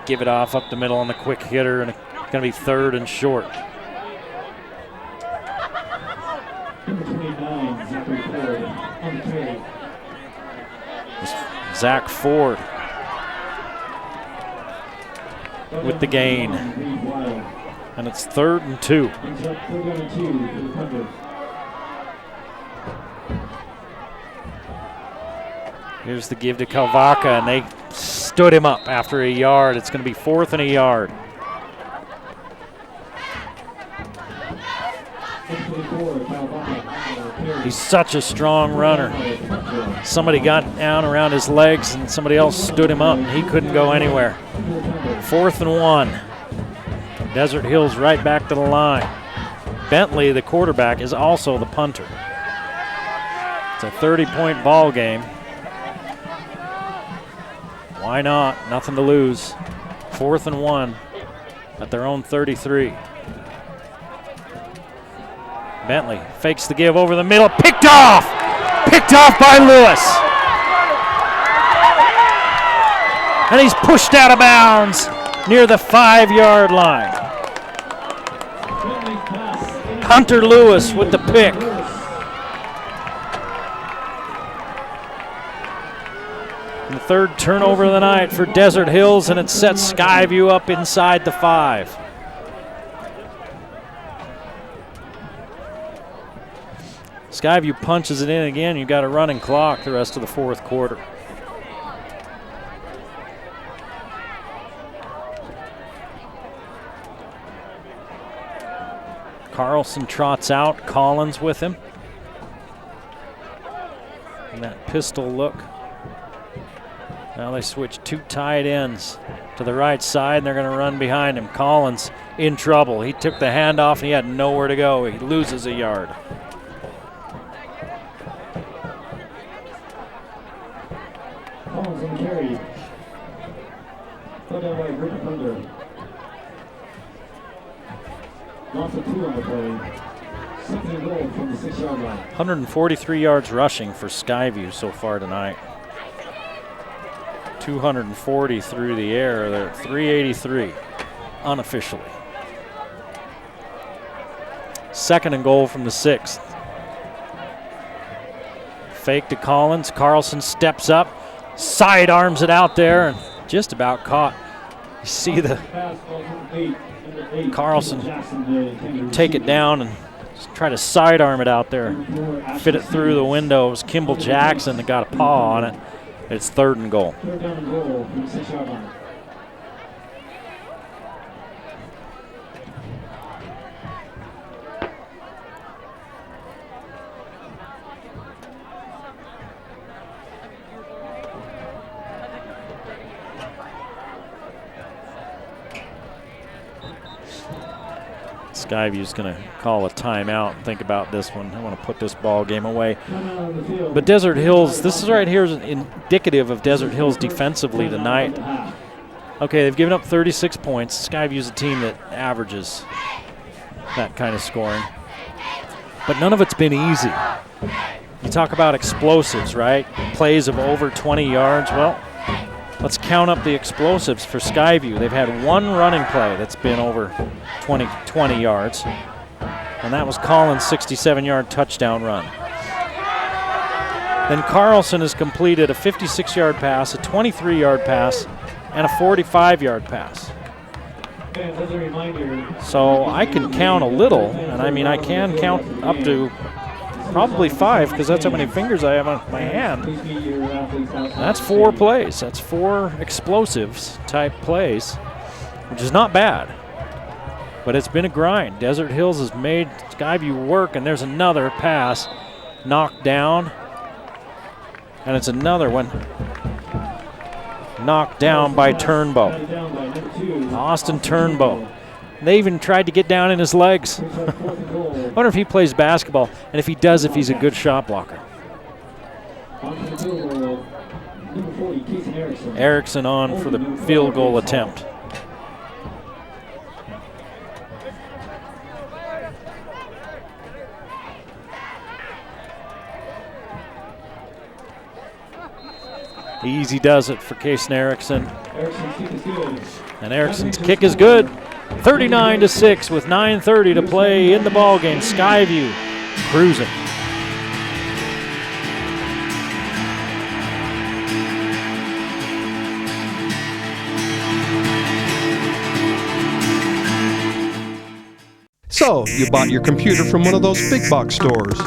Give it off up the middle on the quick hitter, and it's going to be 3rd and short. Number 29, Zachary Ford on the carry. Zach Ford with the gain. And it's 3rd and 2. Here's the give to Kalvaka, and they stood him up after a yard. It's going to be 4th and a yard. He's such a strong runner. Somebody got down around his legs, and somebody else stood him up, and he couldn't go anywhere. 4th and 1. Desert Hills right back to the line. Bentley, the quarterback, is also the punter. It's a 30-point ball game. Why not? Nothing to lose. 4th and 1 at their own 33. Bentley fakes the give over the middle. Picked off! Picked off by Lewis. And he's pushed out of bounds near the 5-yard line. Hunter Lewis with the pick. And the 3rd turnover of the night for Desert Hills, and it sets Skyview up inside the 5. Skyview punches it in again. You've got a running clock the rest of the fourth quarter. Carlson trots out, Collins with him. And that pistol look. Now they switch 2 tight ends to the right side, and they're going to run behind him. Collins in trouble. He took the handoff, and he had nowhere to go. He loses a yard. Collins on the carry. Put down by Griffin Thunder. Loss of 2 on the play. Second and goal from the 6-yard line. 143 yards rushing for Skyview so far tonight. 240 through the air. They're at 383 unofficially. Second and goal from the 6th. Fake to Collins. Carlson steps up, sidearms it out there, and just about caught. You see the Carlson take it down and try to sidearm it out there, fit it through the window. It was Kimball Jackson that got a paw on it. It's third and goal. Third down and goal from the 6-yard line. Skyview's going to call a timeout and think about this one. I want to put this ball game away. But Desert Hills, this is right here is indicative of Desert Hills defensively tonight. Okay, they've given up 36 points. Skyview's a team that averages that kind of scoring. But none of it's been easy. You talk about explosives, right? Plays of over 20 yards. Well, let's count up the explosives for Skyview. They've had one running play that's been over 20 yards, and that was Collins' 67-yard touchdown run. Then Carlson has completed a 56-yard pass, a 23-yard pass, and a 45-yard pass. So I can count a little, and I mean I can count up to probably 5 because that's how many fingers I have on my hand. That's 4 plays. That's 4 explosives type plays, which is not bad. But it's been a grind. Desert Hills has made Skyview work, and there's another pass knocked down. And it's another one knocked down by Turnbow. Austin Turnbow. They even tried to get down in his legs. I wonder if he plays basketball, and if he does, if he's a good shot blocker. Erickson on for the field goal attempt. Easy does it for Casey Erickson. And Erickson's kick is good. 39-6 with 9:30 to play in the ball game. Skyview cruising. So, you bought your computer from one of those big box stores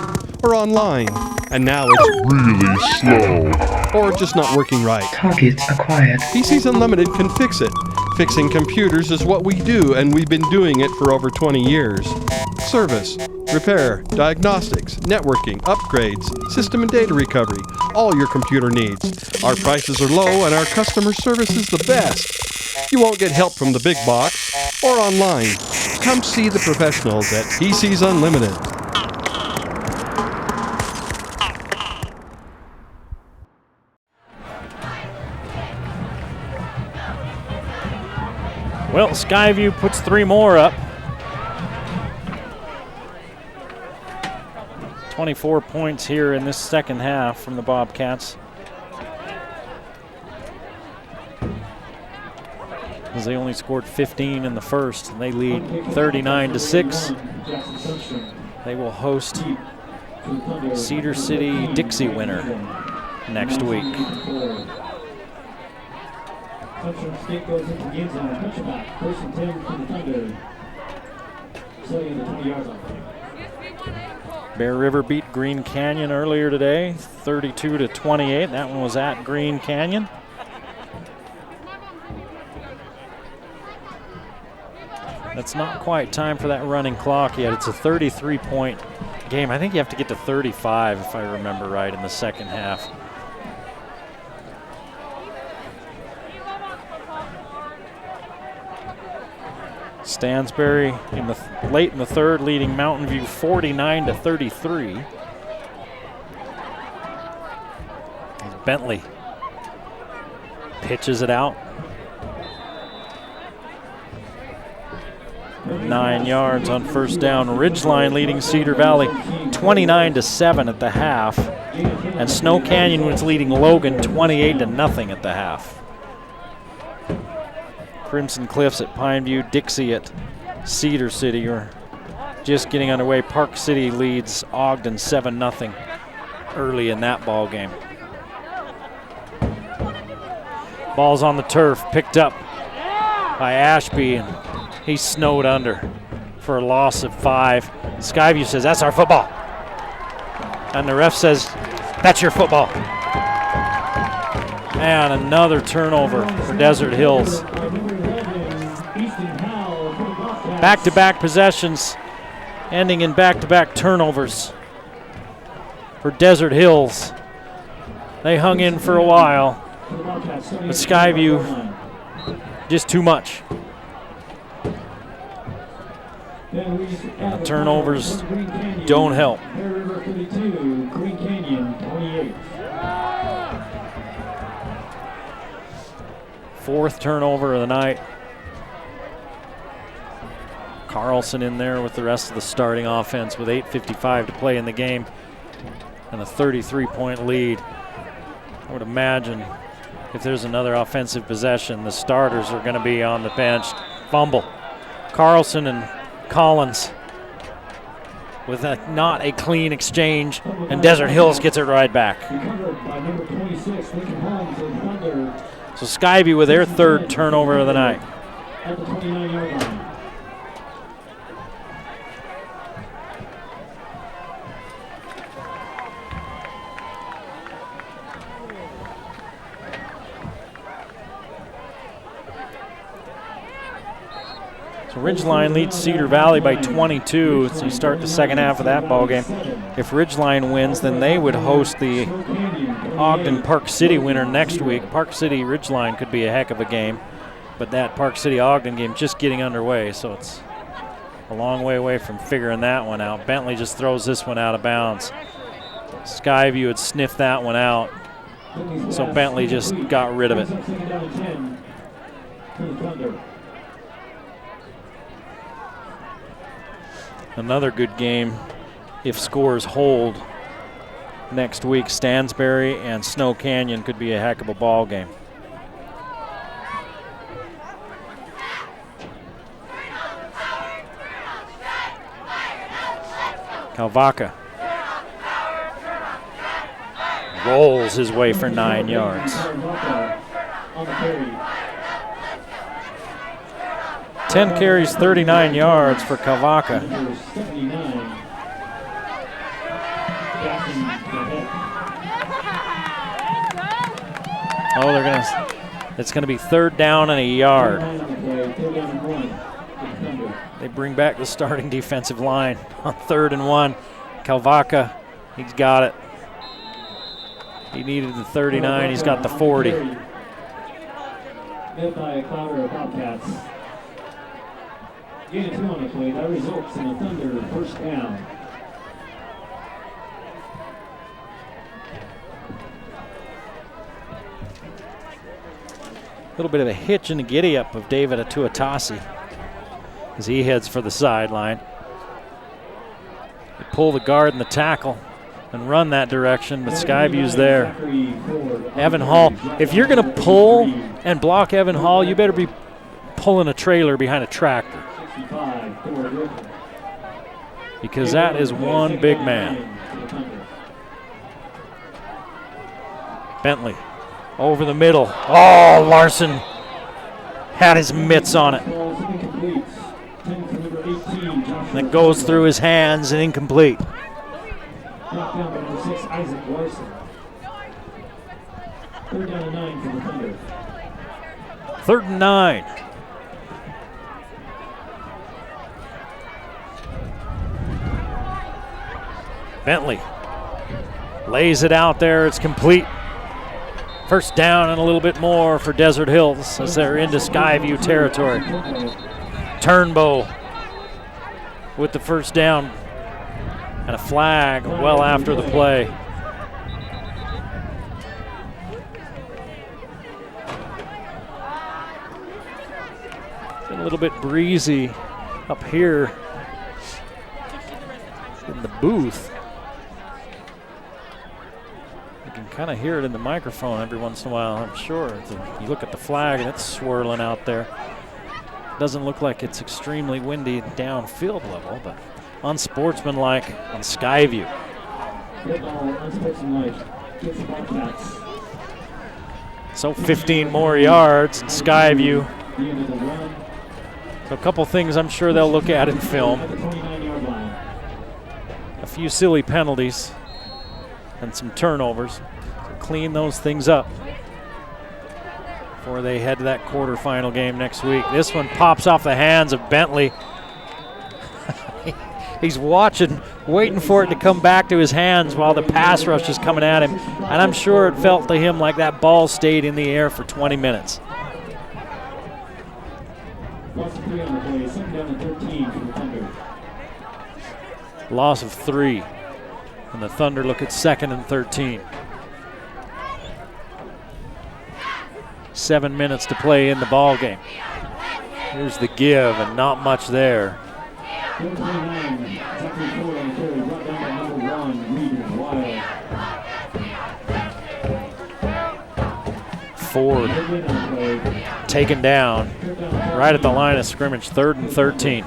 or online, and now it's really slow or just not working right. Target acquired. PCs Unlimited can fix it. Fixing computers is what we do, and we've been doing it for over 20 years. Service, repair, diagnostics, networking, upgrades, system and data recovery, all your computer needs. Our prices are low and our customer service is the best. You won't get help from the big box or online. Come see the professionals at PCs Unlimited. Well, Skyview puts 3 more up. 24 points here in this second half from the Bobcats. As they only scored 15 in the first, and they lead 39-6. They will host Cedar City Dixie winner next week. Touchdown stick goes into the end zone. Touchback. First and 10 for the Thunder. Setting in the 20-yard line. Bear River beat Green Canyon earlier today, 32-28. That one was at Green Canyon. That's not quite time for that running clock yet. It's a 33-point game. I think you have to get to 35, if I remember right, in the second half. Stansbury late in the third, leading Mountain View 49-33. Bentley pitches it out. 9 yards on first down. Ridgeline leading Cedar Valley 29-7 at the half. And Snow Canyon was leading Logan 28-0 at the half. Crimson Cliffs at Pineview, Dixie at Cedar City are just getting underway. Park City leads Ogden 7-0 early in that ball game. Ball's on the turf, picked up by Ashby, and he's snowed under for a loss of 5. Skyview says, that's our football. And the ref says, that's your football. And another turnover for Desert Hills. Back-to-back possessions, ending in back-to-back turnovers for Desert Hills. They hung in for a while, but Skyview just too much. And the turnovers don't help. Fourth turnover of the night. Carlson in there with the rest of the starting offense with 8:55 to play in the game and a 33-point lead. I would imagine if there's another offensive possession, the starters are going to be on the bench. Fumble. Carlson and Collins with not a clean exchange, and Desert Hills gets it right back. So Skyview with their third turnover of the night. At the 29-yard line. So Ridgeline leads Cedar Valley by 22. So you start the second half of that ball game. If Ridgeline wins, then they would host the Ogden Park City winner next week. Park City Ridgeline could be a heck of a game, but that Park City Ogden game just getting underway, so it's a long way away from figuring that one out. Bentley just throws this one out of bounds. Skyview had sniffed that one out, so Bentley just got rid of it. Another good game if scores hold next week. Stansbury and Snow Canyon could be a heck of a ball game. Kalvaka rolls his way for 9 yards. 10 carries, 39 yards for Kalvaka. Oh, it's gonna be third down and a yard. They bring back the starting defensive line on 3rd and 1. Kalvaka, he's got it. He needed the 39, he's got the 40. Gain of 2 on the play. That results in a Thunder first down. A little bit of a hitch in the giddy-up of David Atuatasi as he heads for the sideline. They pull the guard and the tackle and run that direction, but Skyview's there. Evan Hall, if you're going to pull and block Evan Hall, you better be pulling a trailer behind a tractor, because that is one big man. Bentley over the middle. Oh, Larson had his mitts on it. That goes through his hands and incomplete. Knocked down by number 6, Isaac Larson. 3rd down and 9 for the Thunder. 3rd and 9. Bentley lays it out there. It's complete. First down and a little bit more for Desert Hills as they're into Skyview territory. Turnbow with the first down and a flag well after the play. It's been a little bit breezy up here in the booth. You can kind of hear it in the microphone every once in a while, I'm sure. You look at the flag and it's swirling out there. Doesn't look like it's extremely windy downfield level, but unsportsmanlike on Skyview. So 15 more yards in Skyview. So a couple things I'm sure they'll look at in film. A few silly penalties and some turnovers. So clean those things up before they head to that quarterfinal game next week. This one pops off the hands of Bentley. He's watching, waiting for it to come back to his hands while the pass rush is coming at him. And I'm sure it felt to him like that ball stayed in the air for 20 minutes. Loss of 3. And the Thunder look at 2nd and 13. 7 minutes to play in the ball game. Here's the give, and not much there. Ford taken down right at the line of scrimmage, 3rd and 13.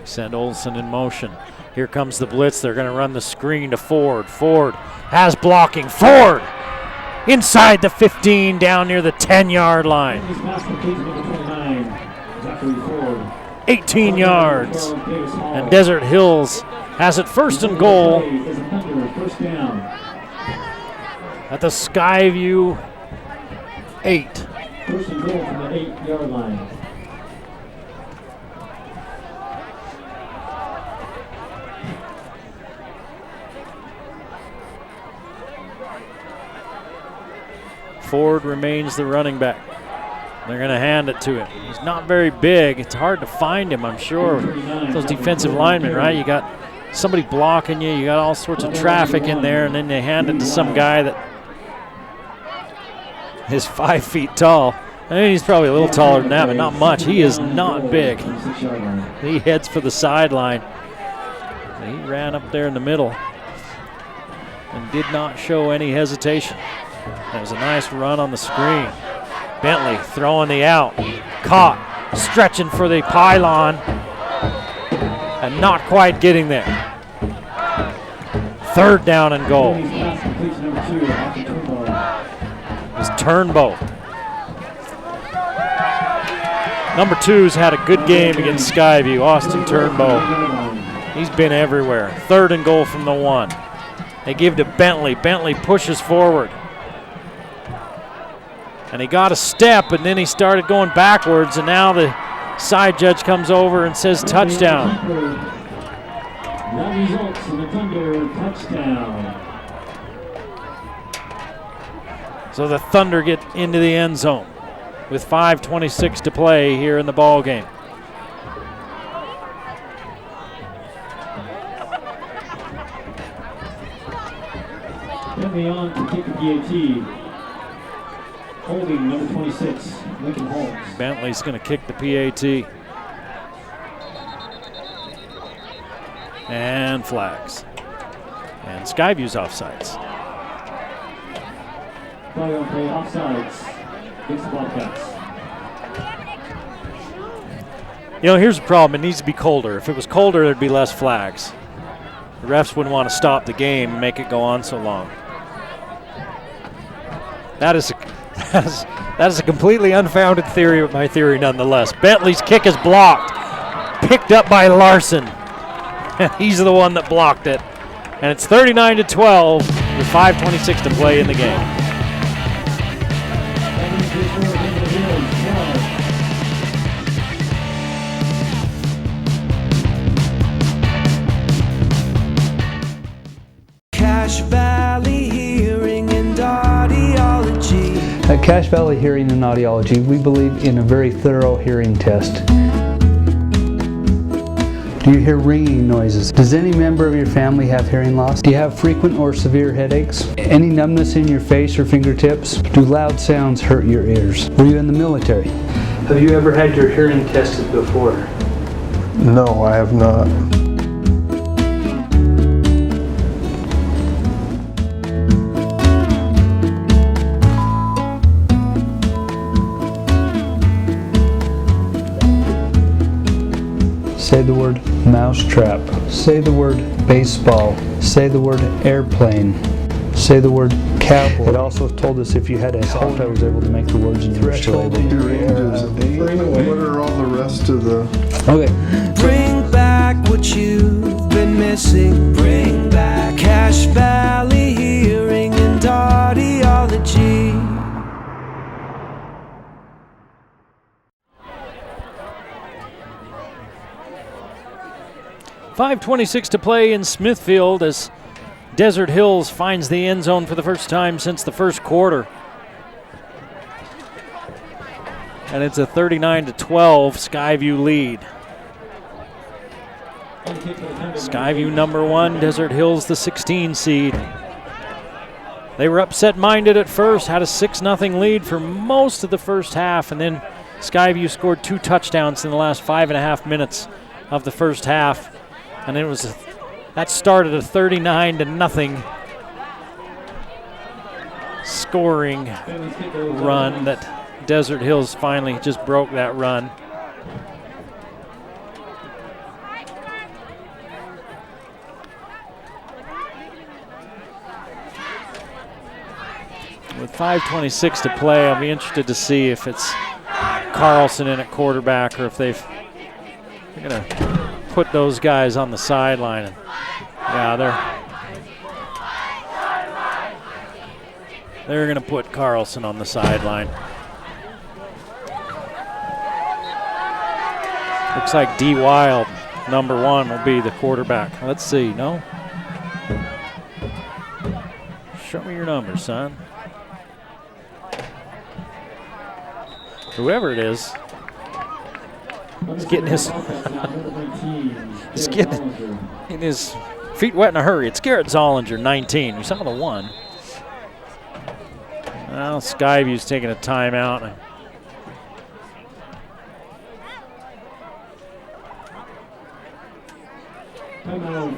Send Olsen in motion. Here comes the blitz. They're going to run the screen to Ford. Ford has blocking. Ford inside the 15, down near the 10-yard line. 18 yards. And Desert Hills has it 1st and goal at the Skyview 8. 1st and goal from the 8-yard line. Ford remains the running back. They're going to hand it to him. He's not very big. It's hard to find him, I'm sure. Those defensive linemen, right? You got somebody blocking you. You got all sorts of traffic in there, and then they hand it to some guy that is 5 feet tall. I mean, he's probably a little taller than that, but not much. He is not big. He heads for the sideline. He ran up there in the middle and did not show any hesitation. That was a nice run on the screen. Bentley throwing the out. Caught, stretching for the pylon, and not quite getting there. 3rd down and goal. It's Turnbow. Number 2's had a good game against Skyview, Austin Turnbow. He's been everywhere. 3rd and goal from the 1. They give to Bentley. Bentley pushes forward. And he got a step, and then he started going backwards, and now the side judge comes over and says touchdown. That results in the Thunder touchdown. So the Thunder get into the end zone with 5:26 to play here in the ball game. Bentley on to kick the PAT. Holding number 26, Lincoln Holmes. Bentley's going to kick the PAT. And flags. And Skyview's offsides. Flag on play, offsides. Against the Bobcats. You know, here's the problem. It needs to be colder. If it was colder, there'd be less flags. The refs wouldn't want to stop the game and make it go on so long. That is a completely unfounded theory, but my theory nonetheless. Bentley's kick is blocked. Picked up by Larson. He's the one that blocked it. And it's 39-12 with 5:26 to play in the game. Cache Valley Hearing and Audiology. At Cache Valley Hearing and Audiology, we believe in a very thorough hearing test. Do you hear ringing noises? Does any member of your family have hearing loss? Do you have frequent or severe headaches? Any numbness in your face or fingertips? Do loud sounds hurt your ears? Were you in the military? Have you ever had your hearing tested before? No, I have not. Say the word mousetrap. Say the word baseball. Say the word airplane. Say the word cowboy. It also told us if you had a cold, I was able to make the words and you were still able to. What are all the rest of the... Okay. Bring back what you've been missing. Bring back Cache Valley Hearing and Audiology. 5:26 to play in Smithfield as Desert Hills finds the end zone for the first time since the first quarter. And it's a 39-12 Skyview lead. Skyview number 1, Desert Hills the 16 seed. They were upset-minded at first, had a 6-0 lead for most of the first half, and then Skyview scored 2 touchdowns in the last 5.5 minutes of the first half. And it was that started a 39-0 scoring run that Desert Hills finally just broke that run. With 5:26 to play, I'll be interested to see if it's Carlson in at quarterback or if they're going to put those guys on the sideline. And yeah, they're going to put Carlson on the sideline. Looks like D. Wild, number 1, will be the quarterback. Let's see. No? Show me your number, son. Whoever it is. He's getting his feet wet in a hurry. It's Garrett Zollinger, 19. We saw the 1. Well, Skyview's taking a timeout.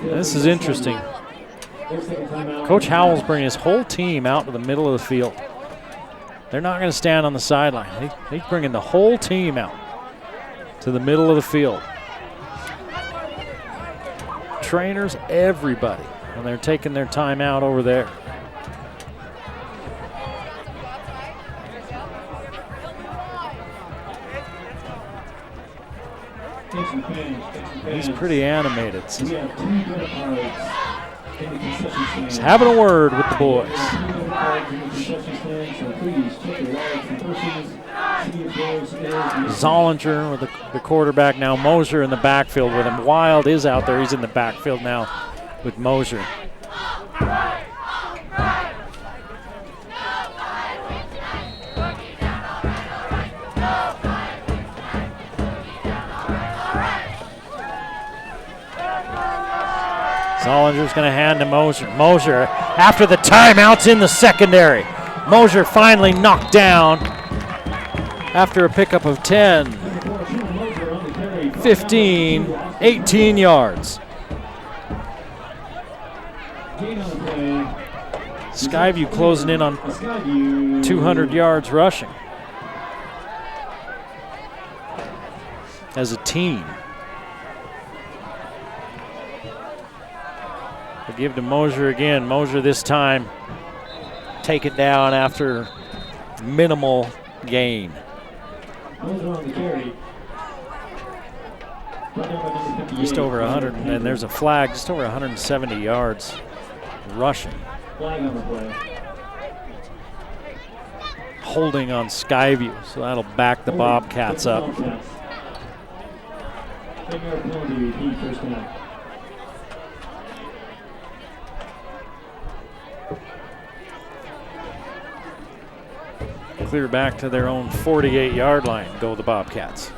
This is interesting. Coach Howell's bringing his whole team out to the middle of the field. They're not going to stand on the sideline. He's bringing the whole team out to the middle of the field. Trainers, everybody, and they're taking their time out over there. He's pretty animated. He's having a word with the boys. Zollinger with the quarterback now. Mosier in the backfield with him. Wild is out there. He's in the backfield now with Mosier. Zollinger's going to hand to Mosier. Mosier, after the timeouts in the secondary. Mosier finally knocked down after a pickup of 10, 15, 18 yards. Skyview closing in on 200 yards rushing as a team. They give to Mosier again. Mosier this time take it down after minimal gain. Just over 100, and there's a flag, just over 170 yards rushing. Holding on Skyview, so that'll back the Bobcats up. Clear back to their own 48-yard line, go the Bobcats.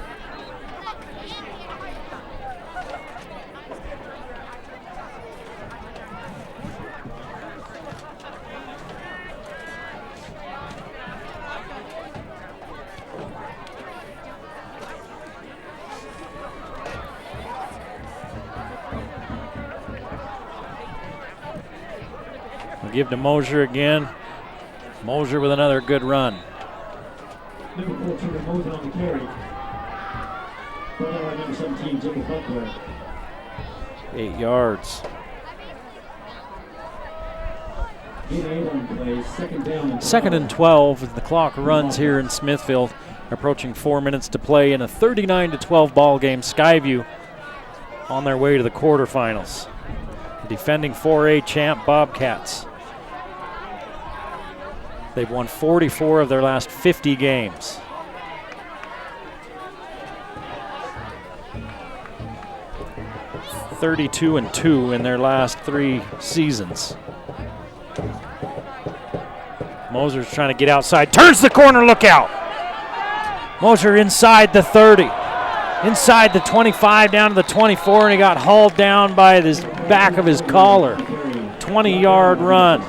give to Mosier again. Mosier with another good run. Number 14, Mosier on the carry. Number 17, Jacob Buckler. 8 yards. Second and 12 as the clock runs here in Smithfield. Approaching 4 minutes to play in a 39-12 ball game. Skyview on their way to the quarterfinals. The defending 4A champ Bobcats. They've won 44 of their last 50 games. (32-2) in their last 3 seasons. Moser's trying to get outside, turns the corner, look out! Mosier inside the 30, inside the 25, down to the 24, and he got hauled down by the back of his collar. 20-yard run,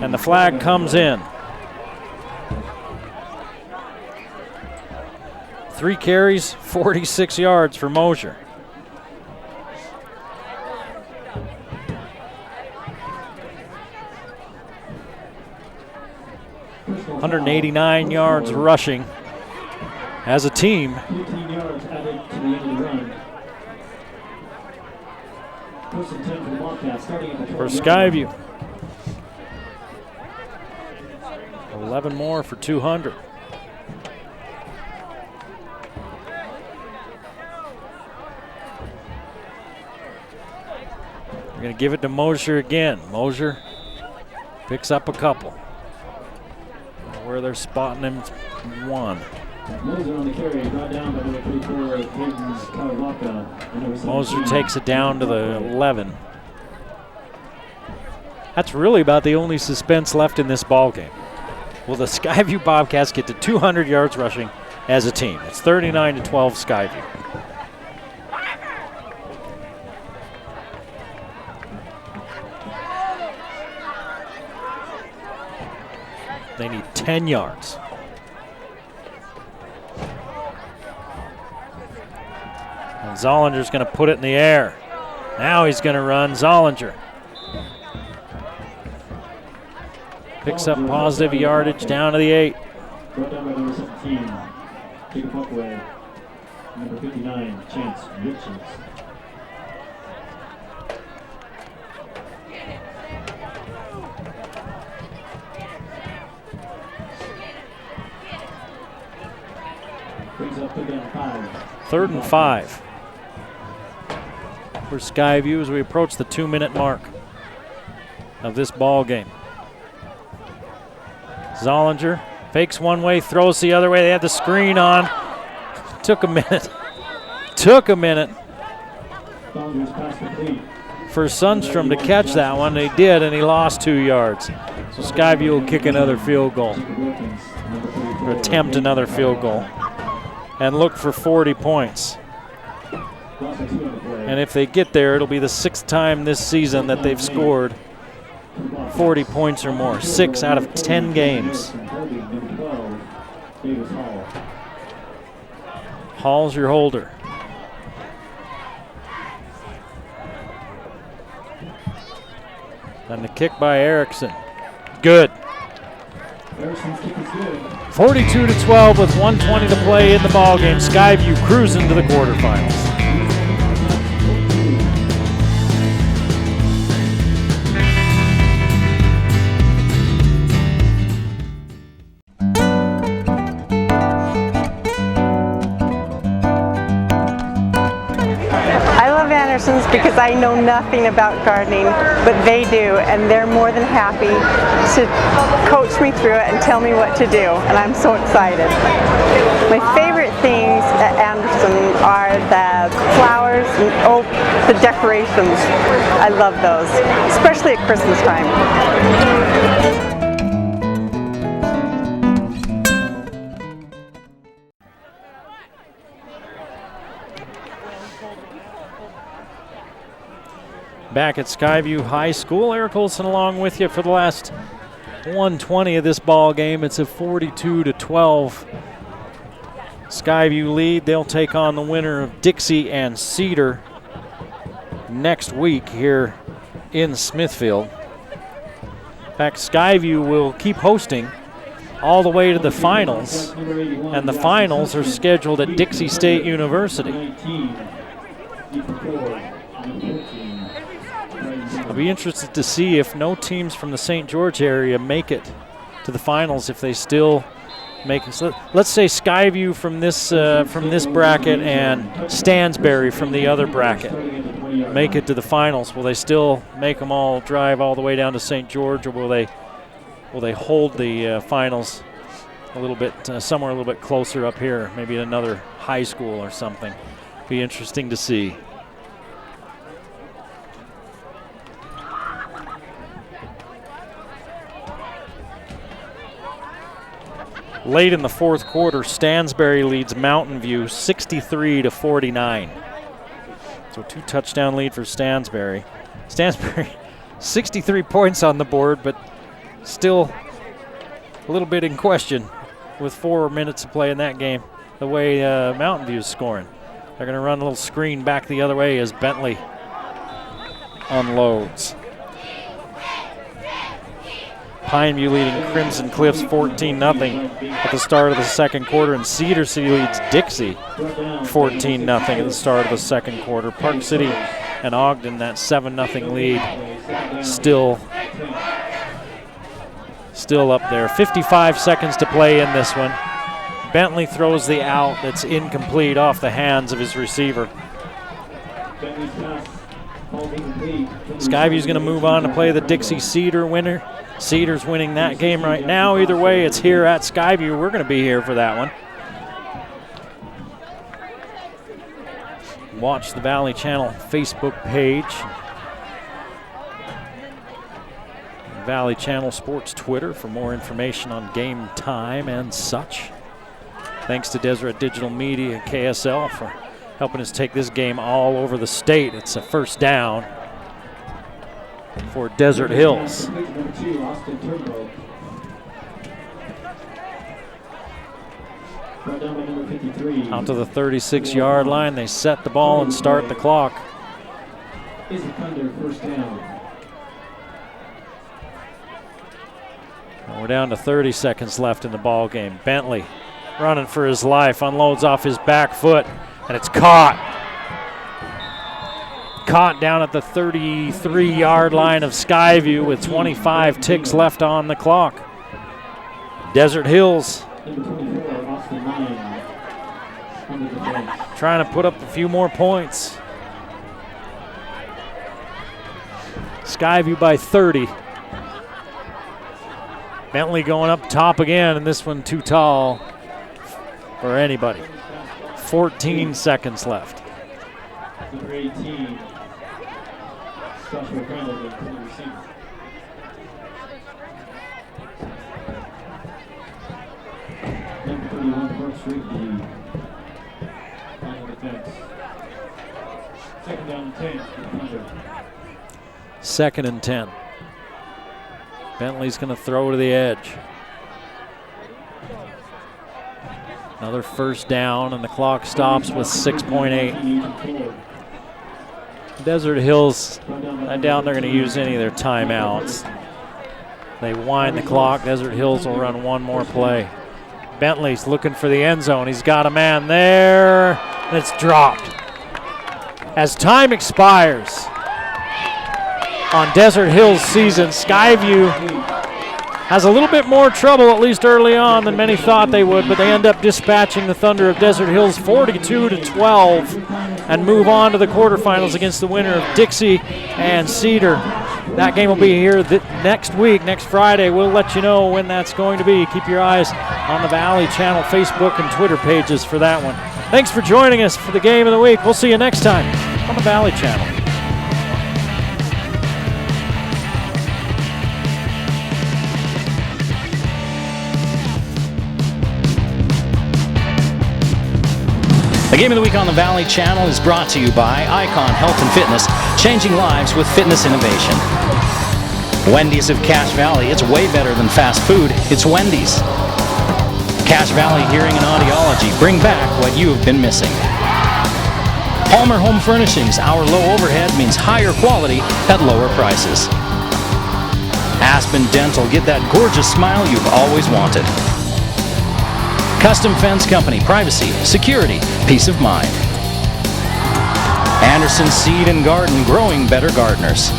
and the flag comes in. 3 carries, 46 yards for Mosier. (189 yards rushing as a team. 15 yards added to the end of the run. First and 10 for the Bobcats, starting at the 12 For Skyview. 11 more for 200. We're going to give it to Mosier again. Mosier picks up a couple. Where they're spotting him, 1. Mosier on the carry, brought down by number 34, Hayden Kawawaka. Mosier takes it down to the 11. That's really about the only suspense left in this ball game. Will the Skyview Bobcats get to 200 yards rushing as a team? It's 39-12 Skyview. They need 10 yards. And Zollinger's going to put it in the air. Now he's going to run. Zollinger picks up positive yardage down to the 8. Brought down by number 17, Jacob Buckway. Number 59, Chance Richards. Brings up third down 5. 3rd and 5 for Skyview as we approach the 2-minute mark of this ball game. Zollinger fakes one way, throws the other way. They had the screen on. Took a minute. Took a minute for Sundstrom to catch that one. They did, and he lost 2 yards. So Skyview will kick another field goal, or attempt another field goal, and look for 40 points. And if they get there, it'll be the 6th time this season that they've scored 40 points or more. 6 out of 10 games. Hall's your holder. And the kick by Erickson. Good. 42-12 with 1:20 to play in the ball game. Skyview cruising to the quarterfinals. Because I know nothing about gardening, but they do, and they're more than happy to coach me through it and tell me what to do, and I'm so excited. My favorite things at Anderson are the flowers and the decorations. I love those, especially at Christmas time. Back at Skyview High School, Eric Olson along with you for the last 1:20 of this ball game. It's a 42-12 Skyview lead. They'll take on the winner of Dixie and Cedar next week here in Smithfield. In fact, Skyview will keep hosting all the way to the finals, and the finals are scheduled at Dixie State University. I'll be interested to see if no teams from the St. George area make it to the finals, if they still make it. So let's say Skyview from this bracket and Stansbury from the other bracket make it to the finals. Will they still make them all drive all the way down to St. George, or will they hold the finals a little bit somewhere a little bit closer up here, maybe at another high school or something? Be interesting to see. Late in the fourth quarter, Stansbury leads Mountain View 63-49. So 2-touchdown lead for Stansbury. Stansbury, 63 points on the board, but still a little bit in question with 4 minutes to play in that game, the way Mountain View is scoring. They're going to run a little screen back the other way as Bentley unloads. Pineview leading Crimson Cliffs 14-0 at the start of the second quarter, and Cedar City leads Dixie 14-0 at the start of the second quarter. Park City and Ogden, that 7-0 lead, still up there. 55 seconds to play in this one. Bentley throws the out that's incomplete off the hands of his receiver. Skyview's going to move on to play the Dixie Cedar winner. Cedar's winning that game right now. Either way, it's here at Skyview. We're going to be here for that one. Watch the Valley Channel Facebook page. Valley Channel Sports Twitter for more information on game time and such. Thanks to Deseret Digital Media and KSL for helping us take this game all over the state. It's a first down for Desert Hills. Out to the 36-yard line, they set the ball and start the clock. And we're down to 30 seconds left in the ball game. Bentley running for his life, unloads off his back foot, and it's caught. Caught down at the 33-yard line of Skyview with 25 ticks left on the clock. Desert Hills trying to put up a few more points. Skyview by 30. Bentley going up top again, and this one too tall for anybody. 14 seconds left. Number 18, Joshua Crandall to the receiver. Number 31, Park Street, the final defense. Second down and 10. Second and 10. Bentley's going to throw to the edge. Another first down, and the clock stops with 6.8. Desert Hills, I doubt they're going to use any of their timeouts. They wind the clock. Desert Hills will run one more play. Bentley's looking for the end zone. He's got a man there, and it's dropped. As time expires on Desert Hills season, Skyview has a little bit more trouble, at least early on, than many thought they would, but they end up dispatching the Thunder of Desert Hills 42-12 and move on to the quarterfinals against the winner of Dixie and Cedar. That game will be here next week, next Friday. We'll let you know when that's going to be. Keep your eyes on the Valley Channel Facebook and Twitter pages for that one. Thanks for joining us for the game of the week. We'll see you next time on the Valley Channel. The Game of the Week on the Valley Channel is brought to you by Icon Health and Fitness, changing lives with fitness innovation. Wendy's of Cache Valley, it's way better than fast food, it's Wendy's. Cache Valley Hearing and Audiology, bring back what you have been missing. Palmer Home Furnishings, our low overhead means higher quality at lower prices. Aspen Dental, get that gorgeous smile you've always wanted. Custom Fence Company, privacy, security, peace of mind. Anderson Seed and Garden, growing better gardeners.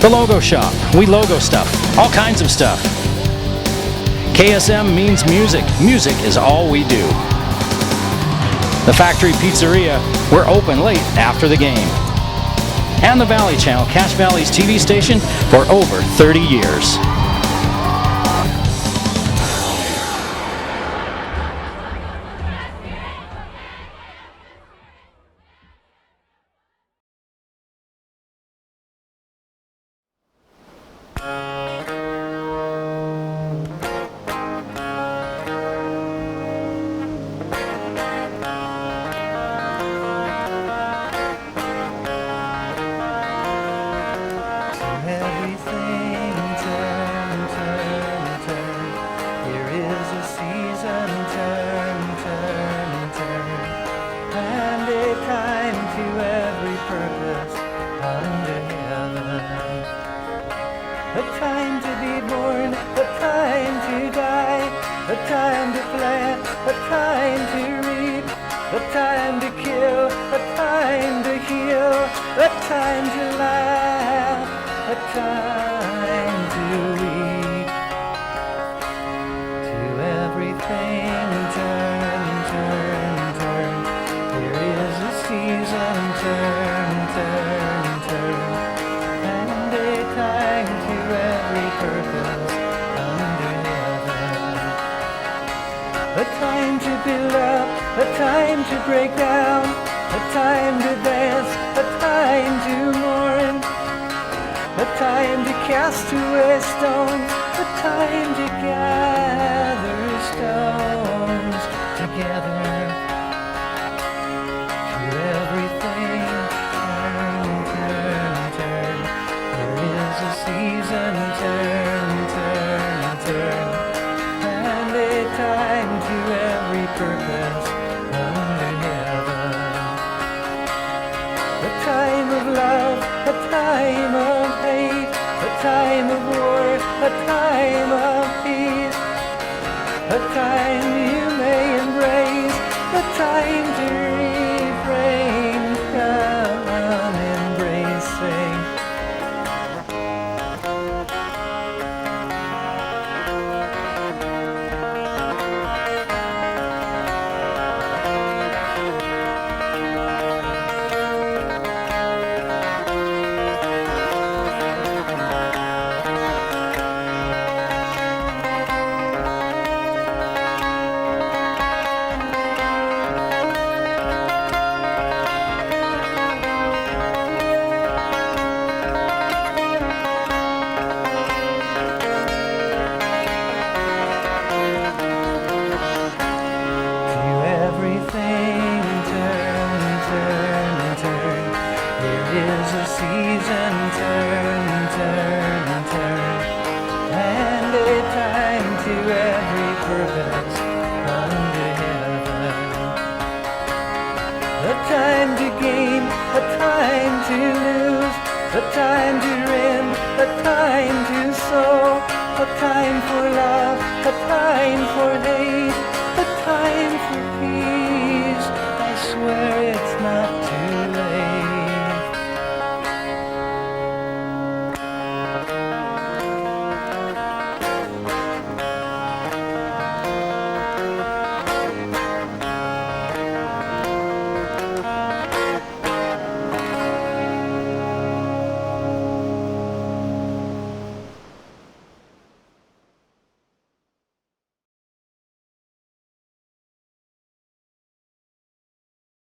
The Logo Shop, we logo stuff, all kinds of stuff. KSM means music. Music is all we do. The Factory Pizzeria, we're open late after the game. And the Valley Channel, Cache Valley's TV station for over 30 years. A time for love, a time for hate, a time for